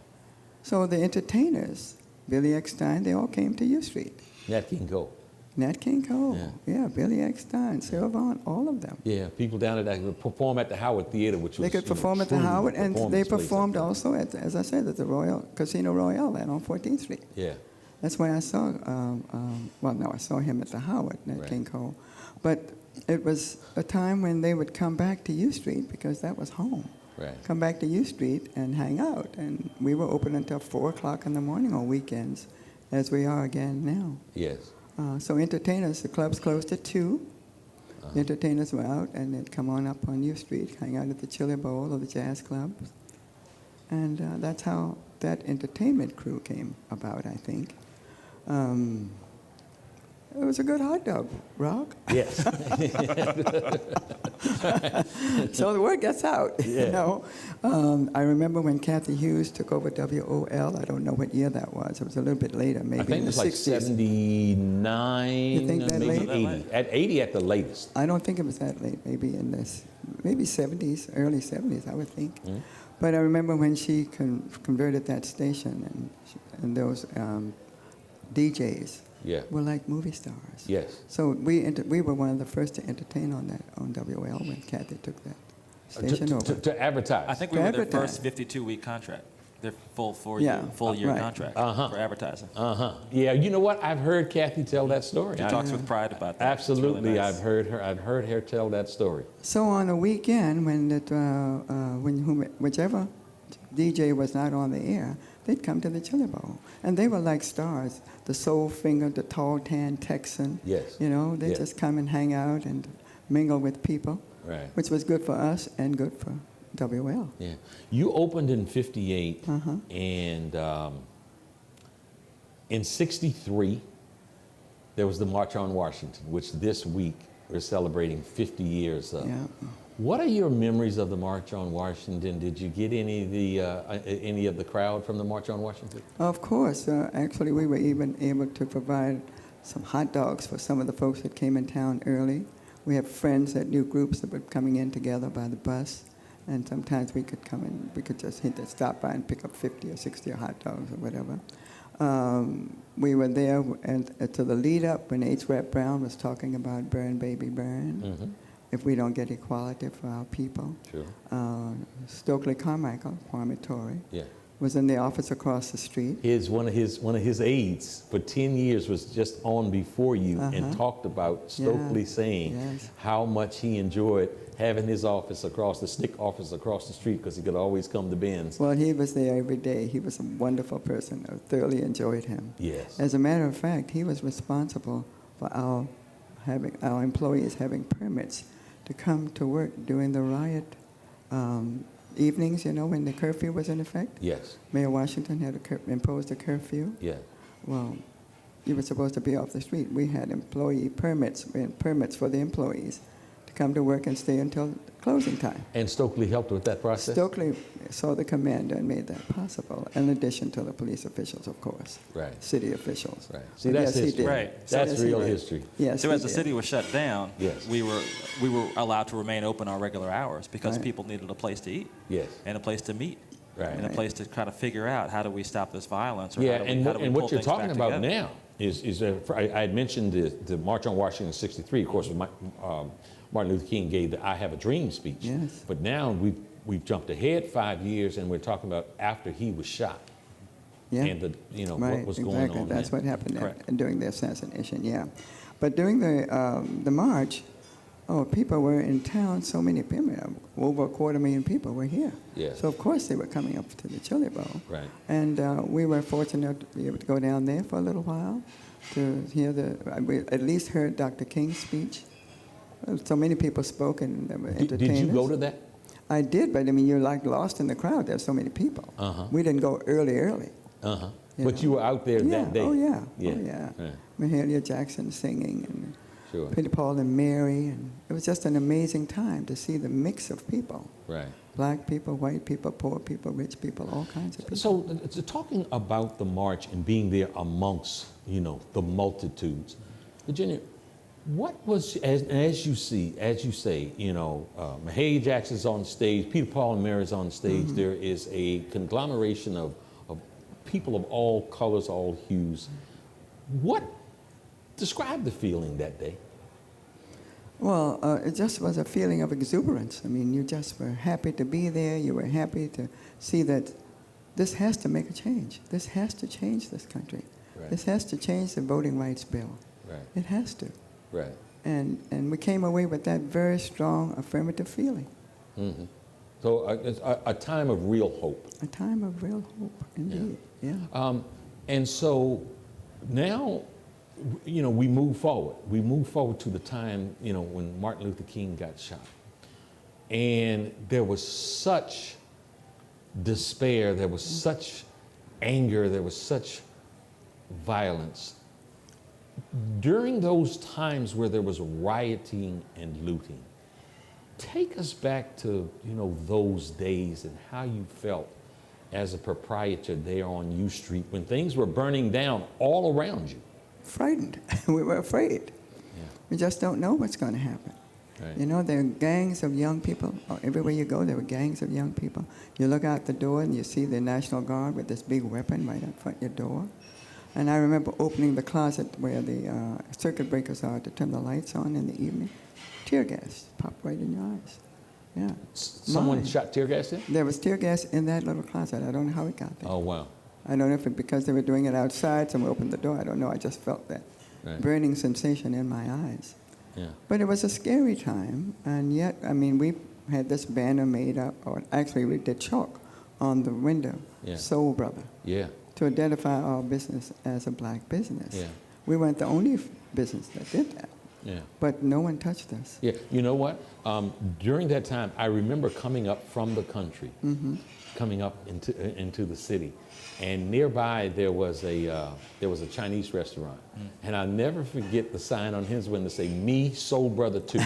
So the entertainers, Billy Eckstine, they all came to U Street. Nat King Cole. Nat King Cole, yeah, Billy Eckstine, Sarah Vaughan, all of them. Yeah, people down at that could perform at the Howard Theater, which was, they could perform at the Howard, and they performed also at, as I said, at the Royal Casino Royale and on 14th Street. Yeah, that's where I saw. Well, no, I saw him at the Howard, Nat King Cole, but it was a time when they would come back to U Street because that was home. Right. Come back to U Street and hang out, and we were open until 4 o'clock in the morning on weekends, as we are again now. Yes. So entertainers, the clubs closed at 2. The entertainers were out, and they'd come on up on U Street, hang out at the Chili Bowl or the jazz clubs. And that's how that entertainment crew came about, I think. It was a good hot dog, Rock. Yes. So the word gets out, yeah. You know. I remember when Kathy Hughes took over WOL. I don't know what year that was. It was a little bit later, maybe I think in the it was like 60s. 79, You think that maybe late? 80. At 80 at the latest. I don't think it was that late. Maybe in this, maybe 70s, early 70s, I would think. Mm-hmm. But I remember when she converted that station, and those DJs. Yeah. Were like movie stars. Yes. So we were one of the first to entertain on WL when Kathy took that station over. To advertise. I think we were their first 52-week contract. their full Yeah, full year right. contract for advertising. Yeah, you know what? I've heard Kathy tell that story. She talks with pride about that. It's Absolutely, really nice. I've heard her tell that story. So on a weekend when whichever DJ was not on the air, they'd come to the Chili Bowl, and they were like stars. The Soul Finger, the Tall Tan Texan. Yes. You know, they Yes. just come and hang out and mingle with people, Right. which was good for us and good for WL. Yeah. You opened in '58, Uh-huh. and in '63, there was the March on Washington, which this week we're celebrating 50 years of. Yeah. What are your memories of the March on Washington? Did you get any of the crowd from the March on Washington? Of course. Actually, we were even able to provide some hot dogs for some of the folks that came in town early. We have friends that knew groups that were coming in together by the bus, and sometimes we could come in, we could just stop by and pick up 50 or 60 hot dogs or whatever. We were there to the lead up when H. Rap Brown was talking about burn, baby, burn. Mm-hmm. If we don't get equality for our people. Sure. Stokely Carmichael, Kwame Torrey, Yeah. was in the office across the street. One of his aides for 10 years was just on before you and talked about Stokely saying Yes. how much he enjoyed having his office across the street because he could always come to Ben's. Well, he was there every day. He was a wonderful person. I thoroughly enjoyed him. Yes. As a matter of fact, he was responsible for our employees having permits to come to work during the riot evenings, you know, when the curfew was in effect. Yes. Mayor Washington had imposed a curfew. Yeah. Well, you were supposed to be off the street. We had employee permits, for the employees to come to work and stay until closing time. And Stokely helped with that process? Stokely saw the commander and made that possible, in addition to the police officials, of course. Right. City officials. Right. See, But that's yes, he history. did. Right. That's Yes, he real did. history. Yes, So he as the did. city was shut down, Yes. we were allowed to remain open our regular hours because Right. people needed a place to eat Yes. and a place to meet Right. and a place to kind of figure out how do we stop this violence or Yeah, how do we, and how do we and pull what you're things talking back about together? now is I had mentioned the March on Washington in '63. Of course, with Martin Luther King gave the "I Have a Dream" speech. Yes. But now we've jumped ahead 5 years, and we're talking about after he was shot. Yeah. And right, what was exactly. going on. That's then. what happened Correct. during the assassination, yeah. But during the march, people were in town, so many people, over 250,000 people were here. Yes. So of course they were coming up to the Chili Bowl. Right. And we were fortunate to be able to go down there for a little while to hear we at least heard Dr. King's speech. So many people spoke and they were entertainers. Did you go to that? I did, but I mean, you're like lost in the crowd. There's so many people. Uh-huh. We didn't go early. Uh-huh. You But know. you were out there that day. Oh, yeah. Yeah. Oh, yeah. Yeah. Mahalia Jackson singing and Sure. Peter Paul and Mary. And it was just an amazing time to see the mix of people. Right. Black people, white people, poor people, rich people, all kinds of people. So talking about the march and being there amongst, the multitudes, Virginia, what was, as you say, Mahalia Jackson's on stage, Peter Paul and Mary's on stage, Mm-hmm. there is a conglomeration of people of all colors, all hues. Describe the feeling that day. Well, it just was a feeling of exuberance. I mean, you just were happy to be there. You were happy to see that this has to make a change. This has to change this country. Right. This has to change the voting rights bill. Right. It has to. Right. And we came away with that very strong affirmative feeling. Mm-hmm. So a time of real hope. A time of real hope, indeed. Yeah. And so now, we move forward. We move forward to the time, when Martin Luther King got shot. And there was such despair, there was such anger, there was such violence. During those times where there was rioting and looting, take us back to, those days and how you felt as a proprietor there on U Street when things were burning down all around you. Frightened. We were afraid. Yeah. We just don't know what's going to happen. Right. There are gangs of young people. Everywhere you go, there were gangs of young people. You look out the door and you see the National Guard with this big weapon right up front your door. And I remember opening the closet where the circuit breakers are to turn the lights on in the evening. Tear gas popped right in your eyes. Yeah. Someone Mine. shot tear gas in? There was tear gas in that little closet. I don't know how it got there. Oh, wow. I don't know if it because they were doing it outside, someone opened the door. I don't know. I just felt that burning sensation in my eyes. Yeah. But it was a scary time, and yet, I mean, we had this banner made up, or actually we did chalk on the window, Soul Brother, Yeah. to identify our business as a black business. Yeah. We weren't the only business that did that, Yeah. but no one touched us. Yeah. You know what? During that time, I remember coming up from the country, coming up into the city, and nearby there was a Chinese restaurant, and I'll never forget the sign on his window say "Me Soul Brother Too."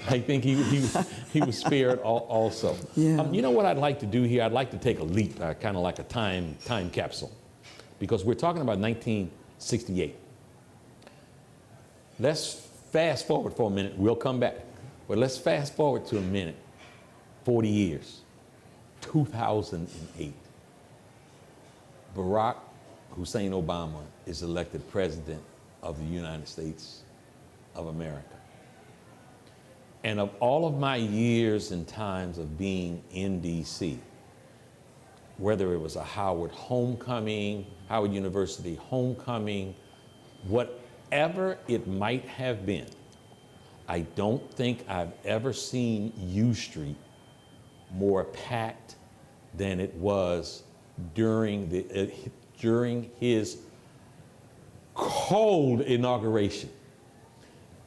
I think he was spared also. Yeah. You know what I'd like to do here? I'd like to take a leap, kind of like a time capsule, because we're talking about 1968. Let's fast forward for a minute. We'll come back. But let's fast forward to a minute. 40 years. 2008. Barack Hussein Obama is elected president of the United States of America. And of all of my years and times of being in D.C., whether it was a Howard homecoming, Howard University homecoming, whatever it might have been, I don't think I've ever seen U Street more packed than it was during his cold inauguration.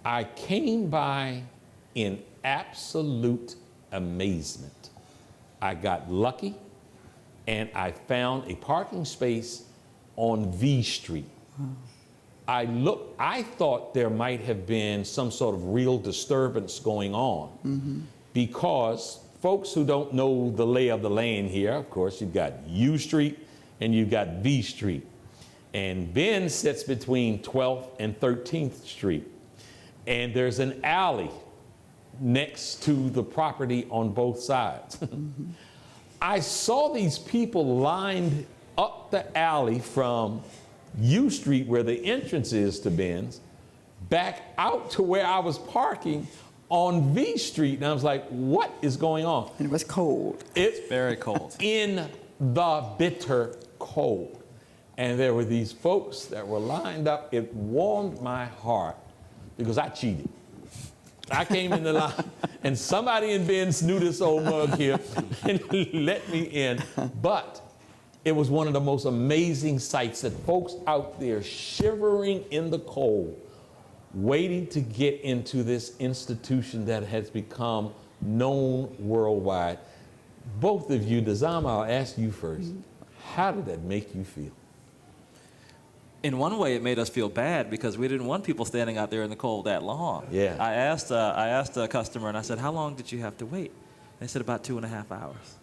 I came by in absolute amazement. I got lucky and I found a parking space on V Street. I thought there might have been some sort of real disturbance going on because folks who don't know the lay of the land here, of course, you've got U Street and you've got V Street. And Ben sits between 12th and 13th Street. And there's an alley next to the property on both sides. I saw these people lined up the alley from U Street, where the entrance is to Ben's, back out to where I was parking on V Street. And I was like, what is going on? And it was cold. It's very cold. In the bitter cold. And there were these folks that were lined up. It warmed my heart because I cheated. I came in the line, and somebody in Ben's knew this old mug here and let me in. But it was one of the most amazing sights, that folks out there shivering in the cold, waiting to get into this institution that has become known worldwide. Both of you, Dazama, I'll ask you first. How did that make you feel? In one way, it made us feel bad because we didn't want people standing out there in the cold that long. Yeah. I asked a customer, and I said, how long did you have to wait? They said about 2.5 hours.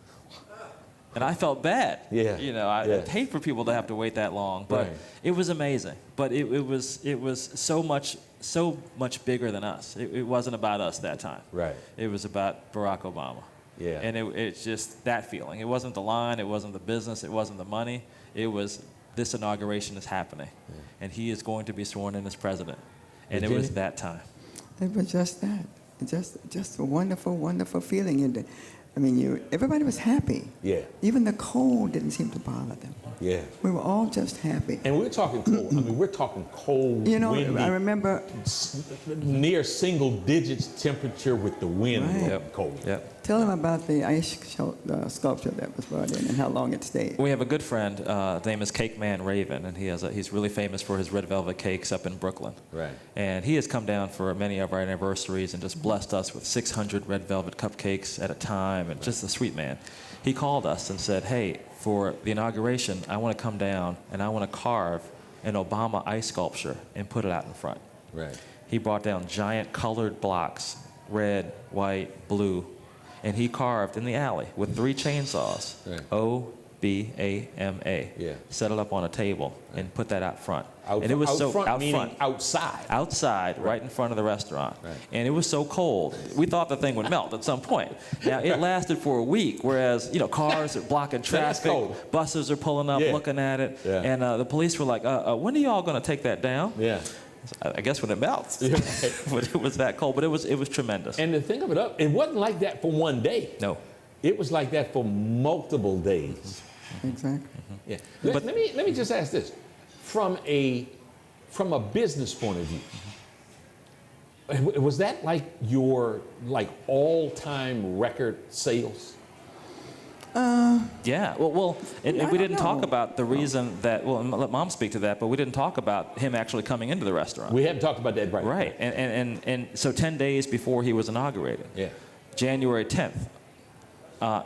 And I felt bad. Yeah. You know, I hate for people to have to wait that long. But it was amazing. But it was so much bigger than us. It wasn't about us that time. Right. It was about Barack Obama. Yeah. And it's just that feeling. It wasn't the line. It wasn't the business. It wasn't the money. It was, this inauguration is happening. Yeah. And he is going to be sworn in as president. And it was that time. It was just that. Just a wonderful, wonderful feeling. I mean, everybody was happy. Yeah. Even the cold didn't seem to bother them. Yeah. We were all just happy. And we're talking cold. I mean, we're talking cold, you know, windy, I remember near single digits temperature with the wind. Right. Cold. Yep. Tell them about the ice sculpture that was brought in and how long it stayed. We have a good friend. His name is Cake Man Raven, and he's really famous for his red velvet cakes up in Brooklyn. Right. And he has come down for many of our anniversaries and just blessed us with 600 red velvet cupcakes at a time, and just a sweet man. He called us and said, hey, for the inauguration, I want to come down and I want to carve an Obama ice sculpture and put it out in front. Right. He brought down giant colored blocks, red, white, blue, and he carved in the alley with 3 chainsaws, right. O-B-A-M-A. Yeah. Set it up on a table and put that out front. And it was out front, out meaning front. Outside. Outside, right in front of the restaurant. Right. And it was so cold, we thought the thing would melt at some point. Now, it lasted for a week, whereas, cars are blocking traffic, buses are pulling up, looking at it, and the police were like, when are y'all going to take that down? Yeah. I guess when it melts. Yeah. But it was that cold. But it was tremendous. And to think of it up, it wasn't like that for one day. No. It was like that for multiple days. Exactly. Yeah. Let me just ask this. From a business point of view, was that like your all-time record sales? Yeah. Well, and I we don't didn't talk know. about the reason that. Well, let Mom speak to that. But we didn't talk about him actually coming into the restaurant. We haven't talked about that, right? Right. And so 10 days before he was inaugurated, Yeah. January 10th,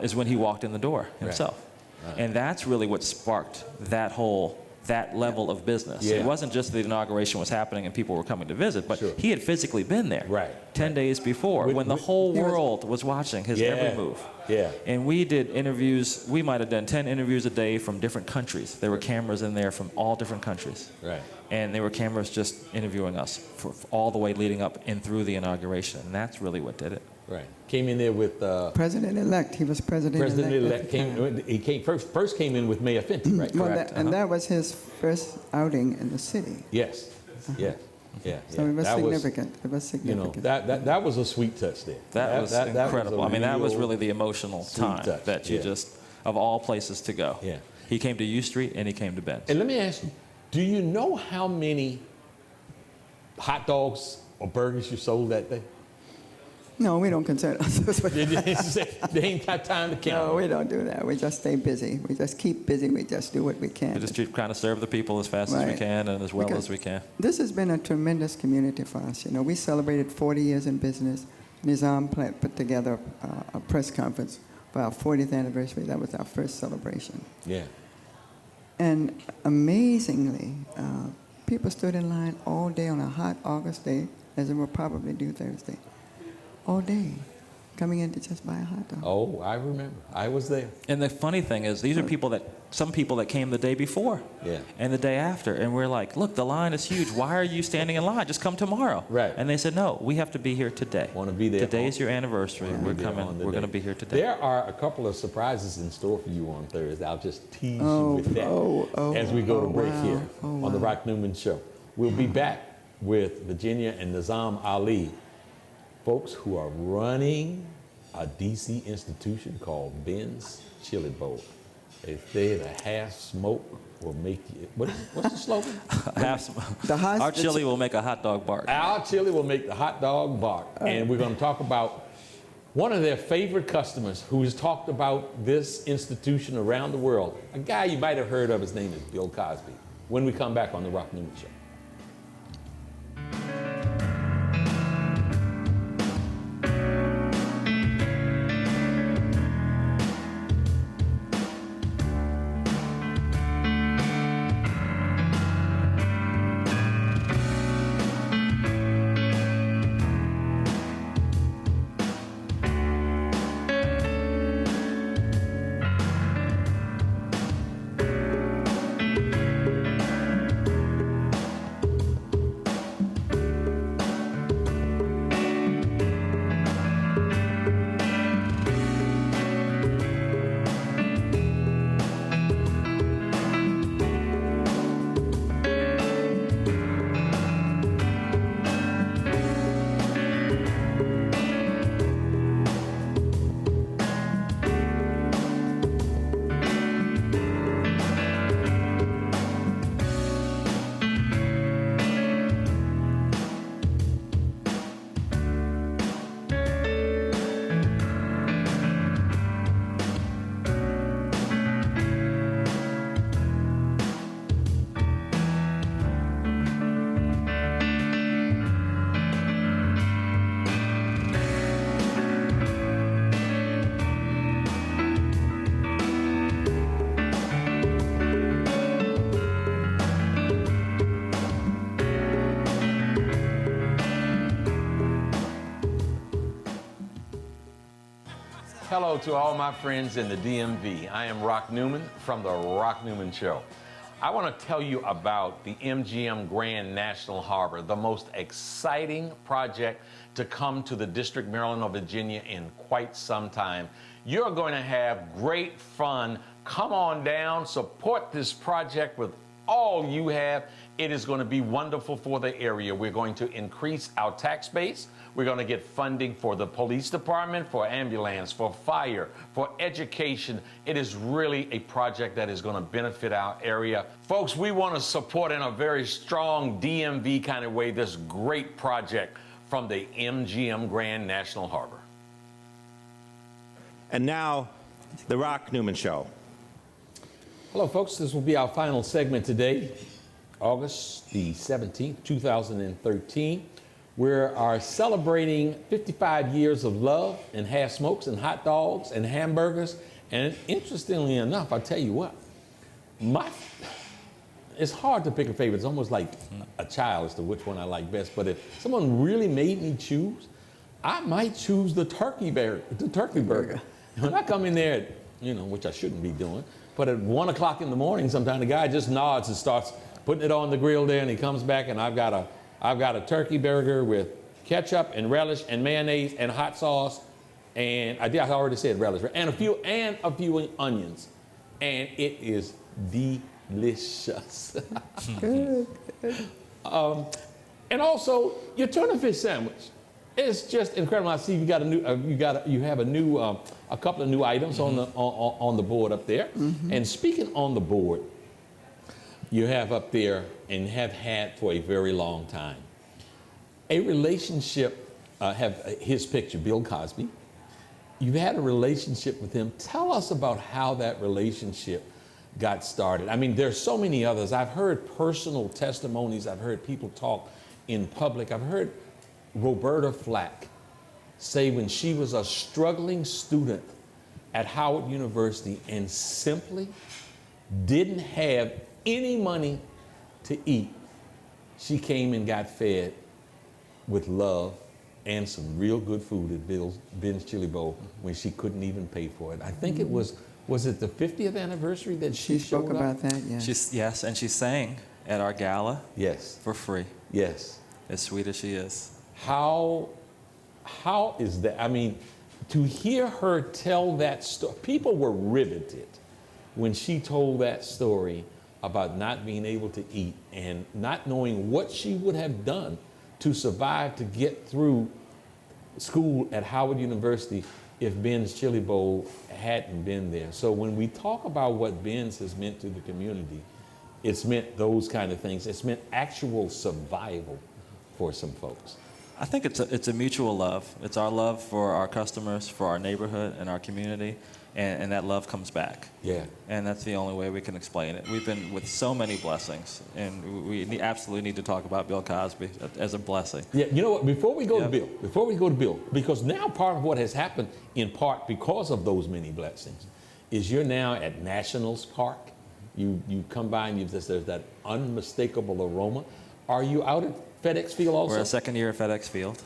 is when he walked in the door himself. Right. And that's really what sparked that level of business. Yeah. It wasn't just the inauguration was happening and people were coming to visit, but Sure. he had physically been there Right. 10 days before when the whole world was watching his every move. Yeah. And we did interviews. We might have done 10 interviews a day from different countries. There were cameras in there from all different countries. Right. And there were cameras just interviewing us for all the way leading up and through the inauguration. And that's really what did it. Right. Came in there with President-elect. He was president-elect. He first came in with Mayor Fenty, right? Well, Correct. and that was his first outing in the city. Yes. Yeah. Yeah. So it was That significant. It was You know, significant. that was a sweet touch there. That was incredible. a I mean, that was real really the emotional sweet time touch. that you Yeah. just, of all places to go. Yeah. He came to U Street and he came to Ben's. And let me ask you, do you know how many hot dogs or burgers you sold that day? No, we don't concern ourselves with that. They ain't got time to count. No, we don't do that. We just stay busy. We just keep busy. We just do what we can. We just kind of serve the people as fast as we Right. can and as well Because as we can. This has been a tremendous community for us. You know, we celebrated 40 years in business. Nizam put together a press conference for our 40th anniversary. That was our first celebration. Yeah. And amazingly, people stood in line all day on a hot August day, as they will probably do Thursday, all day, coming in to just buy a hot dog. Oh, I remember. I was there. And the funny thing is, these are some people that came the day before Yeah. and the day after. And we're like, look, the line is huge. Why are you standing in line? Just come tomorrow. Right. And they said, no, we have to be here today. Want to be there. Today's your anniversary. We're coming. We're going to be here today. There are a couple of surprises in store for you on Thursday. I'll just tease you with that as we go to break wow. here Oh, on the wow. Rock Newman Show. We'll be back with Virginia and Nizam Ali, folks who are running a D.C. institution called Ben's Chili Bowl. They say the half smoke will make you. What's the slogan? Our chili will make a hot dog bark. Our chili will make the hot dog bark. And we're going to talk about one of their favorite customers who's talked about this institution around the world. A guy you might have heard of, his name is Bill Cosby. When we come back on the Rock Newman Show. Hello to all my friends in the DMV. I am Rock Newman from the Rock Newman Show. I want to tell you about the MGM Grand National Harbor, the most exciting project to come to the District, Maryland, or Virginia in quite some time. You're going to have great fun. Come on down, support this project with all you have. It is going to be wonderful for the area. We're going to increase our tax base. We're going to get funding for the police department, for ambulance, for fire, for education. It is really a project that is going to benefit our area. Folks, we want to support in a very strong DMV kind of way this great project from the MGM Grand National Harbor. And now, the Rock Newman Show. Hello, folks. This will be our final segment today, August the 17th, 2013. We are celebrating 55 years of love and half smokes and hot dogs and hamburgers. And interestingly enough, I'll tell you what, it's hard to pick a favorite. It's almost like a child as to which one I like best. But if someone really made me choose, I might choose the turkey burger. When I come in there, which I shouldn't be doing, but at 1 o'clock in the morning, sometimes the guy just nods and starts putting it on the grill there, and he comes back, and I've got a turkey burger with ketchup and relish and mayonnaise and hot sauce, and I already said relish, and a few onions, and it is delicious. Good. And also your tuna fish sandwich. It's just incredible. I see you got a couple of new items on the board up there. Mm-hmm. And speaking on the board, you have up there and have had for a very long time a relationship. Have his picture, Bill Cosby. You've had a relationship with him. Tell us about how that relationship got started. I mean, there's so many others. I've heard personal testimonies. I've heard people talk in public. I've heard Roberta Flack say when she was a struggling student at Howard University and simply didn't have any money to eat, she came and got fed with love and some real good food at Ben's Chili Bowl when she couldn't even pay for it. I think it was it the 50th anniversary that she spoke showed about up? that, yes. Yes, and she sang at our gala. Yes. For free. Yes. As sweet as she is. How is that? I mean, to hear her tell that story, people were riveted when she told that story about not being able to eat and not knowing what she would have done to survive to get through school at Howard University if Ben's Chili Bowl hadn't been there. So when we talk about what Ben's has meant to the community, it's meant those kind of things. It's meant actual survival for some folks. I think it's a mutual love. It's our love for our customers, for our neighborhood and our community, and that love comes back. Yeah. And that's the only way we can explain it. We've been with so many blessings, and we absolutely need to talk about Bill Cosby as a blessing. Yeah, you know what, before we go to Bill, because now part of what has happened, in part because of those many blessings, is you're now at Nationals Park. You come by and there's that unmistakable aroma. Are you out at FedEx Field also? We're a second year at FedEx Field.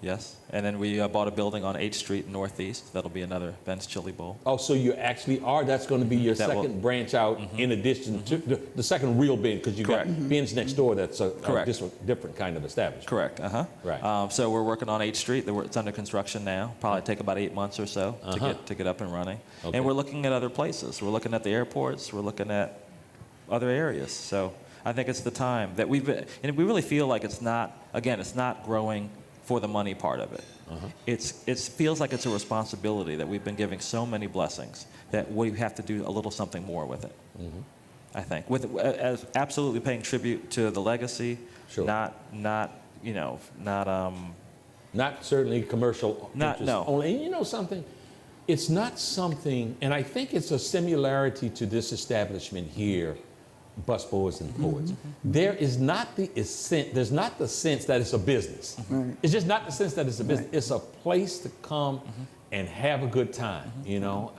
Yes. And then we bought a building on 8th Street Northeast. That'll be another Ben's Chili Bowl. Oh, so you actually are. That's going to be your second branch out in addition to the second real Ben, because you've got Ben's next door that's a different kind of establishment. Correct. Right. So we're working on 8th Street. It's under construction now. Probably take about 8 months or so to get up and running. Okay. And we're looking at other places. We're looking at the airports. We're looking at other areas. So I think it's the time that and we really feel like it's not growing for the money part of it. It feels like it's a responsibility that we've been giving so many blessings that we have to do a little something more with it. I think as absolutely paying tribute to the legacy, not certainly commercial. No. Only, and you know something, it's not something, and I think it's a similarity to this establishment here, Busboys and Poets. There is not the sense that it's a business. It's just not the sense that it's a business. It's a place to come and have a good time, you know.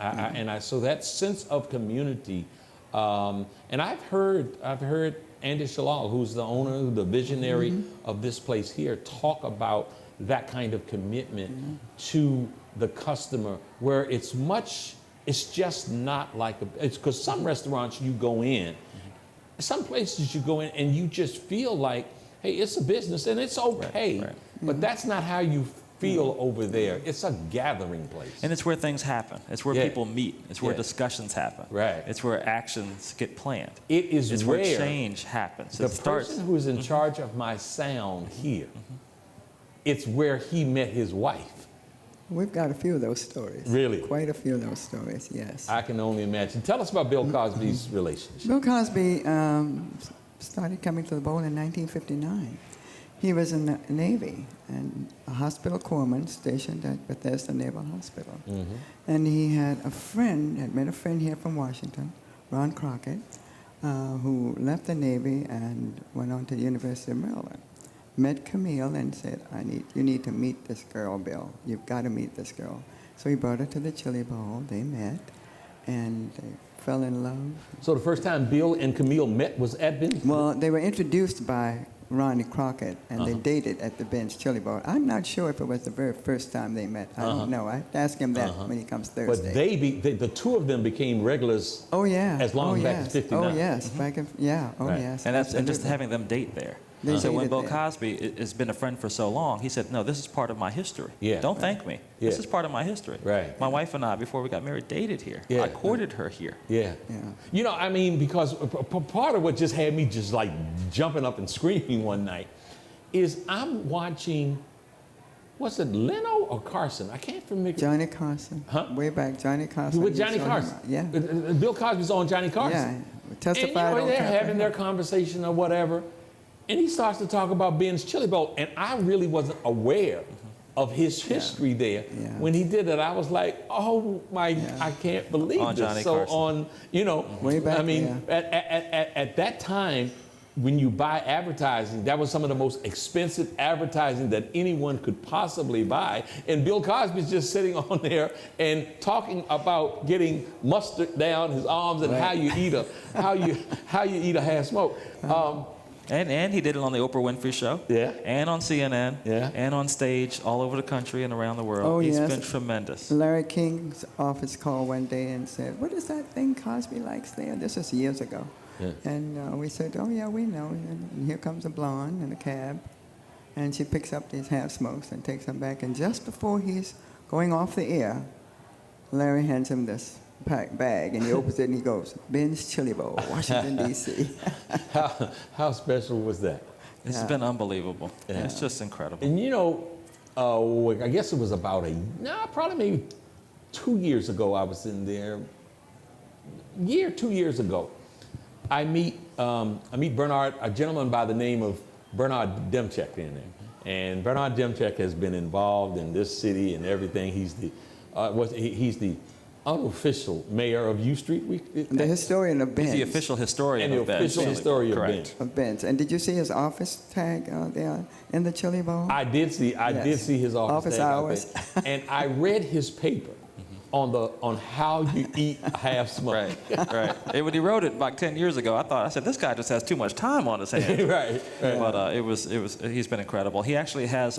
So that sense of community, and I've heard Andy Shalal, who's the owner, the visionary of this place here, talk about that kind of commitment to the customer, where it's just not like it's because some restaurants you go in. Some places you go in and you just feel like, hey, it's a business and it's okay. Right. But that's not how you feel over there. It's a gathering place. And it's where things happen. It's where Yeah. people meet. It's where Yeah. discussions happen. Right. It's where actions get planned. It's where where change happens. the It starts. person who's in charge of my sound here, it's where he met his wife. We've got a few of those stories. Really? Quite a few of those stories, yes. I can only imagine. Tell us about Bill Cosby's relationship. Bill Cosby started coming to the bowl in 1959. He was in the Navy and a hospital corpsman stationed at Bethesda Naval Hospital. And he had met a friend here from Washington, Ron Crockett, who left the Navy and went on to the University of Maryland. Met Camille and said, you need to meet this girl, Bill. You've got to meet this girl. So he brought her to the Chili Bowl. They met, and they fell in love. So the first time Bill and Camille met was at Ben's? Well, they were introduced by Ronnie Crockett, and they dated at the Ben's Chili Bowl. I'm not sure if it was the very first time they met. I don't know. I have to ask him that when he comes Thursday. But the two of them became regulars. Oh yeah. As long back as 59. Oh yes. Back in Right. yes. And just absolutely. having them date there. They So when dated Bill there. Cosby has been a friend for so long, he said, no, this is part of my history. Yeah. Don't thank me. Yeah. This is part of my history. Right. My wife and I, before we got married, dated here. Yeah. I courted her here. Yeah. Yeah. You know, I mean, because part of what just had me just like jumping up and screaming one night is I'm watching, was it Leno or Carson? I can't remember. Johnny Carson. Huh? Way back, Johnny Carson. With You Johnny saw him, Carson. Yeah. Bill Cosby's on Johnny Carson. Yeah. Testified And on they're Capitol having their Hill. conversation or whatever, and he starts to talk about Ben's Chili Bowl, and I really wasn't aware of his history there. Yeah. When he did it, I was like, oh my, I can't believe On this. Johnny so Carson. on, you know, Way back, I mean, at that time, when you buy advertising, that was some of the most expensive advertising that anyone could possibly buy. And Bill Cosby's just sitting on there and talking about getting mustard down his arms and how you eat a half smoke. And he did it on the Oprah Winfrey Show. Yeah. And on CNN. Yeah. And on stage all over the country and around the world. Oh, He's yes. been tremendous. Larry King's office called one day and said, what is that thing Cosby likes there? This is years ago. Yeah. And we said, oh, yeah, we know. And here comes a blonde in a cab. And she picks up these half smokes and takes them back. And just before he's going off the air, Larry hands him this bag. And he opens it and he goes, Ben's Chili Bowl, Washington, D.C. How special was that? It's been unbelievable. Yeah. It's just incredible. And you know, I guess it was about probably maybe 2 years ago I was in there. 2 years ago. I meet Bernard, a gentleman by the name of Bernard Demchek in there. And Bernard Demchek has been involved in this city and everything. He's the unofficial mayor of U Street. The historian of Ben's. He's the official historian And of the Ben's. official historian of Correct. Ben's. Of Ben's. And did you see his office tag there in the Chili Bowl? I did see his office tag out hours. there. And I read his paper on how you eat a half smoke. Right. And when he wrote it about 10 years ago, I said, this guy just has too much time on his hands. right. But he's been incredible. He actually has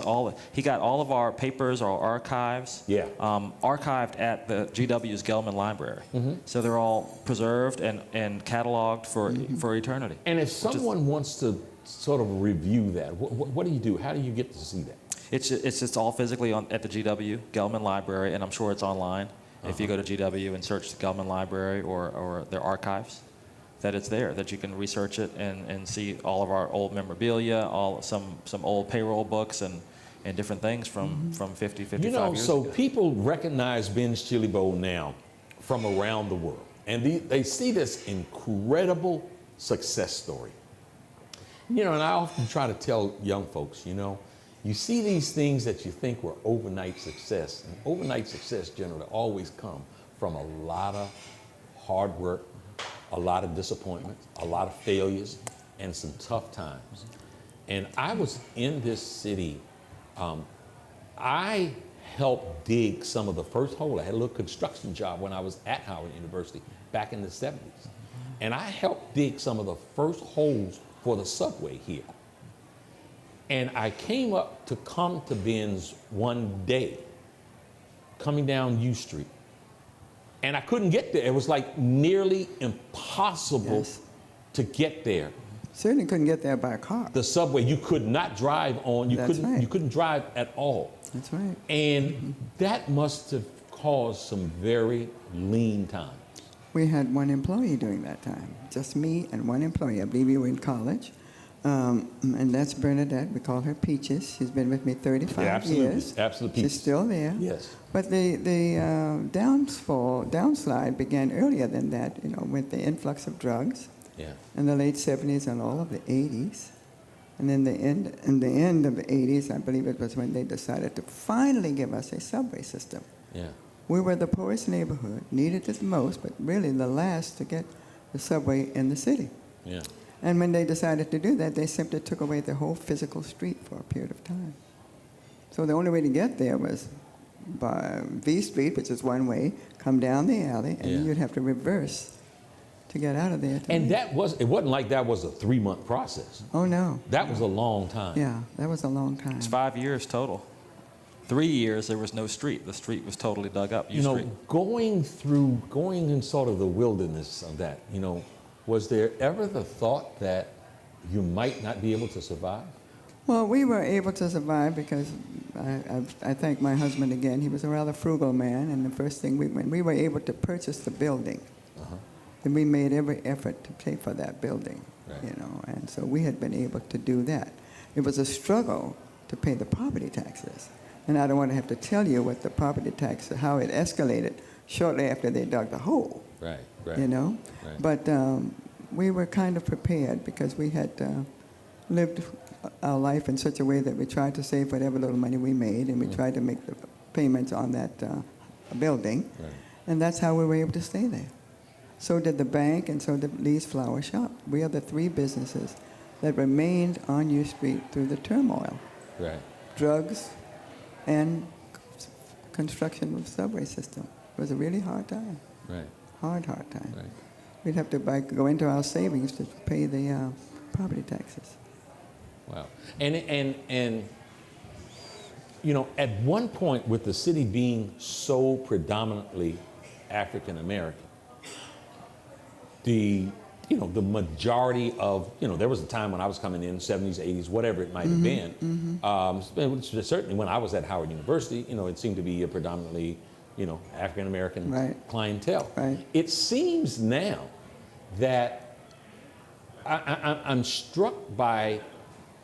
he got all of our papers, our archives, archived at the GW's Gelman Library. So they're all preserved and cataloged for eternity. And if someone wants to sort of review that, what do you do? How do you get to see that? It's just all physically at the GW Gelman Library, and I'm sure it's online. If you go to GW and search the Gelman Library or their archives, that it's there, that you can research it and see all of our old memorabilia, some old payroll books and different things from 50, 55 You know, years so ago. people recognize Ben's Chili Bowl now from around the world, and they see this incredible success story. You know, and I often try to tell young folks, you see these things that you think were overnight success, and overnight success generally always come from a lot of hard work, a lot of disappointments, a lot of failures, and some tough times. And I was in this city. I helped dig some of the first hole. I had a little construction job when I was at Howard University back in the 70s. And I helped dig some of the first holes for the subway here. And I came up to come to Ben's one day, coming down U Street. And I couldn't get there. It was like nearly impossible to get there. Certainly couldn't get there by car. The subway, you could not drive on. You That's couldn't. right. You couldn't drive at all. That's right. And that must have caused some very lean times. We had one employee during that time, just me and one employee. I believe you were in college. And that's Bernadette. We call her Peaches. She's been with me 35 years. Absolutely. She's still there. Yes. But the downslide began earlier than that, with the influx of drugs in the late 70s and all of the 80s. And then in the end of the 80s, I believe it was when they decided to finally give us a subway system. Yeah. We were the poorest neighborhood, needed it the most, but really the last to get the subway in the city. Yeah. And when they decided to do that, they simply took away the whole physical street for a period of time. So the only way to get there was by V Street, which is one way, come down the alley, and you'd have to reverse to get out of there. And it wasn't like that was a 3-month process. Oh, no. That was a long time. Yeah, that was a long time. It's 5 years total. 3 years, there was no street. The street was totally dug up. Going in sort of the wilderness of that, was there ever the thought that you might not be able to survive? Well, we were able to survive because I thank my husband again. He was a rather frugal man, and the first thing we were able to purchase the building. And we made every effort to pay for that building, and so we had been able to do that. It was a struggle to pay the property taxes. And I don't want to have to tell you what the property tax, how it escalated shortly after they dug the hole. Right. Right. But we were kind of prepared because we had lived our life in such a way that we tried to save whatever little money we made, and we tried to make the payments on that building. Right. And that's how we were able to stay there. So did the bank, and so did Lee's Flower Shop. We are the 3 businesses that remained on U Street through the turmoil. Right. Drugs and construction of the subway system. It was a really hard time. Right. Hard time. Right. We'd have to go into our savings to pay the property taxes. Wow. And at one point, with the city being so predominantly African American, the majority of, there was a time when I was coming in, 70s, 80s, whatever it might have been. Certainly when I was at Howard University, it seemed to be a predominantly, African American clientele. Right. It seems now that I'm struck by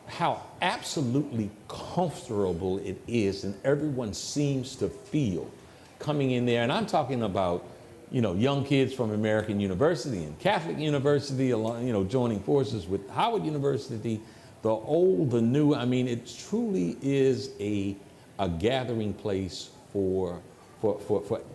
how absolutely comfortable it is, and everyone seems to feel coming in there. And I'm talking about, young kids from American University and Catholic University, joining forces with Howard University, the old, the new. I mean, it truly is a gathering place for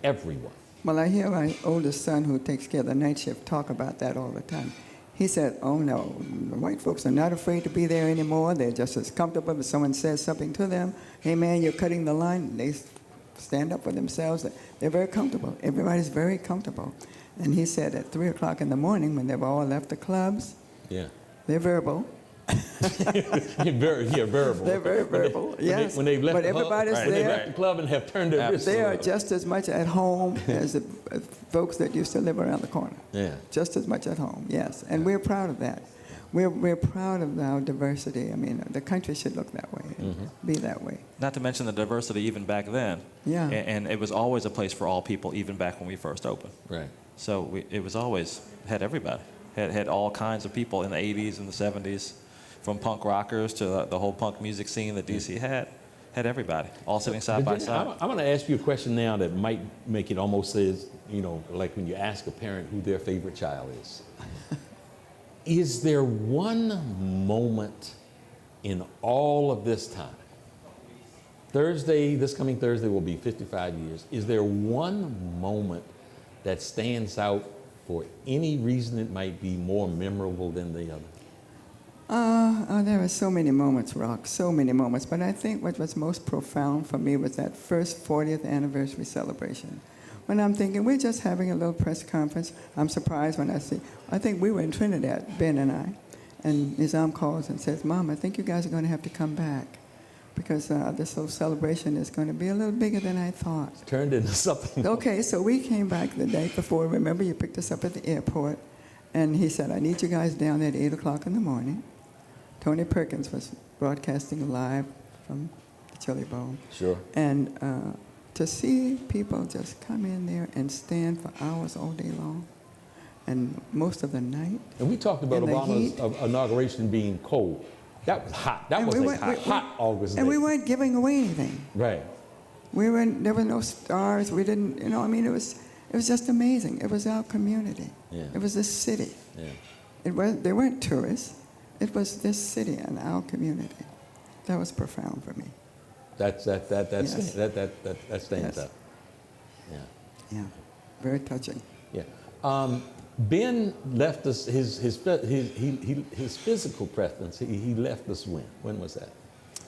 everyone. Well, I hear my oldest son, who takes care of the night shift, talk about that all the time. He said, oh no, the white folks are not afraid to be there anymore. They're just as comfortable if someone says something to them. Hey man, you're cutting the line. They stand up for themselves. They're very comfortable. Everybody's very comfortable. And he said at 3 o'clock in the morning, when they've all left the clubs, they're verbal. Verbal. They're very verbal, yes. When they've left but everybody's there. When they left the club and have turned their wrists. They are just as much at home as the folks that used to live around the corner. Yeah. Just as much at home, yes. And we're proud of that. We're proud of our diversity. I mean, the country should look that way, be that way. Not to mention the diversity even back then. Yeah. And it was always a place for all people, even back when we first opened. Right. So it was always, had everybody. Had all kinds of people in the 80s and the 70s, from punk rockers to the whole punk music scene that DC had everybody, all sitting side by side. I'm going to ask you a question now that might make it almost as, like when you ask a parent who their favorite child is. Is there one moment in all of this time, this coming Thursday will be 55 years, is there one moment that stands out for any reason it might be more memorable than the other? There were so many moments, Rock, so many moments. But I think what was most profound for me was that first 40th anniversary celebration. When I'm thinking, we're just having a little press conference. I'm surprised when I think we were in Trinidad, Ben and I, and Nizam calls and says, Mom, I think you guys are going to have to come back because this whole celebration is going to be a little bigger than I thought. Turned into something. Okay, so we came back the day before. Remember, you picked us up at the airport, and he said, I need you guys down there at 8 o'clock in the morning. Tony Perkins was broadcasting live from the chili bowl. Sure. And to see people just come in there and stand for hours all day long, and most of the night. And we talked about in the Obama's heat. Inauguration being cold. That was hot. That And was we a weren't- hot August day. And we weren't giving away anything. Right. There were no stars. We didn't, you know, I mean, it was just amazing. It was our community. Yeah. It was this city. Yeah. They weren't tourists. It was this city and our community. That was profound for me. That Yes. stands Yes. up. Yeah. Yeah, very touching. Yeah. Ben left us his physical presence. He left us when? When was that?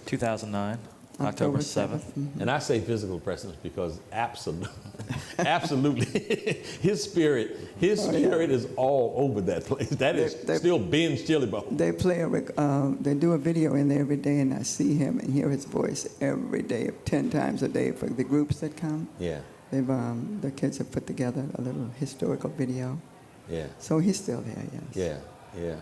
2009, October 7th. And I say physical presence because absolutely, his spirit is all over that place. That is still Ben's Chili Bowl. They they do a video in there every day, and I see him and hear his voice every day, 10 times a day for the groups that come. Yeah. The kids have put together a little historical video. Yeah. So he's still there, yes. Yeah.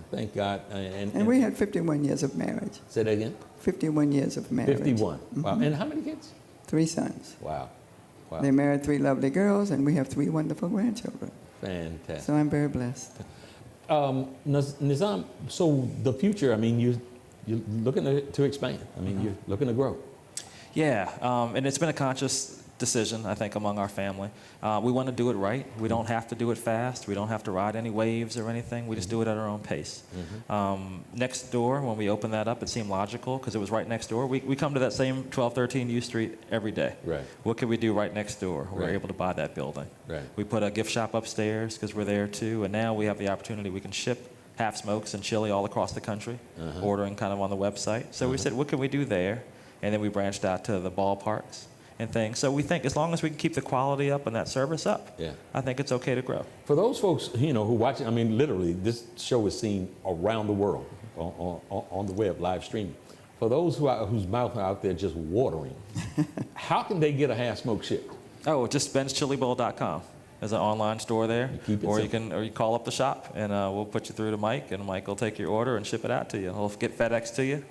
Thank God. And we had 51 years of marriage. Say that again? 51 years of marriage. 51. Wow. And how many kids? 3 sons. Wow. They married 3 lovely girls, and we have 3 wonderful grandchildren. Fantastic. So I'm very blessed. Nizam, so the future, I mean, you're looking to expand. I mean, you're looking to grow. Yeah, and it's been a conscious decision, I think, among our family. We want to do it right. We don't have to do it fast. We don't have to ride any waves or anything. We just do it at our own pace. Next door, when we opened that up, it seemed logical because it was right next door. We come to that same 1213 U Street every day. Right. What can we do right next door? We're Right. able to buy that building. Right. We put a gift shop upstairs because we're there too, and now we have the opportunity. We can ship half smokes and chili all across the country, ordering kind of on the website. So we said, what can we do there? And then we branched out to the ballparks and things. So we think as long as we can keep the quality up and that service up, I think it's okay to grow. For those folks, who watch it, I mean, literally, this show is seen around the world on the web, live streaming. For those whose mouth are out there just watering, how can they get a half smoke shipped? Oh, just benschilibowl.com. There's an online store there, or you simple. you call up the shop, and we'll put you through to Mike, and Mike will take your order and ship it out to you. He'll get FedEx to you.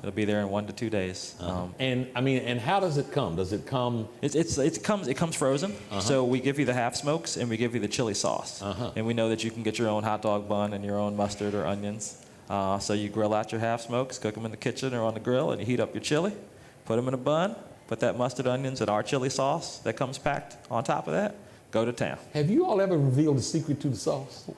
It'll be there in 1 to 2 days. And I mean, and how does it come? Does it come? It comes frozen. So we give you the half smokes and we give you the chili sauce, and we know that you can get your own hot dog bun and your own mustard or onions. So you grill out your half smokes, cook them in the kitchen or on the grill, and you heat up your chili, put them in a bun, put that mustard, onions, and our chili sauce that comes packed on top of that. Go to town. Have you all ever revealed the secret to the sauce?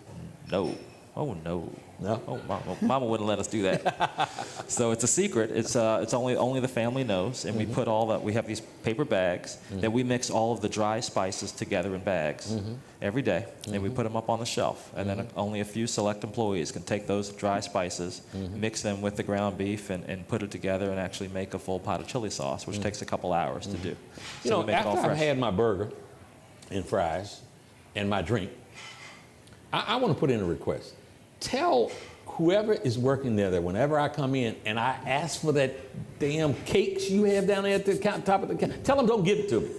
No. Oh no. No. Oh, Mama wouldn't let us do that. So it's a secret. It's only the family knows, and we put all that. We have these paper bags that we mix all of the dry spices together in bags every day, and we put them up on the shelf. And then only a few select employees can take those dry spices, mix them with the ground beef, and put it together and actually make a full pot of chili sauce, which takes a couple hours to do. You So know, we make it all after I've fresh. had my burger and fries and my drink, I want to put in a request. Tell whoever is working there that whenever I come in and I ask for that damn cakes you have down there at the top of the counter, tell them don't give it to me.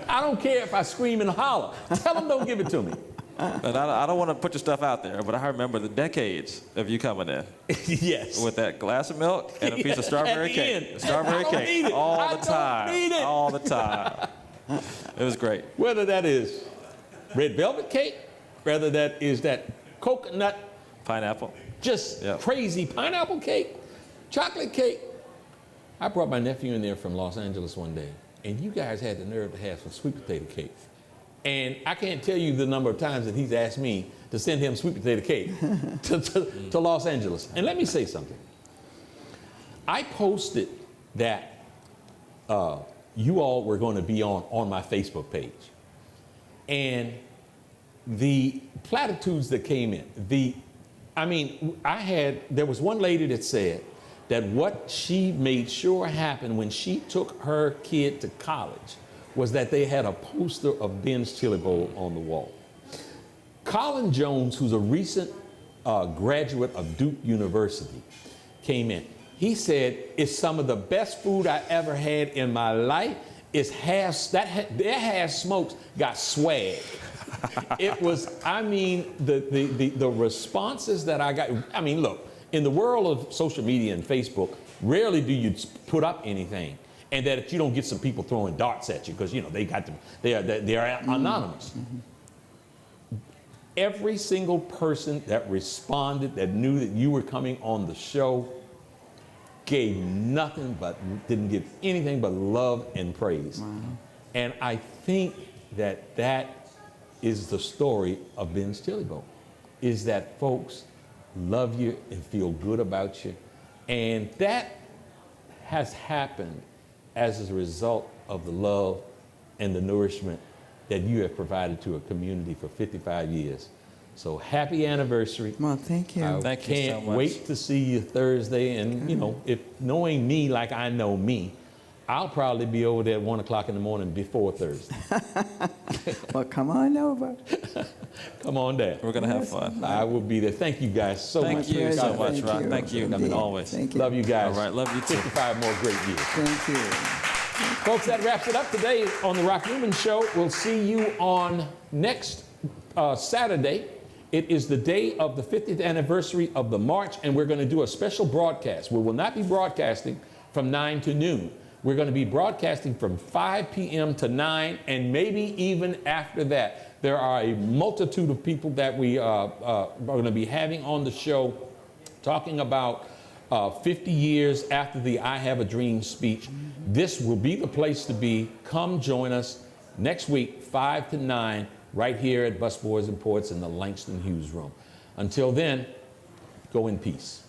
I don't care if I scream and holler. Tell them don't give it to me. And I don't want to put your stuff out there, but I remember the decades of you coming in. Yes. With that glass of milk and a piece of strawberry At the cake. end. Strawberry I don't need cake. it. All I the time. don't need it. All the time. It was great. Whether that is red velvet cake, whether that is that coconut, Pineapple. just crazy pineapple cake, chocolate cake. I brought my nephew in there from Los Angeles one day, and you guys had the nerve to have some sweet potato cake. And I can't tell you the number of times that he's asked me to send him sweet potato cake to Los Angeles. And let me say something. I posted that you all were going to be on my Facebook page. And the platitudes that came in, there was one lady that said that what she made sure happened when she took her kid to college was that they had a poster of Ben's Chili Bowl on the wall. Colin Jones, who's a recent graduate of Duke University, came in. He said, it's some of the best food I ever had in my life. Their half smokes got swag. It was, the responses that I got, look, in the world of social media and Facebook, rarely do you put up anything, and that you don't get some people throwing darts at you because they are anonymous. Every single person that responded, that knew that you were coming on the show, didn't give anything but love and praise. Wow. And I think that is the story of Ben's Chili Bowl, is that folks love you and feel good about you. And that has happened as a result of the love and the nourishment that you have provided to a community for 55 years. So happy anniversary. Well, thank you. I Thank you so can't much. wait to see you Thursday. And, you know, if knowing me like I know me, I'll probably be over there at 1 o'clock in the morning before Thursday. Well, come on over. Come on down. We're going to have fun. I will be there. Thank you guys so much. Thank you so much, Thank Rock. you. Thank you. Indeed. Always. Thank you. Love you guys. All right, love you too. 55 more great years. Thank you. Folks, that wraps it up today on the Rock Newman Show. We'll see you on next Saturday. It is the day of the 50th anniversary of the march, and we're going to do a special broadcast. We will not be broadcasting from 9 to noon. We're going to be broadcasting from 5 p.m. to 9, and maybe even after that. There are a multitude of people that we are going to be having on the show talking about 50 years after the I Have a Dream speech. This will be the place to be. Come join us next week, 5 to 9, right here at Busboys and Poets in the Langston Hughes Room. Until then, go in peace.